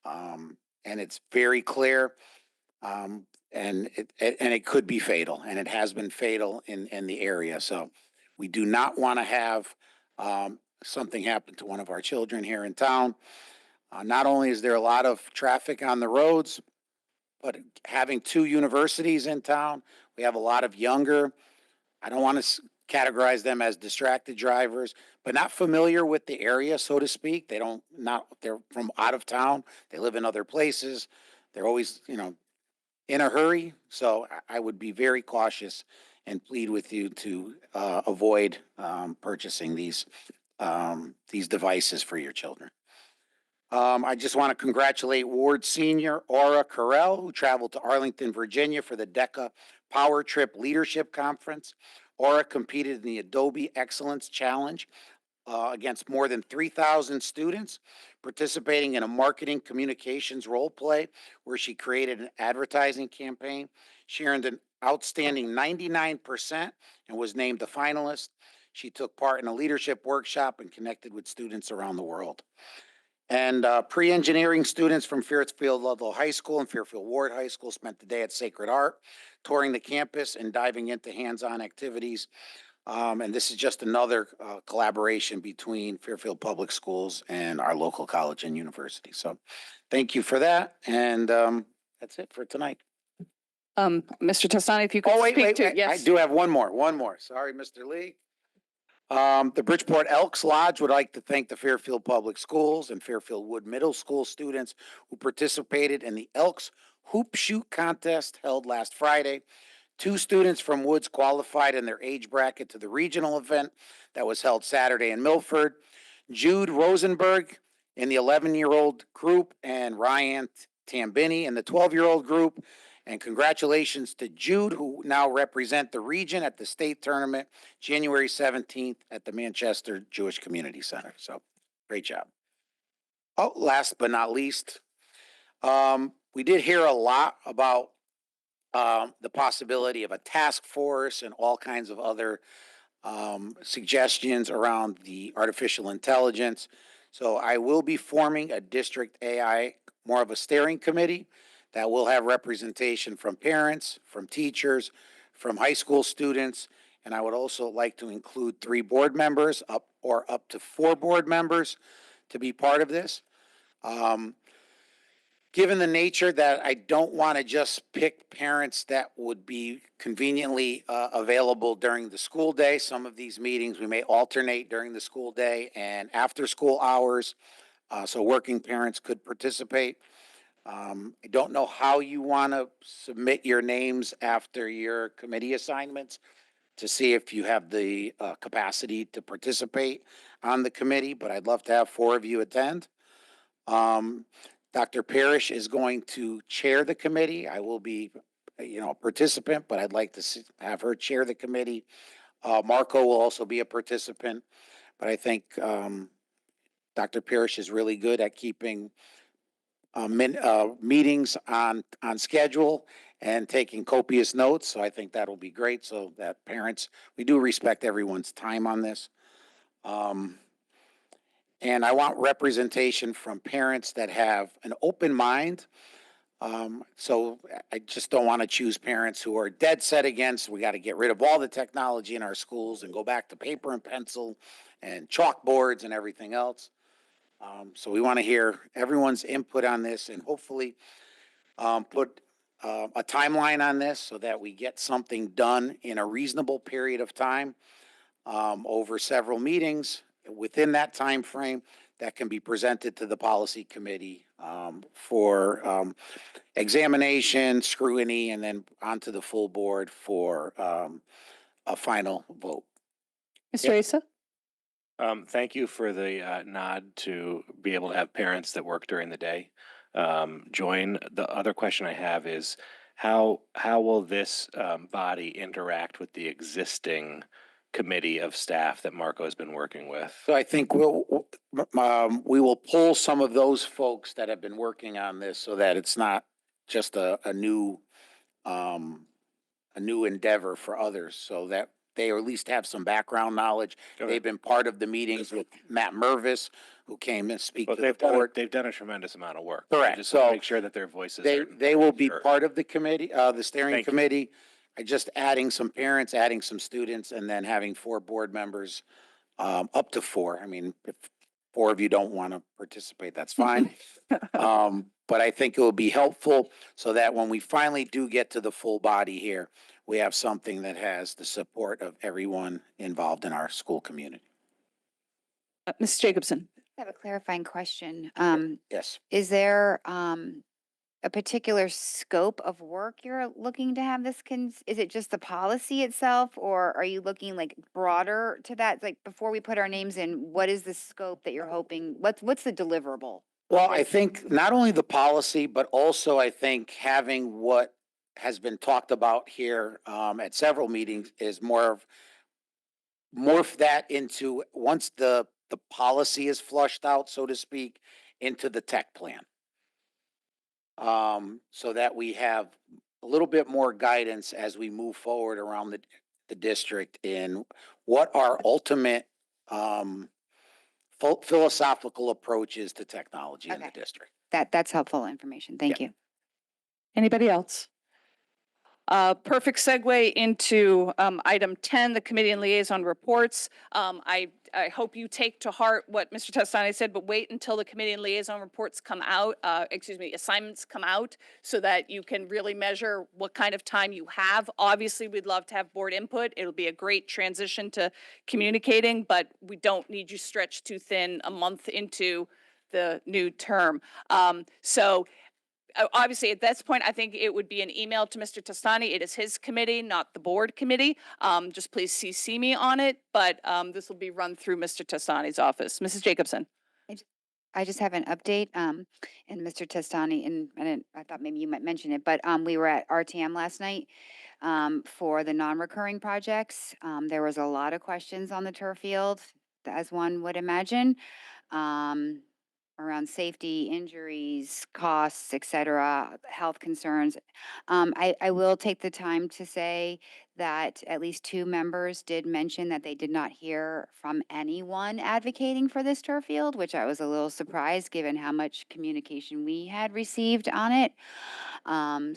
And it's very clear. And it could be fatal, and it has been fatal in the area. So we do not want to have something happen to one of our children here in town. Not only is there a lot of traffic on the roads, but having two universities in town, we have a lot of younger, I don't want to categorize them as distracted drivers, but not familiar with the area, so to speak. They're from out of town. They live in other places. They're always, in a hurry. So I would be very cautious and plead with you to avoid purchasing these devices for your children. I just want to congratulate Ward Senior Aura Carell, who traveled to Arlington, Virginia for the DECA Power Trip Leadership Conference. Aura competed in the Adobe Excellence Challenge against more than 3,000 students, participating in a marketing communications role play where she created an advertising campaign. She earned an outstanding 99% and was named a finalist. She took part in a leadership workshop and connected with students around the world. And pre-engineering students from Fairfield Ludlow High School and Fairfield Ward High School spent the day at Sacred Heart, touring the campus and diving into hands-on activities. And this is just another collaboration between Fairfield Public Schools and our local college and university. So thank you for that. And that's it for tonight. Mr. Testani, if you could speak to, yes. I do have one more. Sorry, Mr. Lee. The Bridgeport Elks Lodge would like to thank the Fairfield Public Schools and Fairfield Wood Middle School students who participated in the Elks Hoop Shoot contest held last Friday. 2 students from Woods qualified in their age bracket to the regional event that was held Saturday in Milford. Jude Rosenberg in the 11-year-old group and Ryan Tambini in the 12-year-old group. And congratulations to Jude, who now represent the region at the state tournament, January 17th at the Manchester Jewish Community Center. So great job. Oh, last but not least, we did hear a lot about the possibility of a task force and all kinds of other suggestions around the artificial intelligence. So I will be forming a district AI, more of a steering committee that will have representation from parents, from teachers, from high school students. And I would also like to include 3 board members up to 4 board members to be part of this. Given the nature that I don't want to just pick parents that would be conveniently available during the school day, some of these meetings we may alternate during the school day and after school hours, so working parents could participate. I don't know how you want to submit your names after your committee assignments to see if you have the capacity to participate on the committee, but I'd love to have 4 of you attend. Dr. Parrish is going to chair the committee. I will be, a participant, but I'd like to have her chair the committee. Marco will also be a participant, but I think Dr. Parrish is really good at keeping meetings on schedule and taking copious notes. So I think that'll be great so that parents, we do respect everyone's time on this. And I want representation from parents that have an open mind So I just don't want to choose parents who are dead set against, we got to get rid of all the technology in our schools and go back to paper and pencil and chalkboards and everything else. So we want to hear everyone's input on this and hopefully put a timeline on this so that we get something done in a reasonable period of time over several meetings within that time frame that can be presented to the policy committee for examination, scrutiny, and then onto the full board for a final vote. Mr. Yep. Asa? Thank you for the nod to be able to have parents that work during the day join. The other question I have is how will this body interact with the existing committee of staff that Marco has been working with? So I think we will pull some of those folks that have been working on this so that it's not just a new endeavor for others, so that they at least have some background knowledge. Okay. They've been part of the meetings with Matt Mervis, who came and speak Well, to the board. they've done a tremendous amount of work. Correct. I just want So to make sure that their voices They will be heard. part of the committee, the steering Thank you. committee. Just adding some parents, adding some students, and then having 4 board members, up to 4. I mean, if 4 of you don't want to participate, that's fine. But I think it will be helpful so that when we finally do get to the full body here, we have something that has the support of everyone involved in our school community. Ms. Jacobson? I have a clarifying question. Yes. Is there a particular scope of work you're looking to have this is it just the policy itself, or are you looking like broader to that? Like before we put our names in, what is the scope that you're hoping, what's the deliverable? Well, I think not only the policy, but also I think having what has been talked about here at several meetings is morph that into, once the policy is flushed out, so to speak, into the tech plan. So that we have a little bit more guidance as we move forward around the district in what our ultimate philosophical approach is to technology in the Okay. district. That's helpful information. Thank you. Anybody else? Perfect segue into item 10, the committee and liaison reports. I hope you take to heart what Mr. Testani said, but wait until the committee and liaison reports come out, assignments come out, so that you can really measure what kind of time you have. Obviously, we'd love to have board input. It'll be a great transition to communicating, but we don't need you stretched too thin a month into the new term. Obviously, at this point, I think it would be an email to Mr. Testani. It is his committee, not the board committee. Just please CC me on it, but this will be run through Mr. Testani's office. Mrs. Jacobson. I just have an update, and Mr. Testani, and I thought maybe you might mention it, but we were at RTM last night for the non-recurring projects. There was a lot of questions on the turf field, as one would imagine, around safety, injuries, costs, et cetera, health concerns. I will take the time to say that at least 2 members did mention that they did not hear from anyone advocating for this turf field, which I was a little surprised given how much communication we had received on it.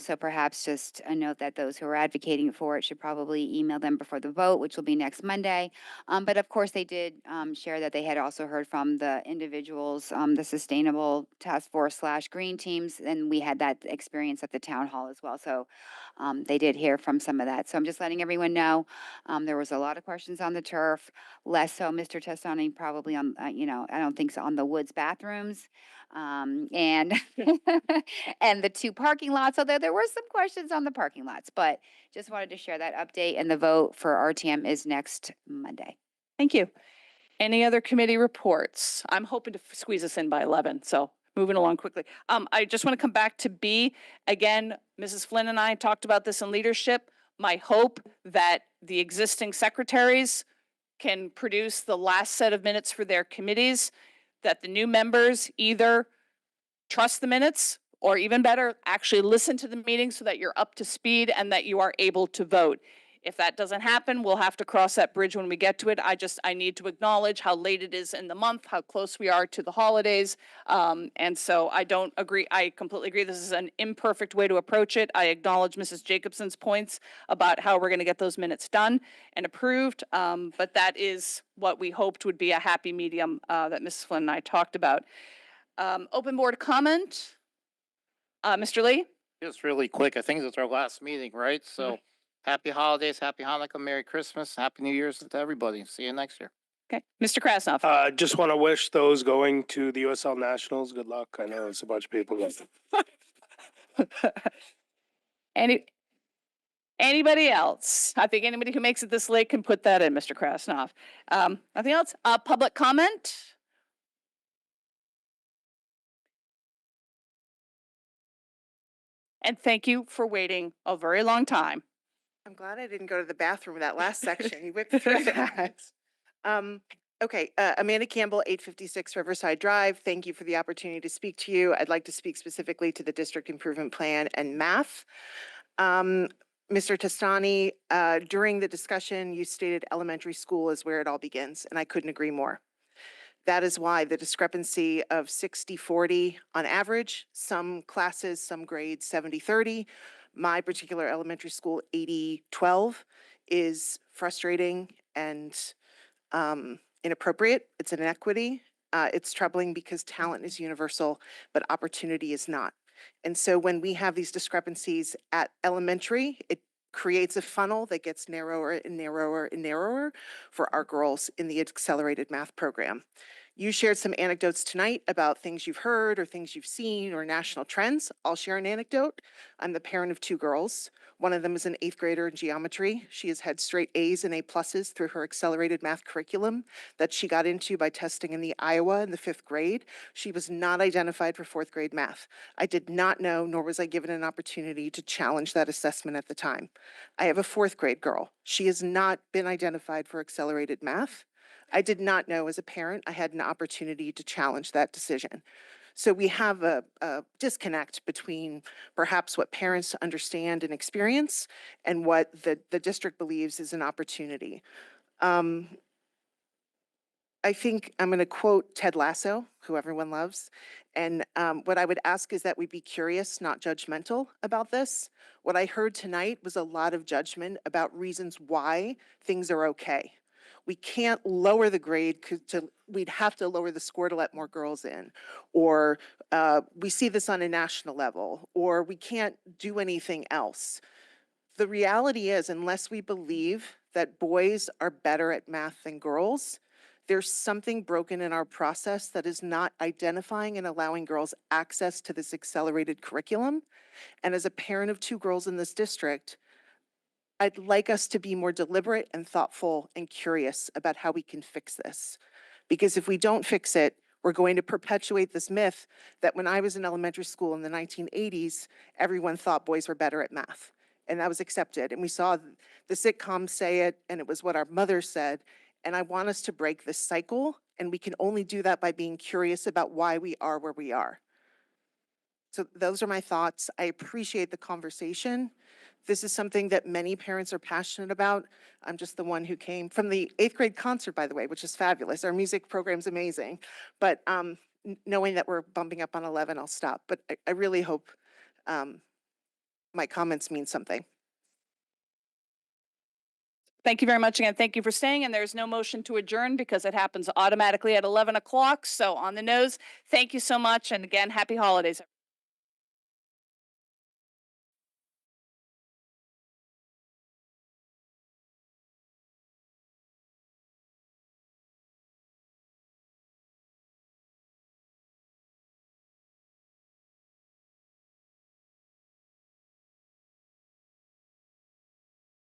So perhaps just a note that those who are advocating for it should probably email them before the vote, which will be next Monday. But of course, they did share that they had also heard from the individuals, the Sustainable Task Force / Green Teams, and we had that experience at the town hall as well. So they did hear from some of that. So I'm just letting everyone know there was a lot of questions on the turf, less so Mr. Testani probably on, I don't think so, on the Woods bathrooms. And and the 2 parking lots, although there were some questions on the parking lots, but just wanted to share that update, and the vote for RTM is next Monday. Thank you. Any other committee reports? I'm hoping to squeeze us in by 11, so moving along quickly. I just want to come back to B. Again, Mrs. Flynn and I talked about this in leadership. My hope that the existing secretaries can produce the last set of minutes for their committees, that the new members either trust the minutes or, even better, actually listen to the meeting so that you're up to speed and that you are able to vote. If that doesn't happen, we'll have to cross that bridge when we get to it. I need to acknowledge how late it is in the month, how close we are to the holidays. And so I don't agree. I completely agree. This is an imperfect way to approach it. I acknowledge Mrs. Jacobson's points about how we're going to get those minutes done and approved. But that is what we hoped would be a happy medium that Mrs. Flynn and I talked about. Open board comment. Mr. Lee? Just really quick, I think it's our last meeting, right? So happy holidays, happy Hanukkah, Merry Christmas, Happy New Year's to everybody. See you next year. Okay. Mr. Krasnov? Just want to wish those going to the USL Nationals good luck. I know it's a bunch of people. Anybody else? I think anybody who makes it this late can put that in, Mr. Krasnov. Nothing else? Public comment? And thank you for waiting a very long time. I'm glad I didn't go to the bathroom in that last section. You whipped through that. Okay, Amanda Campbell, 856 Riverside Drive. Thank you for the opportunity to speak to you. I'd like to speak specifically to the district improvement plan and math. Mr. Tastani, during the discussion, you stated elementary school is where it all begins, and I couldn't agree more. That is why the discrepancy of 60-40 on average, some classes, some grades 70-30, my particular elementary school 80-12 is frustrating and inappropriate. It's an inequity. It's troubling because talent is universal, but opportunity is not. And so when we have these discrepancies at elementary, it creates a funnel that gets narrower and narrower and narrower for our girls in the accelerated math program. You shared some anecdotes tonight about things you've heard or things you've seen or national trends. I'll share an anecdote. I'm the parent of two girls. One of them is an 8th grader in geometry. She has had straight A's and A pluses through her accelerated math curriculum that she got into by testing in the Iowa in the 5th grade. She was not identified for 4th grade math. I did not know, nor was I given an opportunity to challenge that assessment at the time. I have a 4th grade girl. She has not been identified for accelerated math. I did not know as a parent I had an opportunity to challenge that decision. So we have a disconnect between perhaps what parents understand and experience and what the district believes is an opportunity. I think I'm going to quote Ted Lasso, who everyone loves. And what I would ask is that we be curious, not judgmental about this. What I heard tonight was a lot of judgment about reasons why things are okay. We can't lower the grade because we'd have to lower the score to let more girls in. Or we see this on a national level, or we can't do anything else. The reality is, unless we believe that boys are better at math than girls, there's something broken in our process that is not identifying and allowing girls access to this accelerated curriculum. And as a parent of two girls in this district, I'd like us to be more deliberate and thoughtful and curious about how we can fix this. Because if we don't fix it, we're going to perpetuate this myth that when I was in elementary school in the 1980s, everyone thought boys were better at math. And that was accepted. And we saw the sitcoms say it, and it was what our mothers said. And I want us to break this cycle, and we can only do that by being curious about why we are where we are. So those are my thoughts. I appreciate the conversation. This is something that many parents are passionate about. I'm just the one who came from the 8th grade concert, by the way, which is fabulous. Our music program's amazing. But knowing that we're bumping up on 11, I'll stop. But I really hope my comments mean something. Thank you very much again. Thank you for staying. And there's no motion to adjourn because it happens automatically at 11 o'clock. So on the nose, thank you so much. And again, happy holidays.